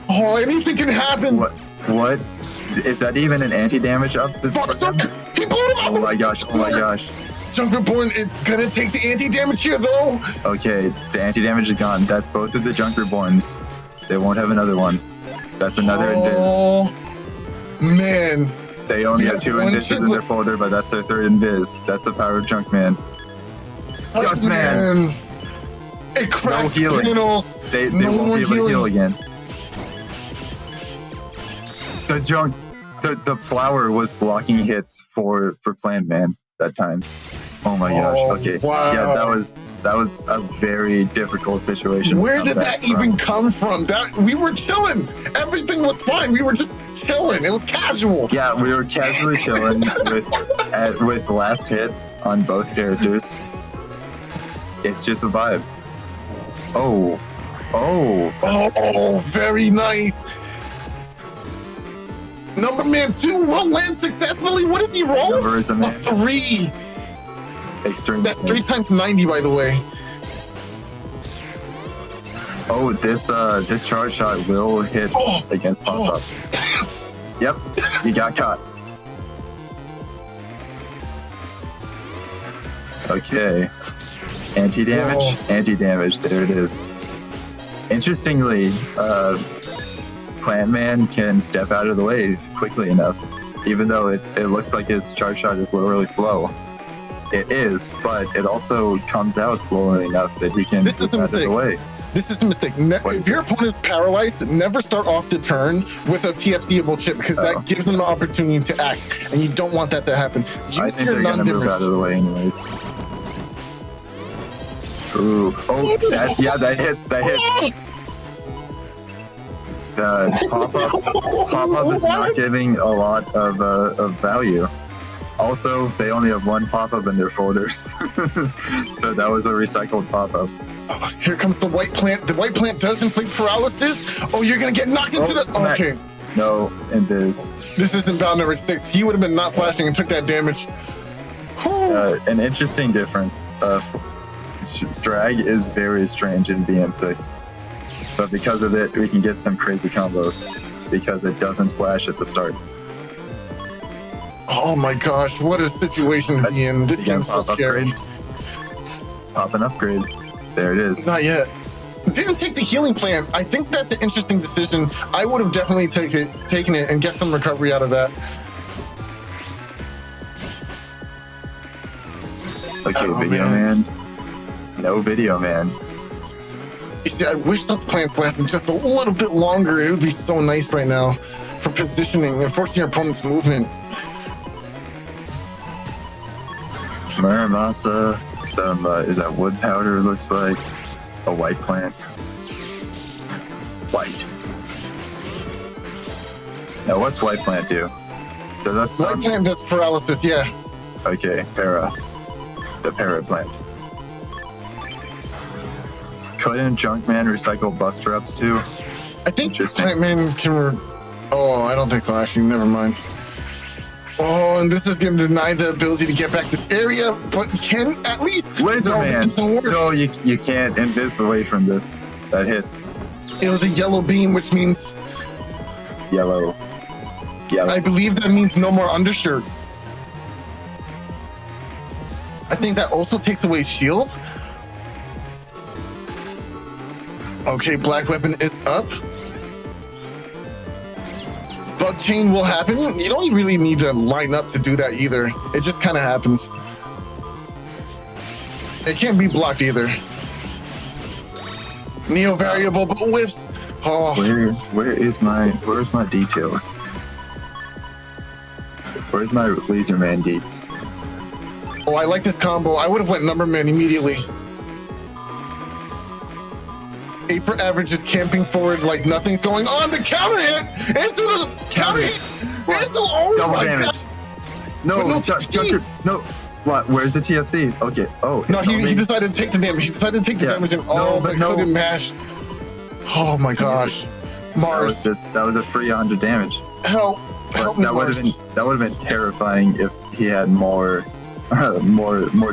Speaker 2: Oh, anything can happen.
Speaker 3: What? Is that even an anti-damage up the?
Speaker 2: Fuck, son. He blew him up.
Speaker 3: Oh my gosh. Oh my gosh.
Speaker 2: Junkerborn, it's gonna take the anti-damage here, though.
Speaker 3: Okay, the anti-damage is gone. That's both of the Junkerborns. They won't have another one. That's another invis.
Speaker 2: Oh, man.
Speaker 3: They only
Speaker 2: Yeah,
Speaker 3: have 2
Speaker 2: one
Speaker 3: invises
Speaker 2: shit
Speaker 3: in their folder, but that's their 3rd invis. That's the power of Junkman. Gutsman.
Speaker 2: It cracks
Speaker 3: No healing.
Speaker 2: panels.
Speaker 3: They
Speaker 2: No
Speaker 3: won't
Speaker 2: more
Speaker 3: be able to heal
Speaker 2: healing.
Speaker 3: again. The junk, the flower was blocking hits for Plant Man that time. Oh my gosh.
Speaker 2: Oh,
Speaker 3: Okay.
Speaker 2: wow.
Speaker 3: Yeah, that was a very difficult situation.
Speaker 2: Where
Speaker 3: to
Speaker 2: did
Speaker 3: come
Speaker 2: that
Speaker 3: back from.
Speaker 2: even come from? That we were chilling. Everything was fine. We were just chilling. It was casual.
Speaker 3: Yeah, we were casually chilling with last hit on both characters. It's just a vibe. Oh,
Speaker 2: Oh, very nice. Number man 2 will land successfully. What does he roll?
Speaker 3: Number is a man.
Speaker 2: 3.
Speaker 3: Extreme.
Speaker 2: That's 3 times 90, by the way.
Speaker 3: Oh, this charge shot will hit against pop up. Yep, you got caught. Okay. Anti-damage?
Speaker 2: Whoa.
Speaker 3: Anti-damage, there it is. Interestingly, Plant Man can step out of the way quickly enough, even though it looks like his charge shot is literally slow. It is, but it also comes out slowly enough that he can
Speaker 2: This is
Speaker 3: step
Speaker 2: a
Speaker 3: out of the
Speaker 2: mistake.
Speaker 3: way.
Speaker 2: This is a mistake. If your opponent's paralyzed, never start off the turn with a TFC-able chip because that gives them an opportunity to act, and you don't want that to happen.
Speaker 3: I
Speaker 2: Use
Speaker 3: think
Speaker 2: your
Speaker 3: they're gonna move out of
Speaker 2: non-difference.
Speaker 3: the way anyways. Ooh. Oh, that hits. The pop-up is not giving a lot of value. Also, they only have 1 pop-up in their folders. So that was a recycled pop-up.
Speaker 2: Oh, here comes the white plant. The white plant does inflict paralysis. Oh, you're gonna get knocked into the.
Speaker 3: Smack.
Speaker 2: Okay,
Speaker 3: No, and this.
Speaker 2: this isn't bound number 6. He would have been not flashing and took that damage. Whew.
Speaker 3: An interesting difference. Drag is very strange in BN6. But because of it, we can get some crazy combos. Because it doesn't flash at the start.
Speaker 2: Oh my gosh, what a situation to be in. This
Speaker 3: Again,
Speaker 2: game's so
Speaker 3: pop
Speaker 2: scary.
Speaker 3: upgrade. Pop an upgrade. There it is.
Speaker 2: Not yet. Didn't take the healing plan. I think that's an interesting decision. I would have definitely taken it and get some recovery out of that.
Speaker 3: Okay,
Speaker 2: Oh,
Speaker 3: Video Man. No Video Man.
Speaker 2: You see, I wish those plants lasted just a little bit longer. It would be so nice right now for positioning and forcing your opponent's movement.
Speaker 3: Muramasa. Some, is that wood powder, looks like? A white plant. White. Now, what's white plant do? Does that
Speaker 2: White
Speaker 3: stun?
Speaker 2: plant does paralysis, yeah.
Speaker 3: Okay, para. The para plant. Couldn't Junkman recycle Buster Ups too?
Speaker 2: I think
Speaker 3: Interesting.
Speaker 2: Plant-Man can... Oh, I don't think so, actually. Never mind. Oh, and this is going to deny the ability to get back this area, but can at least...
Speaker 3: Laser
Speaker 2: No,
Speaker 3: Man!
Speaker 2: it doesn't work.
Speaker 3: No, you can't invis away from this. That hits.
Speaker 2: It was a yellow beam, which means...
Speaker 3: Yellow. Yellow.
Speaker 2: I believe that means no more undershirt. I think that also takes away shield. Okay, black weapon is up. Bug chain will happen. You don't really need to line up to do that either. It just kind of happens. It can't be blocked either. Neo variable, but whiffs. Oh,
Speaker 3: where's my details? Where's my laser man deets?
Speaker 2: oh, I like this combo. I would have went number man immediately. 8 for average is camping forward like nothing's going on. The counter hit! Into the counter hit! Into, oh
Speaker 3: double
Speaker 2: my
Speaker 3: damage.
Speaker 2: gosh!
Speaker 3: No. What? Where's the TFC? Okay. Oh.
Speaker 2: No, he decided to take the damage. He decided to take the damage and couldn't mash. Oh my gosh. Mars.
Speaker 3: That was a free 100 damage.
Speaker 2: Help me, Mars.
Speaker 3: That would have been terrifying if he had more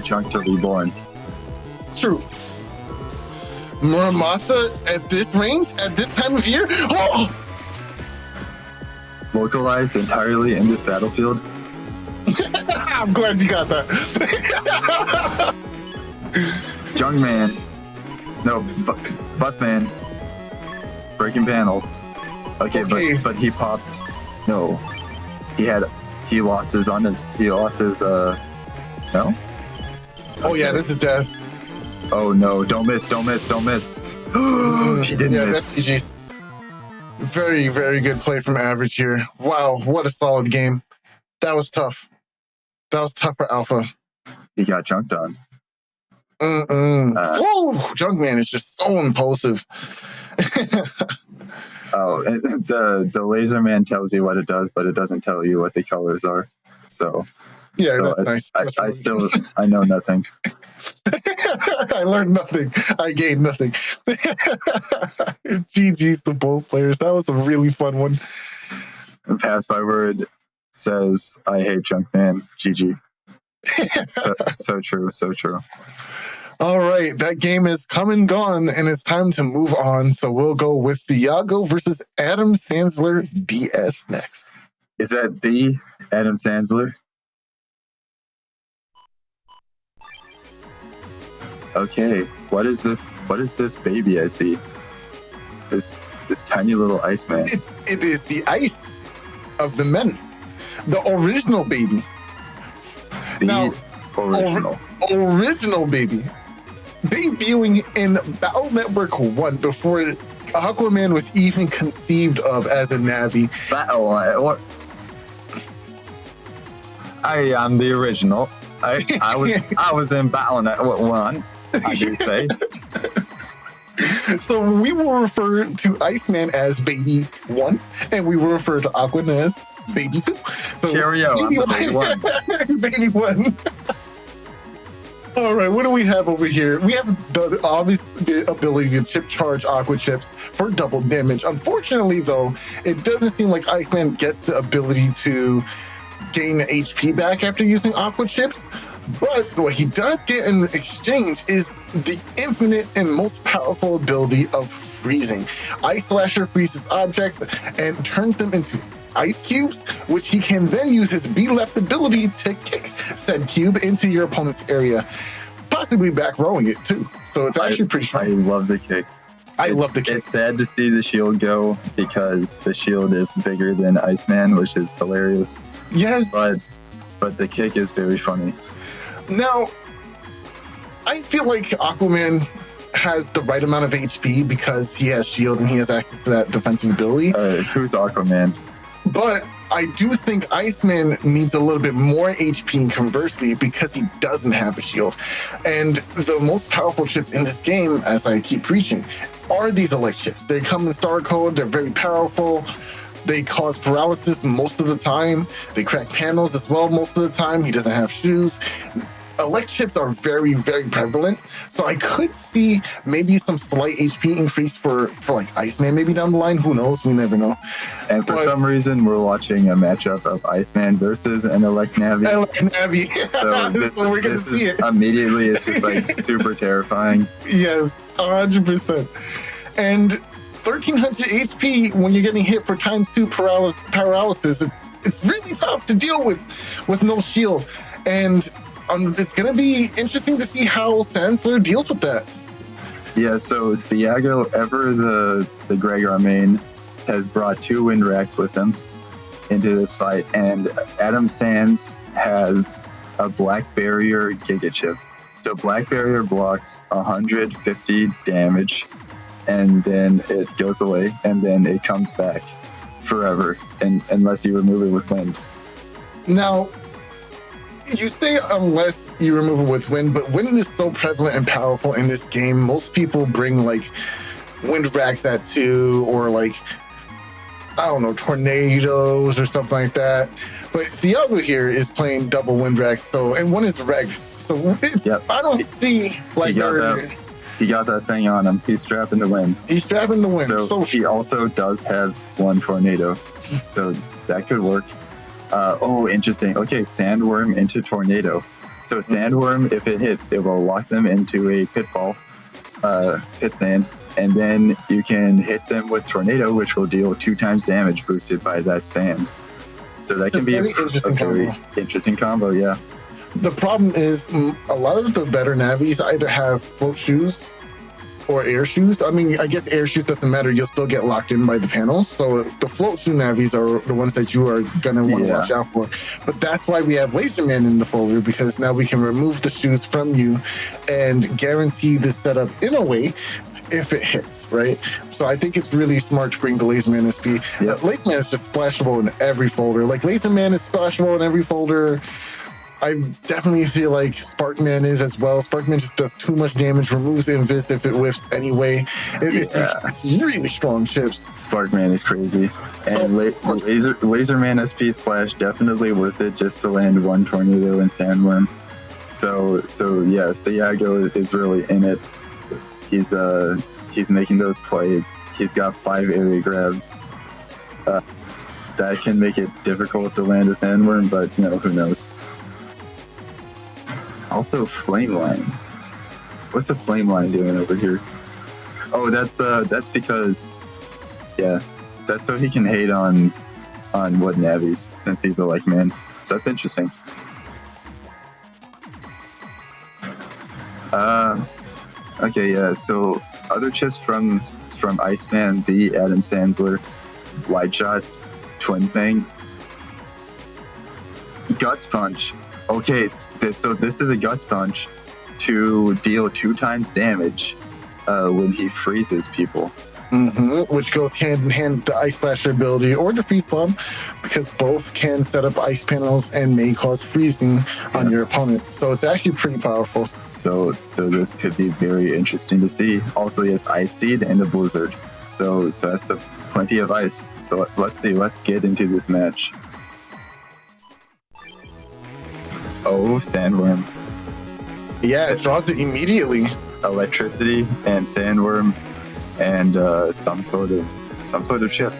Speaker 3: chunk to reborn.
Speaker 2: True. Muramasa at this range, at this time of year? Oh!
Speaker 3: Localized entirely in this battlefield.
Speaker 2: I'm glad you got that.
Speaker 3: Junkman. No, Busman. Breaking panels. Okay. But he popped. No. He lost his no?
Speaker 2: Oh yeah, this is death.
Speaker 3: Oh no, don't miss. He didn't miss.
Speaker 2: That's GG's. Very, very good play from average here. Wow, what a solid game. That was tough. That was tough for Alpha.
Speaker 3: He got junked on.
Speaker 2: Junkman is just so impulsive.
Speaker 3: Oh, the laser man tells you what it does, but it doesn't tell you what the colors are. So
Speaker 2: yeah, that's nice.
Speaker 3: I know nothing.
Speaker 2: I learned nothing. I gained nothing. GG's to both players. That was a really fun one.
Speaker 3: Passbyword says, I hate Junkman. GG. So true.
Speaker 2: All right, that game is come and gone, and it's time to move on. So we'll go with Thiago versus Adam Sansler DS next.
Speaker 3: Is that the Adam Sansler? Okay, what is this? What is this baby I see? This tiny little Iceman.
Speaker 2: It is the ice of the men, the original baby. Original baby. Debuting in Battle Network 1 before Aquaman was even conceived of as a Navi.
Speaker 3: What? I am the original. I was in Battle Network 1, I do say.
Speaker 2: So we will refer to Iceman as Baby 1, and we will refer to Aquaman as Baby 2. So
Speaker 3: Cheerio, I'm the Baby 1.
Speaker 2: Baby 1. All right, what do we have over here? We have the obvious ability to chip charge Aqua Chips for double damage. Unfortunately, though, it doesn't seem like Iceman gets the ability to gain HP back after using Aqua Chips. But what he does get in exchange is the infinite and most powerful ability of freezing. Ice Slasher freezes objects and turns them into ice cubes, which he can then use his Be Left ability to kick said cube into your opponent's area, possibly back rowing it too. So it's actually pretty strong.
Speaker 3: I love the kick.
Speaker 2: I love the kick.
Speaker 3: It's sad to see the shield go because the shield is bigger than Iceman, which is hilarious.
Speaker 2: Yes.
Speaker 3: But the kick is very funny.
Speaker 2: Now, I feel like Aquaman has the right amount of HP because he has shield and he has access to that defensive ability.
Speaker 3: Who's Aquaman?
Speaker 2: But I do think Iceman needs a little bit more HP conversely because he doesn't have a shield. And the most powerful chips in this game, as I keep preaching, are these elect chips. They come in star code, they're very powerful. They cause paralysis most of the time. They crack panels as well most of the time. He doesn't have shoes. Elect chips are very, very prevalent. So I could see maybe some slight HP increase for like Iceman maybe down the line. Who knows? We never know.
Speaker 3: And for some reason, we're watching a matchup of Iceman versus an Elect Navi.
Speaker 2: So we're going to see it.
Speaker 3: Immediately, it's just like super terrifying.
Speaker 2: Yes, 100%. And 1300 HP when you're getting hit for ×2 paralysis, it's really tough to deal with no shield. And it's going to be interesting to see how Sansler deals with that.
Speaker 3: Yeah, so Thiago, ever the Gregor main, has brought 2 wind racks with him into this fight, and Adam Sands has a Black Barrier Giga Chip. So Black Barrier blocks 150 damage, and then it goes away, and then it comes back forever, and unless you remove it with wind.
Speaker 2: Now, you say unless you remove it with wind, but wind is so prevalent and powerful in this game. Most people bring like wind racks at 2, or like, I don't know, tornadoes or something like that. But Thiago here is playing double wind racks, so, and one is reg. So it's, I don't see like
Speaker 3: he got that thing on him. He's strapping the wind.
Speaker 2: He's strapping the wind.
Speaker 3: So he also does have one tornado, so that could work. Oh, interesting. Okay, sandworm into tornado. So sandworm, if it hits, it will lock them into a pitfall, pit sand, and then you can hit them with tornado, which will deal 2 times damage boosted by that sand. So that can be a very interesting combo, yeah.
Speaker 2: The problem is a lot of the better navies either have float shoes or air shoes. I mean, I guess air shoes doesn't matter. You'll still get locked in by the panels. So the float shoe navies are the ones that you are going to want to watch out for. But that's why we have Laserman in the folder, because now we can remove the shoes from you and guarantee the setup in a way if it hits, right? So I think it's really smart to bring the Laserman SP. Laserman is just splashable in every folder. Like, Laserman is splashable in every folder. I definitely feel like Sparkman is as well. Sparkman just does too much damage, removes Invis if it whiffs anyway. It's really strong chips.
Speaker 3: Sparkman is crazy. And Laserman SP Splash, definitely worth it just to land one tornado and sandworm. So yeah, Thiago is really in it. He's making those plays. He's got 5 area grabs. That can make it difficult to land a sandworm, but who knows. Also, Flame Line. What's the Flame Line doing over here? Oh, that's because, that's so he can hate on wood navies, since he's a like man. That's interesting. Okay, yeah. So other chips from Iceman, the Adam Sansler, Wide Shot, Twin Fang, Guts Punch. Okay, so this is a Guts Punch to deal 2 times damage when he freezes people.
Speaker 2: Which goes hand in hand with the Ice Slasher ability or the Freeze Bomb, because both can set up ice panels and may cause freezing on your opponent. So it's actually pretty powerful.
Speaker 3: So this could be very interesting to see. Also, he has Ice Seed and a Blizzard. So that's plenty of ice. So let's see. Let's get into this match. Oh, Sandworm.
Speaker 2: Yeah, it draws it immediately.
Speaker 3: Electricity and Sandworm and some sort of chip.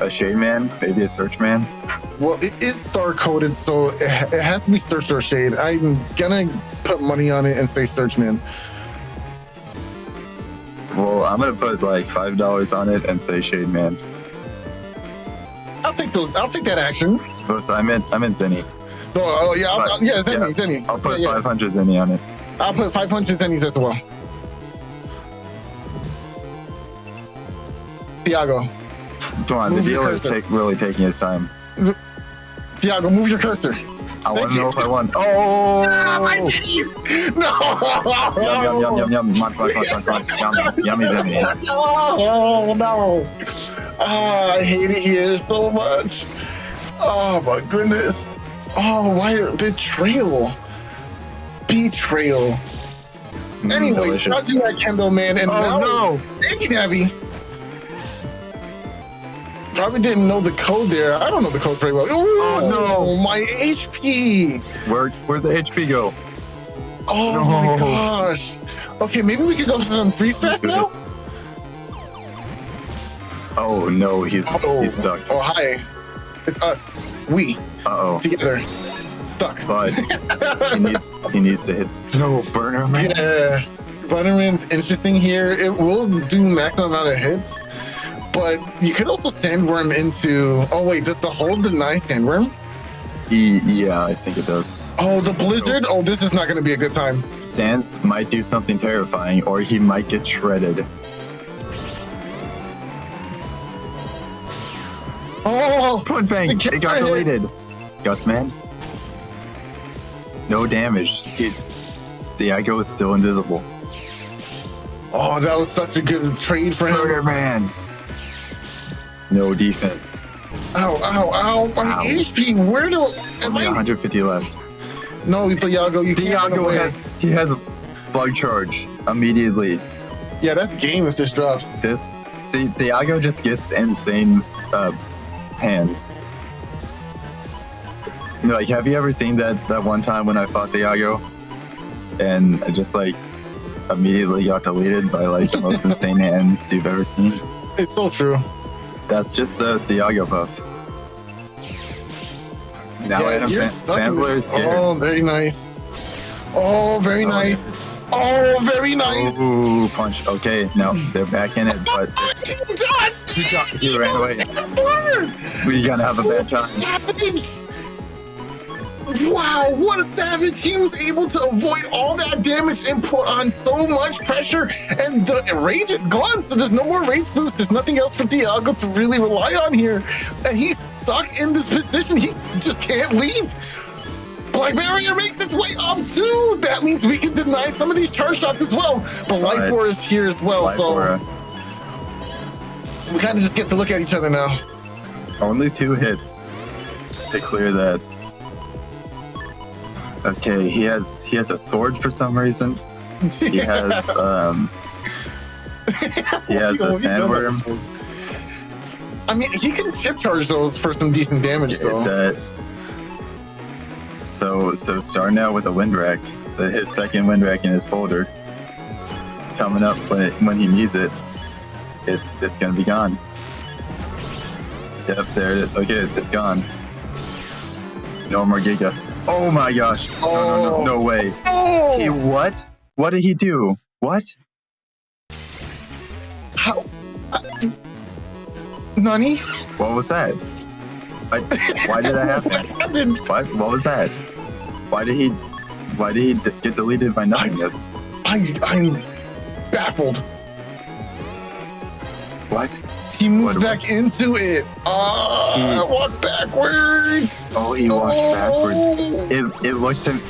Speaker 3: A Shade Man, maybe a Search Man.
Speaker 2: Well, it is star coded, so it has to be Search or Shade. I'm gonna put money on it and say Search Man.
Speaker 3: Well, I'm gonna put like $5 on it and say Shade Man.
Speaker 2: I'll take that action.
Speaker 3: Oh, so I meant Zenny.
Speaker 2: Oh yeah, Zenny.
Speaker 3: I'll put 500 Zenny on it.
Speaker 2: I'll put 500 Zennies as well. Thiago.
Speaker 3: Come on, the dealer is really taking his time.
Speaker 2: Thiago, move your cursor.
Speaker 3: I want to know if I won. Oh!
Speaker 2: My Zennies! No!
Speaker 3: Yum. Munch. Yummy Zennies.
Speaker 2: Oh, no. I hate it here so much. Oh, my goodness. Oh, why betrayal? Anyway, I'll do that Kendo Man, and now thank you, Navi. Probably didn't know the code there. I don't know the code very well. Ooh,
Speaker 3: oh no,
Speaker 2: my HP.
Speaker 3: Where'd the HP go?
Speaker 2: Oh no. My gosh. Okay, maybe we could go to some free stress now.
Speaker 3: Oh no, he's stuck.
Speaker 2: Oh hi, it's us. We. Together. Stuck.
Speaker 3: But he needs to hit. No, Burner Man.
Speaker 2: Yeah, Burner Man's interesting here. It will do maximum amount of hits, but you could also Sandworm into. Oh wait, does the hold deny Sandworm?
Speaker 3: Yeah, I think it does.
Speaker 2: Oh, the Blizzard. Oh, this is not going to be a good time.
Speaker 3: Sans might do something terrifying, or he might get shredded.
Speaker 2: Oh,
Speaker 3: Twin Fang! It got deleted. Gutsman. No damage. Thiago is still invisible.
Speaker 2: Oh, that was such a good trade for him.
Speaker 3: Murder man. No defense.
Speaker 2: Ow, ow, ow. My
Speaker 3: Ow.
Speaker 2: HP, where do... Am
Speaker 3: Only
Speaker 2: I...
Speaker 3: 150 left.
Speaker 2: No, Thiago, you can't run
Speaker 3: Thiago
Speaker 2: away.
Speaker 3: has a bug charge immediately.
Speaker 2: Yeah, that's a game if this drops.
Speaker 3: See, Thiago just gets insane hands. Like, have you ever seen that one time when I fought Thiago and I just like immediately got deleted by like the most insane hands you've ever seen?
Speaker 2: It's so true.
Speaker 3: That's just the Thiago buff. Now
Speaker 2: Yeah,
Speaker 3: Adam
Speaker 2: you're stuck in
Speaker 3: Sansler
Speaker 2: this-
Speaker 3: is here.
Speaker 2: Oh, very nice. Oh, very nice. Oh, very nice.
Speaker 3: Ooh, punch. Okay, no, they're back in it, but he ran away. We gonna have a bad time.
Speaker 2: Savage. Wow, what a savage. He was able to avoid all that damage and put on so much pressure, and the rage is gone, so there's no more rage boost. There's nothing else for Thiago to really rely on here, and he's stuck in this position. He just can't leave. Black Barrier makes its way up too. That means we can deny some of these charge shots as well, but Life War is here as well, so we kind of just get to look at each other now.
Speaker 3: Only 2 hits to clear that. Okay, he has a sword for some reason. He has he has a sandworm.
Speaker 2: I mean, he can chip charge those for some decent damage, though.
Speaker 3: So starting out with a wind rack, his second wind rack in his folder, coming up when he needs it, it's gonna be gone. Yep, there it is. Okay, it's gone. No more Giga. Oh my gosh! No way!
Speaker 2: Oh!
Speaker 3: He what? What did he do? What?
Speaker 2: How? Nani?
Speaker 3: What was that? Why did that happen?
Speaker 2: What happened?
Speaker 3: What was that? Why did he get deleted by nothingness?
Speaker 2: I'm baffled.
Speaker 3: What?
Speaker 2: He moved back into it. I walked backwards.
Speaker 3: Oh, he walked backwards.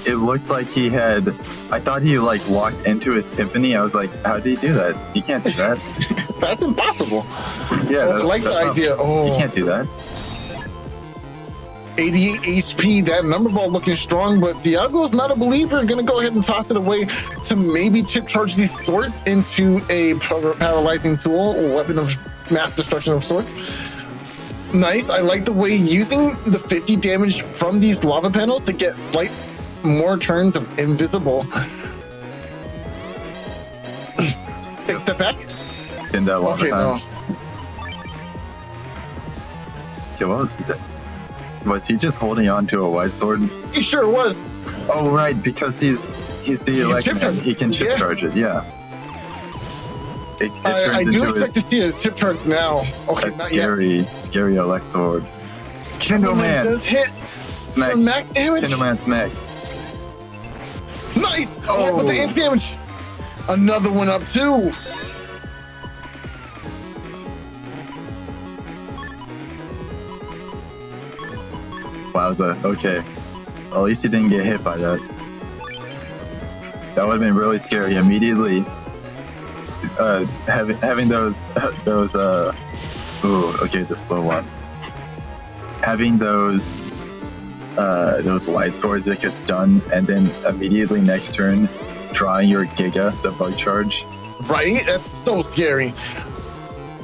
Speaker 3: It looked like he had. I thought he like walked into his Tiffany. I was like, how did he do that? He can't do that.
Speaker 2: That's impossible.
Speaker 3: Yeah,
Speaker 2: I like the idea.
Speaker 3: You can't do that.
Speaker 2: 88 HP, that number ball looking strong, but Thiago's not a believer. Gonna go ahead and toss it away to maybe chip charge these swords into a paralyzing tool or weapon of mass destruction of sorts. Nice. I like the way using the 50 damage from these lava panels to get slight more turns of invisible. Take a step back.
Speaker 3: In that lava
Speaker 2: Okay,
Speaker 3: time.
Speaker 2: no.
Speaker 3: Okay, was he just holding on to a white sword?
Speaker 2: He sure was.
Speaker 3: Oh right, because he's the election man. He can chip charge it. Yeah. It
Speaker 2: I
Speaker 3: turns
Speaker 2: do
Speaker 3: into
Speaker 2: expect to see a chip charge now. Okay,
Speaker 3: a
Speaker 2: not yet.
Speaker 3: scary Alex sword. Kindleman
Speaker 2: does hit
Speaker 3: smack.
Speaker 2: for max damage.
Speaker 3: Kindleman smack.
Speaker 2: Nice. Oh, with the anti damage. Another one up too.
Speaker 3: Wowza. Okay. At least he didn't get hit by that. That would have been really scary. Immediately, having those ooh, okay, the slow one. Having those white swords that gets done, and then immediately next turn, drawing your Giga, the bug charge.
Speaker 2: Right? That's so scary.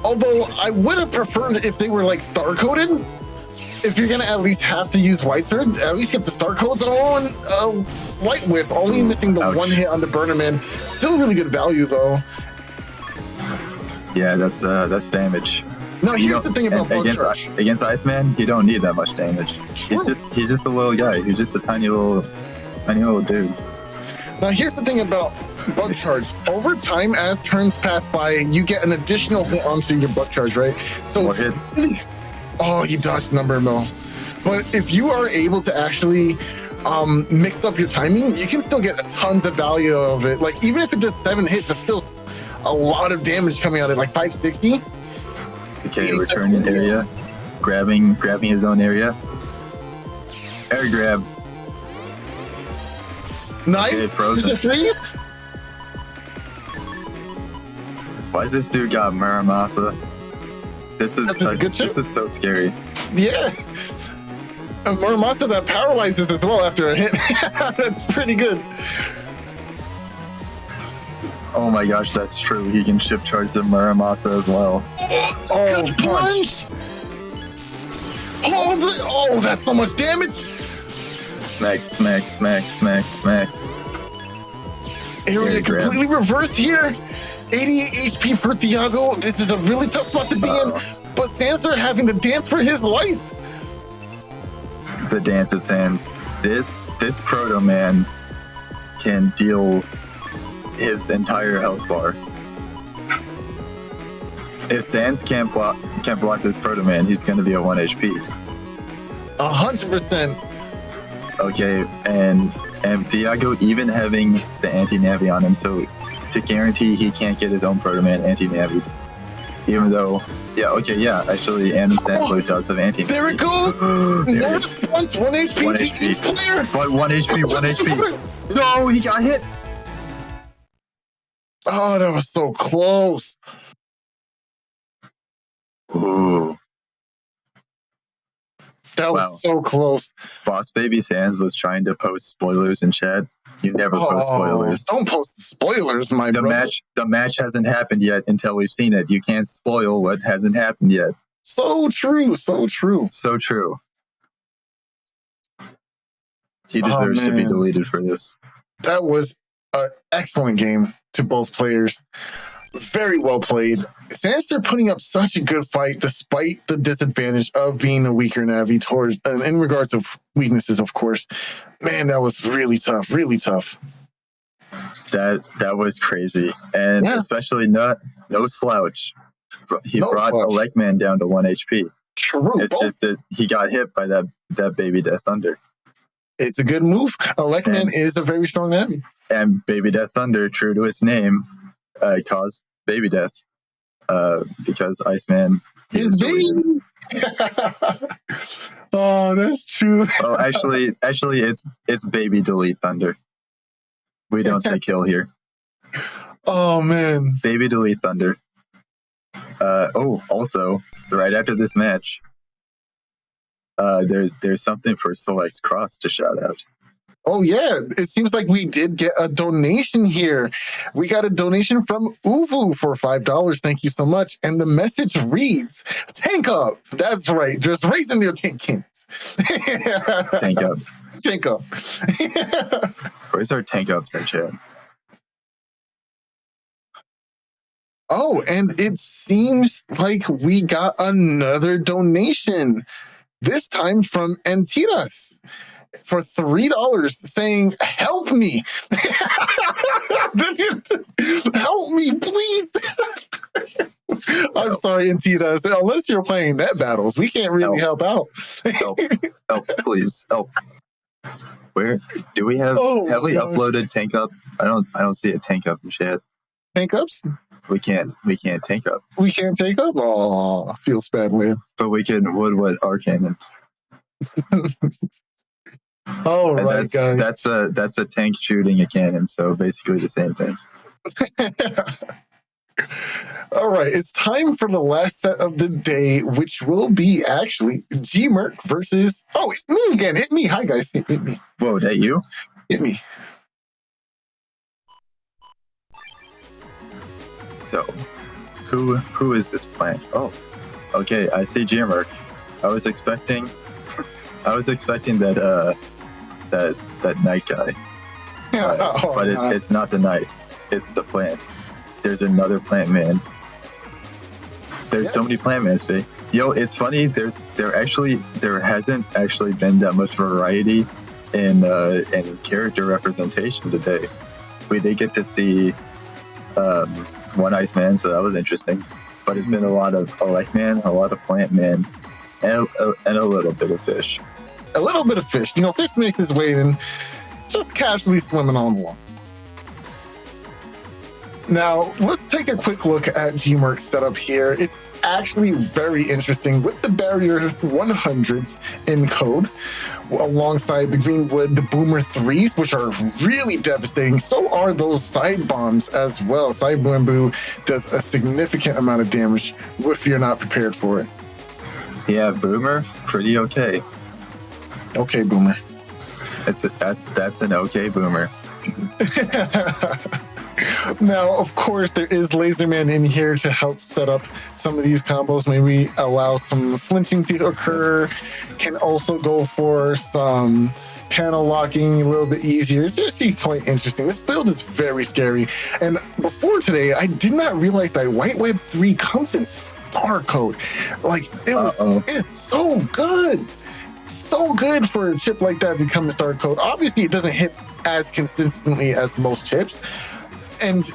Speaker 2: Although I would have preferred if they were like star coded. If you're gonna at least have to use white sword, at least get the star codes on slight whiff, only missing the one hit on the burner man. Still really good value though.
Speaker 3: Yeah, that's damage.
Speaker 2: No, here's the thing about bug charge.
Speaker 3: Against Iceman, you don't need that much damage.
Speaker 2: Sure.
Speaker 3: He's just a little guy. He's just a tiny little dude.
Speaker 2: Now here's the thing about bug charge. Over time, as turns pass by, you get an additional hit onto your bug charge, right? So
Speaker 3: more hits.
Speaker 2: Oh, you dodged number mill. But if you are able to actually mix up your timing, you can still get tons of value of it. Like even if it does 7 hits, it's still a lot of damage coming out of it, like 560.
Speaker 3: Okay, returning area, grabbing his own area. Air grab.
Speaker 2: Nice.
Speaker 3: Okay, frozen.
Speaker 2: Is it freeze?
Speaker 3: Why is this dude got Muramasa? This is so scary.
Speaker 2: Yeah. And Muramasa that paralyzes as well after a hit. That's pretty good.
Speaker 3: Oh my gosh, that's true. He can ship charge the Muramasa as well.
Speaker 2: Oh, punch! Oh, that's so much damage!
Speaker 3: Smack, smack, smack, smack, smack.
Speaker 2: Area completely reversed here. 88 HP for Thiago. This is a really tough spot to be in, but Sansler having to dance for his life.
Speaker 3: The Dance of Sands. This Proto Man can deal his entire health bar. If Sands can't block this Proto Man, he's going to be at 1 HP.
Speaker 2: 100%.
Speaker 3: Okay, and Thiago even having the anti-navi on him, so to guarantee he can't get his own Proto Man anti-navied. Even though, actually, Adam Sansler does have anti-navi.
Speaker 2: There it goes! No response, 1 HP to each player!
Speaker 3: But 1 HP. No, he got hit!
Speaker 2: Oh, that was so close.
Speaker 3: Ooh.
Speaker 2: That was so close.
Speaker 3: Boss Baby Sands was trying to post spoilers in chat. You never post spoilers.
Speaker 2: Don't post spoilers, my brother.
Speaker 3: The match hasn't happened yet until we've seen it. You can't spoil what hasn't happened yet.
Speaker 2: So true.
Speaker 3: He deserves to be deleted for this.
Speaker 2: That was an excellent game to both players. Very well played. Sansler putting up such a good fight despite the disadvantage of being a weaker Navi towards, in regards of weaknesses, of course. Man, that was really tough.
Speaker 3: That was crazy. And especially no slouch. He brought Electman down to 1 HP.
Speaker 2: True.
Speaker 3: It's just that he got hit by that Baby Death Thunder.
Speaker 2: It's a good move. Electman is a very strong Navi.
Speaker 3: And Baby Death Thunder, true to its name, caused Baby Death. Because Iceman
Speaker 2: is baby. Oh, that's true.
Speaker 3: Oh, actually, it's Baby Delete Thunder. We don't say kill here.
Speaker 2: Oh man,
Speaker 3: Baby Delete Thunder. Also, right after this match, there's something for SoulXCross to shout out.
Speaker 2: Oh yeah, it seems like we did get a donation here. We got a donation from Uvu for $5. Thank you so much. And the message reads, "Tank up." That's right. Just raising their tankins. Tank up.
Speaker 3: Where's our tank ups in chat?
Speaker 2: Oh, and it seems like we got another donation. This time from Antiras. For $3 saying, "Help me." Help me, please. I'm sorry, Antitas. Unless you're playing net battles, we can't really help out.
Speaker 3: Help, please, help. Where do we have we uploaded tank up? I don't see a tank up in chat.
Speaker 2: Tank ups?
Speaker 3: We can't tank up.
Speaker 2: We can't take up? Oh, feels bad, man.
Speaker 3: But we can wood Arcannon.
Speaker 2: Oh, and right, guys.
Speaker 3: That's a tank shooting a cannon, so basically the same thing.
Speaker 2: All right, it's time for the last set of the day, which will be actually GMERC versus... Oh, it's me again. Hit me. Hi, guys. Hit me.
Speaker 3: Whoa, that you?
Speaker 2: Hit me.
Speaker 3: So, who is this plant? Oh, okay, I see GMERC. I was expecting that knight guy. But it's not the knight. It's the plant. There's another plant man. There's so many plant mans today. Yo, it's funny. There hasn't actually been that much variety in character representation today. We did get to see one Iceman, so that was interesting. But it's been a lot of Electman, a lot of plant man, and a little bit of fish.
Speaker 2: A little bit of fish. You know, fish makes his way in, just casually swimming on the wall. Now, let's take a quick look at GMERC's setup here. It's actually very interesting with the barrier 100s in code, alongside the Greenwood, the Boomer 3s, which are really devastating. So are those side bombs as well. Side Bamboo does a significant amount of damage if you're not prepared for it.
Speaker 3: Yeah, Boomer, pretty okay.
Speaker 2: Okay, Boomer.
Speaker 3: That's an okay Boomer.
Speaker 2: Now, of course, there is Laserman in here to help set up some of these combos, maybe allow some flinching to occur. Can also go for some panel locking a little bit easier. It's actually quite interesting. This build is very scary. And before today, I did not realize that White Web 3 comes in star code. Like, it's so good. So good for a chip like that to come in star code. Obviously, it doesn't hit as consistently as most chips. And,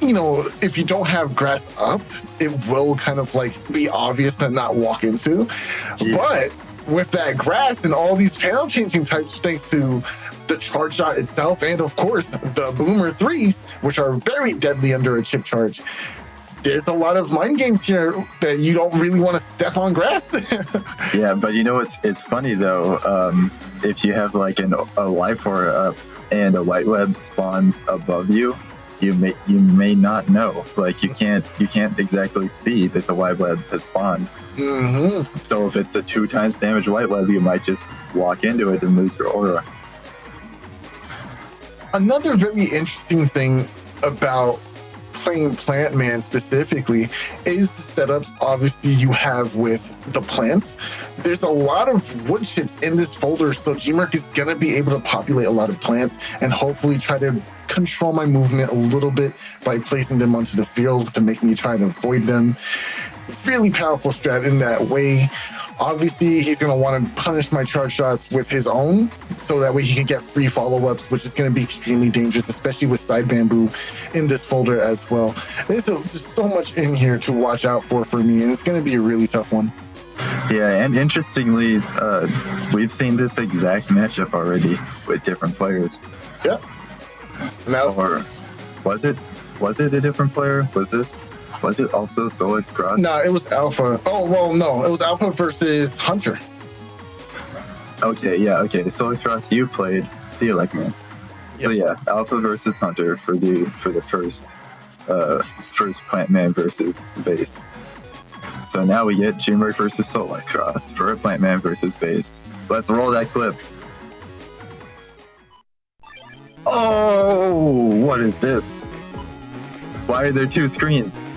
Speaker 2: you know, if you don't have grass up, it will kind of like be obvious to not walk into. Yeah. But with that grass and all these panel changing types, thanks to the charge shot itself, and of course, the Boomer 3s, which are very deadly under a chip charge, there's a lot of mind games here that you don't really want to step on grass.
Speaker 3: Yeah, but you know, it's funny though. If you have like a life or up and a white web spawns above you, you may not know. Like you can't exactly see that the white web has spawned. Mm-hmm. So if it's a 2 times damage white web, you might just walk into it and lose your aura.
Speaker 2: Another very interesting thing about playing Plant Man specifically is the setups obviously you have with the plants. There's a lot of wood chips in this folder, so GMERC is going to be able to populate a lot of plants and hopefully try to control my movement a little bit by placing them onto the field to make me try to avoid them. Really powerful strat in that way. Obviously, he's going to want to punish my charge shots with his own, so that way he can get free follow-ups, which is going to be extremely dangerous, especially with Side Bamboo in this folder as well. There's just so much in here to watch out for me, and it's going to be a really tough one.
Speaker 3: Yeah, and interestingly, we've seen this exact matchup already with different players.
Speaker 2: Yep.
Speaker 3: Or was it a different player? Was it also SoulXCross?
Speaker 2: No, it was Alpha. Oh, well, no. It was Alpha versus Hunter.
Speaker 3: Okay, yeah, okay. SoulXCross, you played the Electman. So yeah, Alpha versus Hunter for the first Plant Man versus Base. So now we get GMERC versus SoulXCross for a Plant Man versus Base. Let's roll that clip. Oh, what is this? Why are there 2 screens?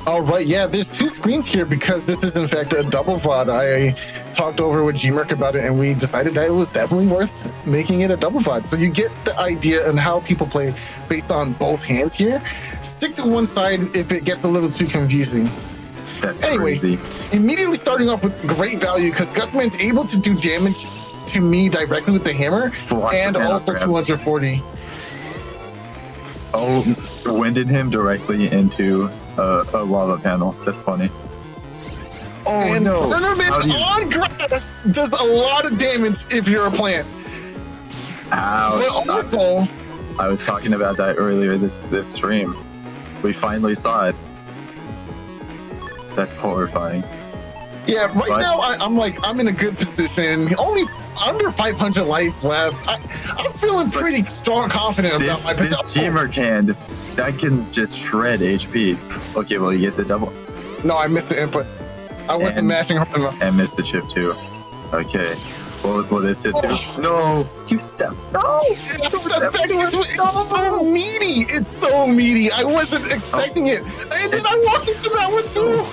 Speaker 2: All right, yeah, there's 2 screens here because this is in fact a double VOD. I talked over with GMERC about it and we decided that it was definitely worth making it a double VOD. So you get the idea and how people play based on both hands here. Stick to one side if it gets a little too confusing.
Speaker 3: That's crazy.
Speaker 2: Immediately starting off with great value because Gutsman's able to do damage to me directly with the hammer and also 240.
Speaker 3: Oh, winded him directly into a lava panel. That's funny. Oh,
Speaker 2: and
Speaker 3: no.
Speaker 2: On grass does a lot of damage if you're a plant.
Speaker 3: Ouch.
Speaker 2: But also,
Speaker 3: I was talking about that earlier this stream. We finally saw it. That's horrifying.
Speaker 2: Yeah, now I'm in a good position. Only under 500 life left. I'm feeling pretty strong, confident about my position.
Speaker 3: This GMERC hand, that can just shred HP. Okay, well, you get the double.
Speaker 2: No, I missed the input. I wasn't mashing hard enough.
Speaker 3: And missed the chip too. Okay. Well, this hit too. No, you stepped. No,
Speaker 2: it's so meaty. It's so meaty. I wasn't expecting it, and then I walked into that one too.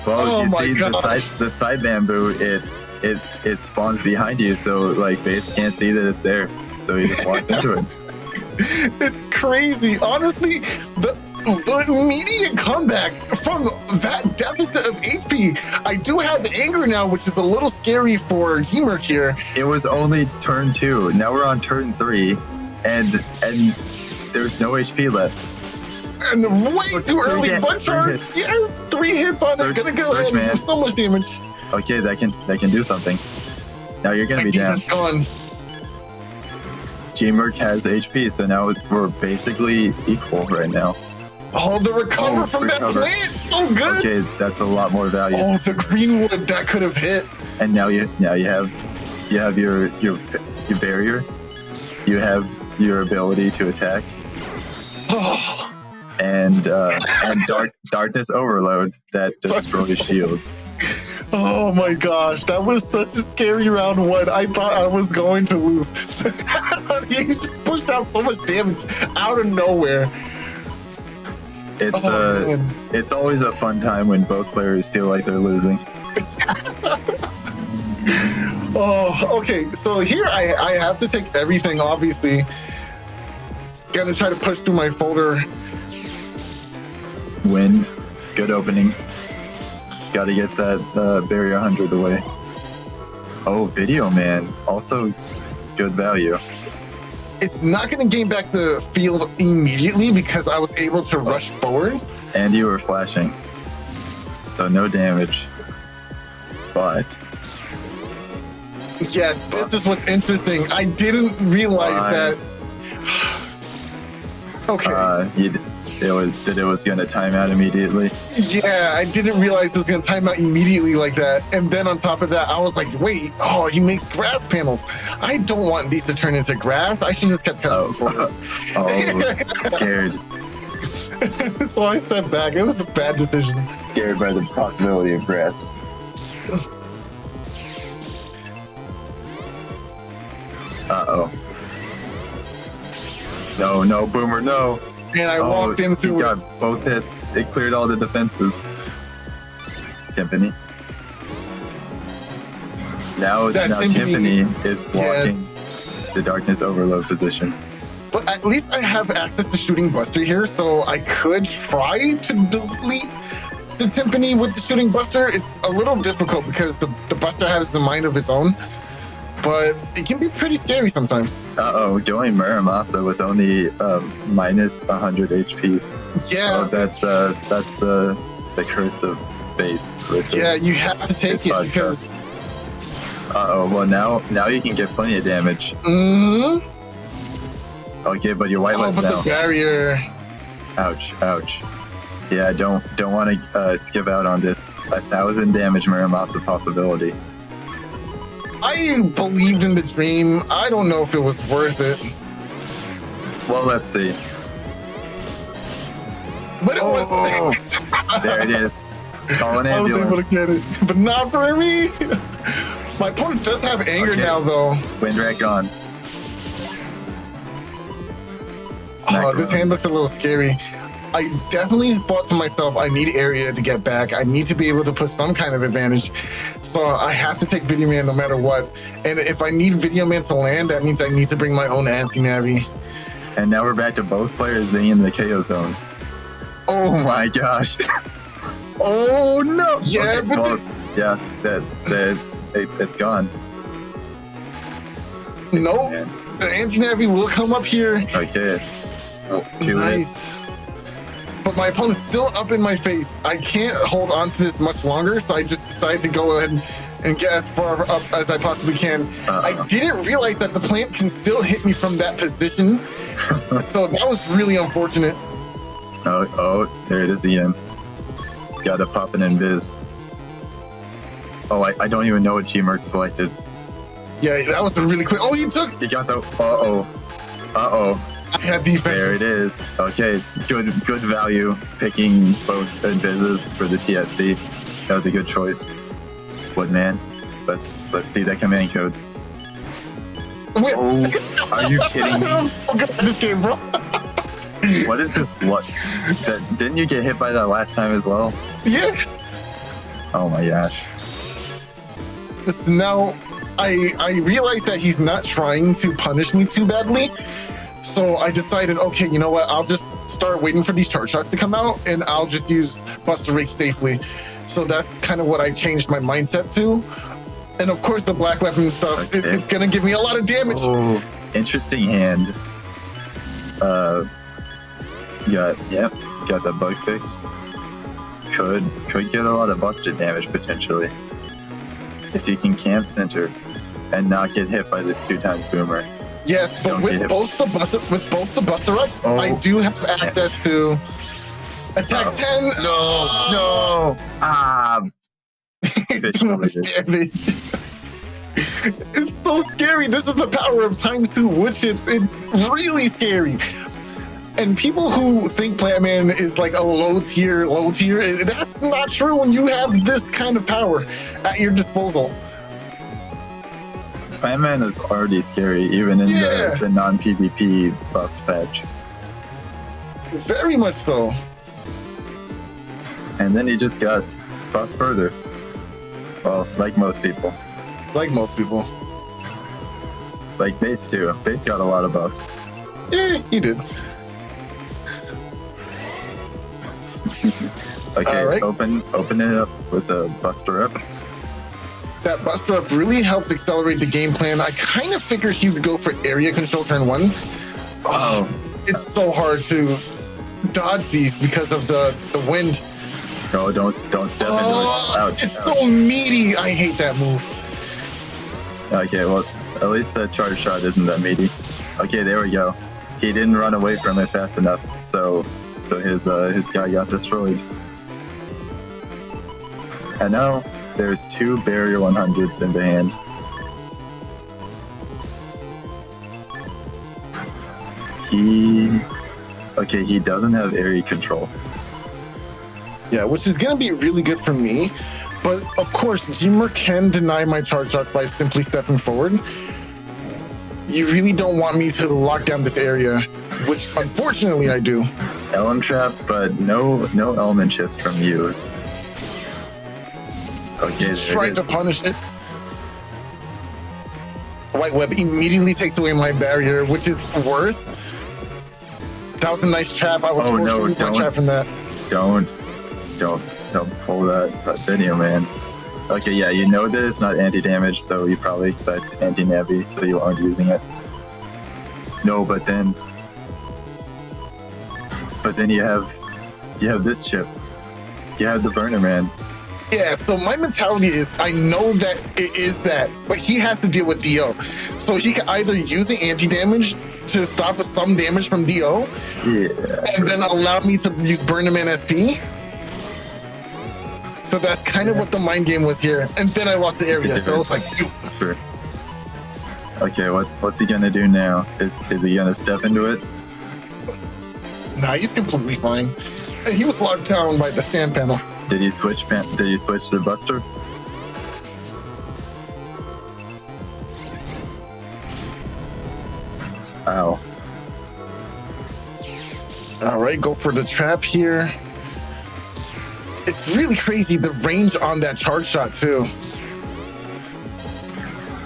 Speaker 3: Well, you see the side bamboo, it spawns behind you, so like Base can't see that it's there, so he just walks into it.
Speaker 2: It's crazy, honestly. The immediate comeback from that deficit of HP. I do have the anger now, which is a little scary for GMERC here.
Speaker 3: It was only turn 2. Now we're on turn 3, and there's no HP left.
Speaker 2: And way too early. One charge. Yes, 3 hits on it. Gonna go in. Man. So much damage.
Speaker 3: Okay, that can do something. Now you're gonna be down.
Speaker 2: Gone.
Speaker 3: GMERC has HP, so now we're basically equal right now.
Speaker 2: Oh, the recover from that plant, so good.
Speaker 3: Okay, that's a lot more value.
Speaker 2: Oh, the greenwood that could have hit.
Speaker 3: And now you have your barrier. You have your ability to attack.
Speaker 2: Oh.
Speaker 3: And darkness overload that destroys shields.
Speaker 2: Oh my gosh, that was such a scary round one. I thought I was going to lose. He just pushed out so much damage out of nowhere.
Speaker 3: It's always a fun time when both players feel like they're losing.
Speaker 2: Oh, okay. So here I have to take everything, obviously. Gonna try to push through my folder.
Speaker 3: Win. Good opening. Got to get that barrier 100 away. Oh, Video Man. Also good value.
Speaker 2: It's not going to gain back the field immediately because I was able to rush forward.
Speaker 3: And you were flashing. So no damage. But...
Speaker 2: Yes, this is what's interesting. I didn't realize that... Okay.
Speaker 3: It was going to time out immediately.
Speaker 2: Yeah, I didn't realize it was going to time out immediately like that. And then on top of that, I was like, wait, oh, he makes grass panels. I don't want these to turn into grass. I should just kept cutting forward.
Speaker 3: Scared.
Speaker 2: So I stepped back. It was a bad decision.
Speaker 3: Scared by the possibility of grass. Uh-oh. No, Boomer, no.
Speaker 2: And I walked into
Speaker 3: it. Got both hits. It cleared all the defenses. Timpani. Now Timpani is blocking the darkness overload position.
Speaker 2: But at least I have access to Shooting Buster here, so I could try to delete the Timpani with the Shooting Buster. It's a little difficult because the Buster has a mind of its own. But it can be pretty scary sometimes.
Speaker 3: Going Muramasa with only minus 100 HP.
Speaker 2: Yeah.
Speaker 3: Oh, that's the curse of base.
Speaker 2: Yeah, you have to take it because...
Speaker 3: well now you can get plenty of damage.
Speaker 2: Mm-hmm.
Speaker 3: Okay, but you're white left now.
Speaker 2: The barrier.
Speaker 3: Ouch. Yeah, don't want to skip out on this 1,000 damage Muramasa possibility.
Speaker 2: I believed in the dream. I don't know if it was worth it.
Speaker 3: Well, let's see.
Speaker 2: But it was...
Speaker 3: There it is. Call an ambulance.
Speaker 2: I was able to get it, but not for me. My opponent does have anger now, though.
Speaker 3: Wind rat gone.
Speaker 2: This hand looks a little scary. I definitely thought to myself, I need area to get back. I need to be able to put some kind of advantage. So I have to take Video Man no matter what. And if I need Video Man to land, that means I need to bring my own anti-navi.
Speaker 3: And now we're back to both players being in the KO zone. Oh my gosh. Oh no.
Speaker 2: Yeah,
Speaker 3: okay,
Speaker 2: but
Speaker 3: it's gone.
Speaker 2: Nope. The anti-navi will come up here.
Speaker 3: Okay. Two hits.
Speaker 2: But my opponent's still up in my face. I can't hold on to this much longer, so I just decided to go ahead and get as far up as I possibly can. I didn't realize that the plant can still hit me from that position, so that was really unfortunate.
Speaker 3: Oh, there it is again. Gotta pop an invis. Oh, I don't even know what GMERC selected.
Speaker 2: Yeah, that was a really quick. Oh,
Speaker 3: You got the... Uh-oh.
Speaker 2: I have defenses.
Speaker 3: There it is. Okay, good value picking both invises for the TFC. That was a good choice. Woodman. Let's see that command code.
Speaker 2: Wait.
Speaker 3: Oh, are you kidding me?
Speaker 2: I'm so good at this game, bro.
Speaker 3: What is this luck? Didn't you get hit by that last time as well?
Speaker 2: Yeah.
Speaker 3: Oh my gosh.
Speaker 2: Now, I realized that he's not trying to punish me too badly. So I decided, okay, you know what? I'll just start waiting for these charge shots to come out, and I'll just use Buster Rake safely. So that's kind of what I changed my mindset to. And of course, the black weapon stuff,
Speaker 3: okay.
Speaker 2: It's going to give me a lot of damage.
Speaker 3: Oh, interesting hand. Got the bug fix. Could get a lot of busted damage potentially. If you can camp center and not get hit by this 2x boomer.
Speaker 2: Yes, but with both the buster ups, I do have access to attack 10.
Speaker 3: No.
Speaker 2: Too much damage. It's so scary. This is the power of ×2, which it's really scary. And people who think Plantman is like a low tier, that's not true when you have this kind of power at your disposal.
Speaker 3: Plantman is already scary, even in the non-PvP buffed patch.
Speaker 2: Very much so.
Speaker 3: And then he just got buffed further. Well, like most people.
Speaker 2: Like most people.
Speaker 3: Like Base too. Base got a lot of buffs.
Speaker 2: Yeah, he did.
Speaker 3: Okay, right. Open it up with a buster up.
Speaker 2: That buster up really helps accelerate the game plan. I kind of figured he would go for area control turn 1. It's so hard to dodge these because of the wind.
Speaker 3: No, don't step into it. Ouch,
Speaker 2: it's so meaty. I hate that move.
Speaker 3: Okay, well, at least that charge shot isn't that meaty. Okay, there we go. He didn't run away from it fast enough, so his guy got destroyed. And now there's 2 barrier 100s in the hand. He doesn't have area control.
Speaker 2: Yeah, which is gonna be really good for me. But of course, GMERC can deny my charge shots by simply stepping forward. You really don't want me to lock down this area, which unfortunately I do.
Speaker 3: Element trap, but no element shifts from you. Okay,
Speaker 2: trying to punish it. White web immediately takes away my barrier, which is worth. That was a nice trap. I was forced to use my trap from that.
Speaker 3: Don't pull that video, man. Okay, yeah, you know that it's not anti-damage, so you probably expect anti-navi, so you aren't using it. No, but then you have this chip. You have the burner, man.
Speaker 2: Yeah, so my mentality is, I know that it is that, but he has to deal with DO. So he can either use the anti-damage to stop some damage from DO, and then allow me to use Burnerman SP. So that's kind of what the mind game was here. And then I lost the area, so it's like, dude.
Speaker 3: Sure. Okay, what's he gonna do now? Is he gonna step into it?
Speaker 2: Nah, he's completely fine. He was locked down by the sand panel.
Speaker 3: Did he switch the buster? Ow.
Speaker 2: All right, go for the trap here. It's really crazy, the range on that charge shot too.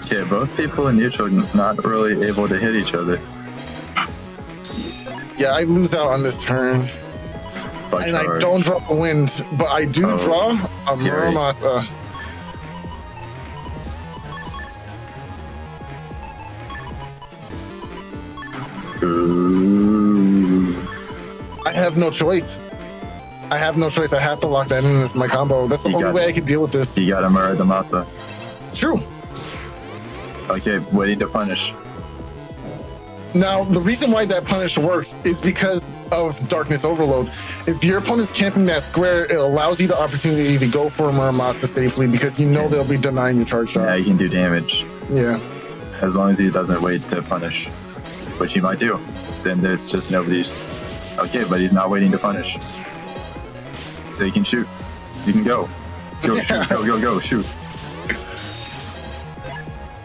Speaker 3: Okay, both people in neutral not really able to hit each other.
Speaker 2: Yeah, I lose out on this turn. And I don't draw a wind, but I do draw a Muramasa.
Speaker 3: Ooh.
Speaker 2: I have no choice. I have to lock that in as my combo. That's the only way I can deal with this.
Speaker 3: You got a Muramasa.
Speaker 2: True.
Speaker 3: Okay, waiting to punish.
Speaker 2: Now, the reason why that punish works is because of Darkness Overload. If your opponent's camping that square, it allows you the opportunity to go for a Muramasa safely because you know they'll be denying your charge shot.
Speaker 3: Yeah, you can do damage.
Speaker 2: Yeah.
Speaker 3: As long as he doesn't wait to punish, which he might do. Then there's just nobody's... Okay, but he's not waiting to punish. So you can shoot. You can go. Go, shoot. Go, shoot.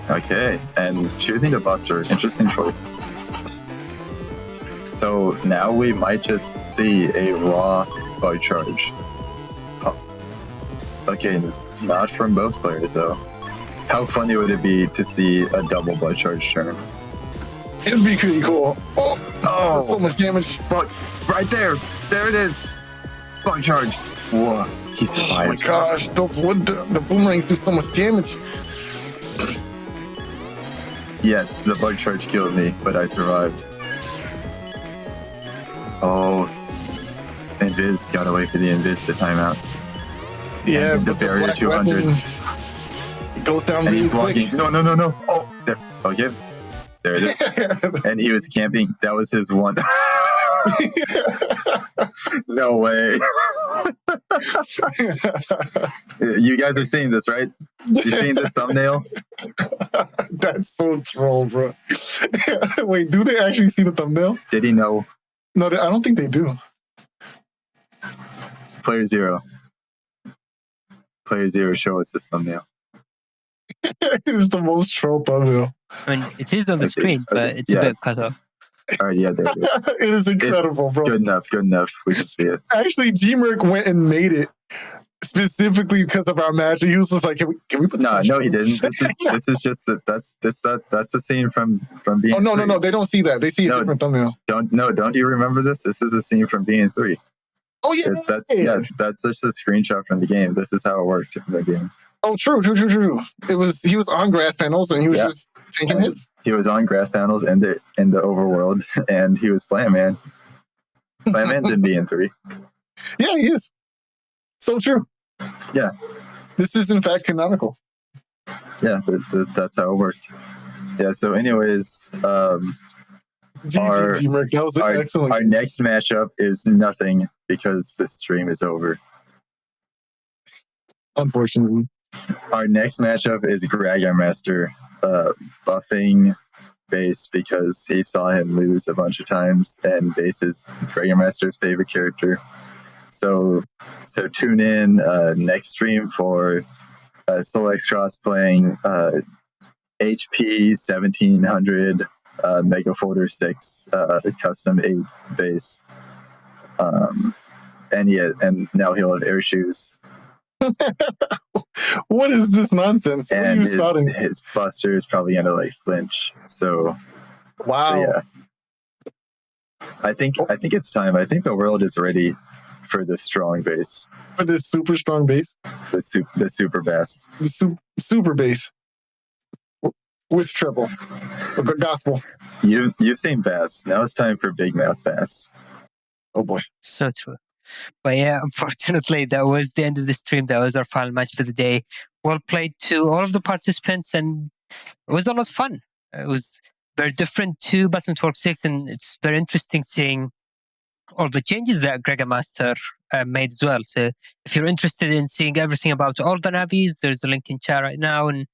Speaker 3: Okay, and choosing the buster, interesting choice. So now we might just see a raw bug charge. Okay, not from both players though. How funny would it be to see a double bug charge turn?
Speaker 2: It'd be pretty cool. Oh, that's so much damage.
Speaker 3: Bug, right there. There it is. Bug charge. Whoa, he survived.
Speaker 2: Oh my gosh, the boomerangs do so much damage.
Speaker 3: Yes, the bug charge killed me, but I survived. Oh, Invis gotta wait for the Invis to time out.
Speaker 2: Yeah,
Speaker 3: the barrier 200.
Speaker 2: It goes down
Speaker 3: and
Speaker 2: really
Speaker 3: he's blocking.
Speaker 2: quick.
Speaker 3: No. Oh, there. Okay. There it is. And he was camping. That was his one. No way. You guys are seeing this, right? You seeing this thumbnail?
Speaker 2: That's so troll, bro. Wait, do they actually see the thumbnail?
Speaker 3: Did he know?
Speaker 2: No, I don't think they do.
Speaker 3: Player zero, show us this thumbnail.
Speaker 2: It's the most troll thumbnail.
Speaker 1: I mean, it is on the screen, but it's a bit cut off.
Speaker 3: All right, yeah, there it is.
Speaker 2: It is incredible, bro.
Speaker 3: Good enough. We can see it.
Speaker 2: Actually, GMERC went and made it specifically because of our match. He was just like, "Can we put this?"
Speaker 3: No, he didn't. This is just that's the scene from being.
Speaker 2: Oh no, they don't see that. They see a different thumbnail.
Speaker 3: Don't you remember this? This is a scene from being 3.
Speaker 2: Oh yeah,
Speaker 3: that's just a screenshot from the game. This is how it worked in the game.
Speaker 2: Oh, true. He was on grass panels and he was just taking hits.
Speaker 3: He was on grass panels in the overworld, and he was Plan Man. Plan Man's in BN3.
Speaker 2: Yeah, he is. So true.
Speaker 3: Yeah,
Speaker 2: this is in fact canonical.
Speaker 3: Yeah, that's how it worked. Yeah. So, anyways,
Speaker 2: GMERC, that was excellent.
Speaker 3: Our next matchup is nothing because the stream is over.
Speaker 2: Unfortunately.
Speaker 3: Our next matchup is Gregormaster, buffing Base because he saw him lose a bunch of times, and Base is Gregormaster's favorite character. So tune in next stream for SoulXCross playing HP 1700 Mega Folder 6 custom 8 base. And now he'll have air shoes.
Speaker 2: What is this nonsense?
Speaker 3: And his buster is probably gonna like flinch. So
Speaker 2: wow.
Speaker 3: So yeah. I think it's time. I think the world is ready for this strong base.
Speaker 2: For this super strong base?
Speaker 3: The super bass.
Speaker 2: The super base. With triple. With gospel.
Speaker 3: You've seen bass. Now it's time for big mouth bass.
Speaker 2: Oh boy.
Speaker 1: So true. But yeah, unfortunately, that was the end of the stream. That was our final match for the day. Well played to all of the participants, and it was a lot of fun. It was very different to Battle Network 6, and it's very interesting seeing all the changes that Gregormaster made as well. So if you're interested in seeing everything about all the navies, there's a link in chat right now, and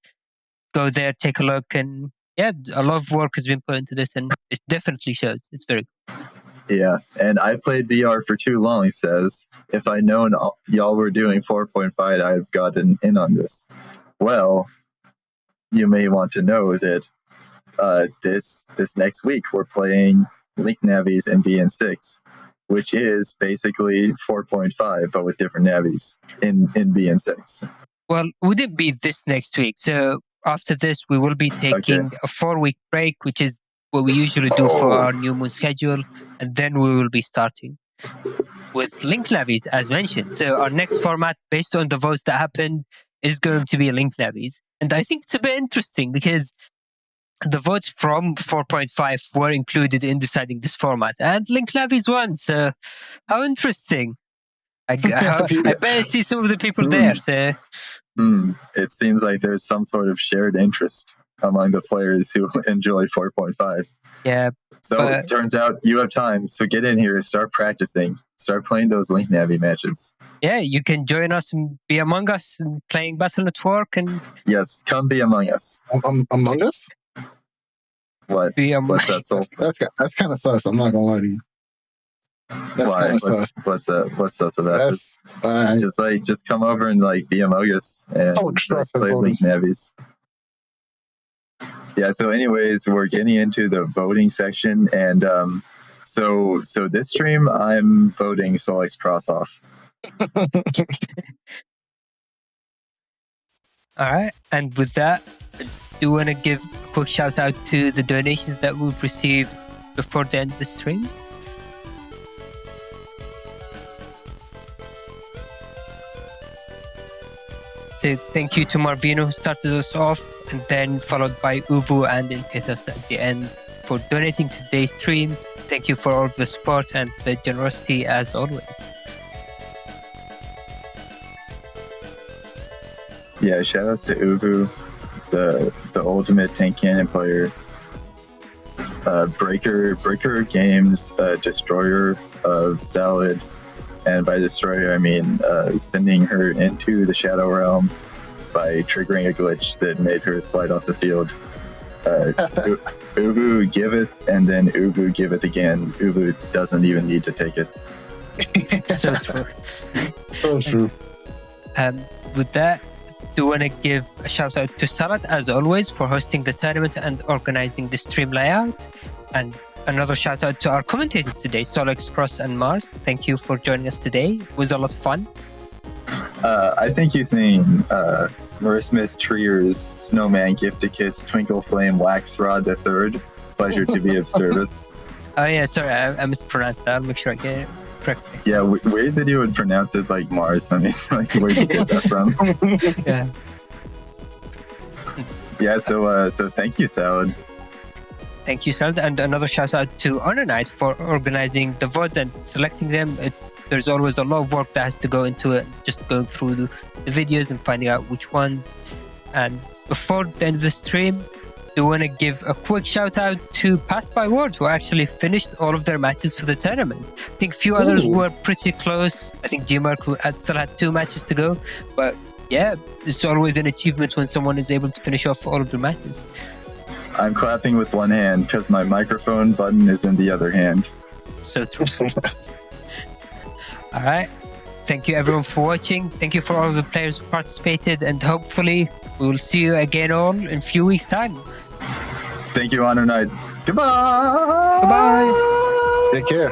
Speaker 1: go there, take a look. And yeah, a lot of work has been put into this, and it definitely shows. It's very good.
Speaker 3: Yeah, and I played VR for too long, he says. If I'd known y'all were doing 4.5, I'd have gotten in on this. Well, you may want to know that this next week we're playing Link Navies in BN6, which is basically 4.5, but with different navies in BN6.
Speaker 1: Well, would it be this next week? So after this, we will be taking a 4-week break, which is what we usually do for our new moon schedule, and then we will be starting with Link Navies, as mentioned. So our next format, based on the votes that happened, is going to be Link Navies. And I think it's a bit interesting because the votes from 4.5 were included in deciding this format, and Link Navies won. So how interesting. I bet I see some of the people there. So
Speaker 3: it seems like there's some sort of shared interest among the players who enjoy 4.5.
Speaker 1: Yeah.
Speaker 3: So it turns out you have time. So get in here, start practicing, start playing those Link Navi matches.
Speaker 1: Yeah, you can join us and be among us and playing Battle Network. And
Speaker 3: yes, come be among us.
Speaker 2: Among us?
Speaker 3: What? What's that, Soul?
Speaker 2: That's kind of sus. I'm not gonna lie to you. That's kind of sus.
Speaker 3: What's sus about this? Just come over and like be among us and play Link Navies. Yeah, so anyways, we're getting into the voting section, and so this stream, I'm voting SoulXCross off.
Speaker 1: All right, and with that, I do want to give a quick shout out to the donations that we've received before the end of the stream. So thank you to Marvino, who started us off, and then followed by Ubu and Intetas at the end for donating to today's stream. Thank you for all the support and the generosity as always.
Speaker 3: Yeah, shout outs to Ubu, the ultimate tank cannon player. Breaker Games, destroyer of Salad, and by destroyer I mean sending her into the Shadow Realm by triggering a glitch that made her slide off the field. Ubu giveth, and then Ubu giveth again. Ubu doesn't even need to take it.
Speaker 1: So true.
Speaker 2: So true.
Speaker 1: With that, do want to give a shout out to Salad as always for hosting the tournament and organizing the stream layout, and another shout out to our commentators today, SoulXCross and Mars. Thank you for joining us today. It was a lot of fun.
Speaker 3: I think you sing Marismus Trier's Snowman Gift a Kiss Twinkle Flame Wax Rod the Third. Pleasure to be of service.
Speaker 1: Oh yeah, sorry, I mispronounced that. I'll make sure I get it correctly.
Speaker 3: Yeah, weird that you would pronounce it like Mars. I mean, like, where'd you get that from?
Speaker 1: Yeah.
Speaker 3: Yeah, so thank you, Salad.
Speaker 1: Thank you, Salad. And another shout out to Honor Knight for organizing the VODs and selecting them. There's always a lot of work that has to go into it, just going through the videos and finding out which ones. And before the end of the stream, we want to give a quick shout out to Passbyword, who actually finished all of their matches for the tournament. I think a few others were pretty close. I think GMERC still had 2 matches to go. But yeah, it's always an achievement when someone is able to finish off all of their matches.
Speaker 3: I'm clapping with one hand because my microphone button is in the other hand.
Speaker 1: So true. All right. Thank you everyone for watching. Thank you for all of the players who participated, and hopefully we will see you again all in a few weeks' time.
Speaker 3: Thank you, Honor Knight. Goodbye.
Speaker 1: Goodbye.
Speaker 2: Take care.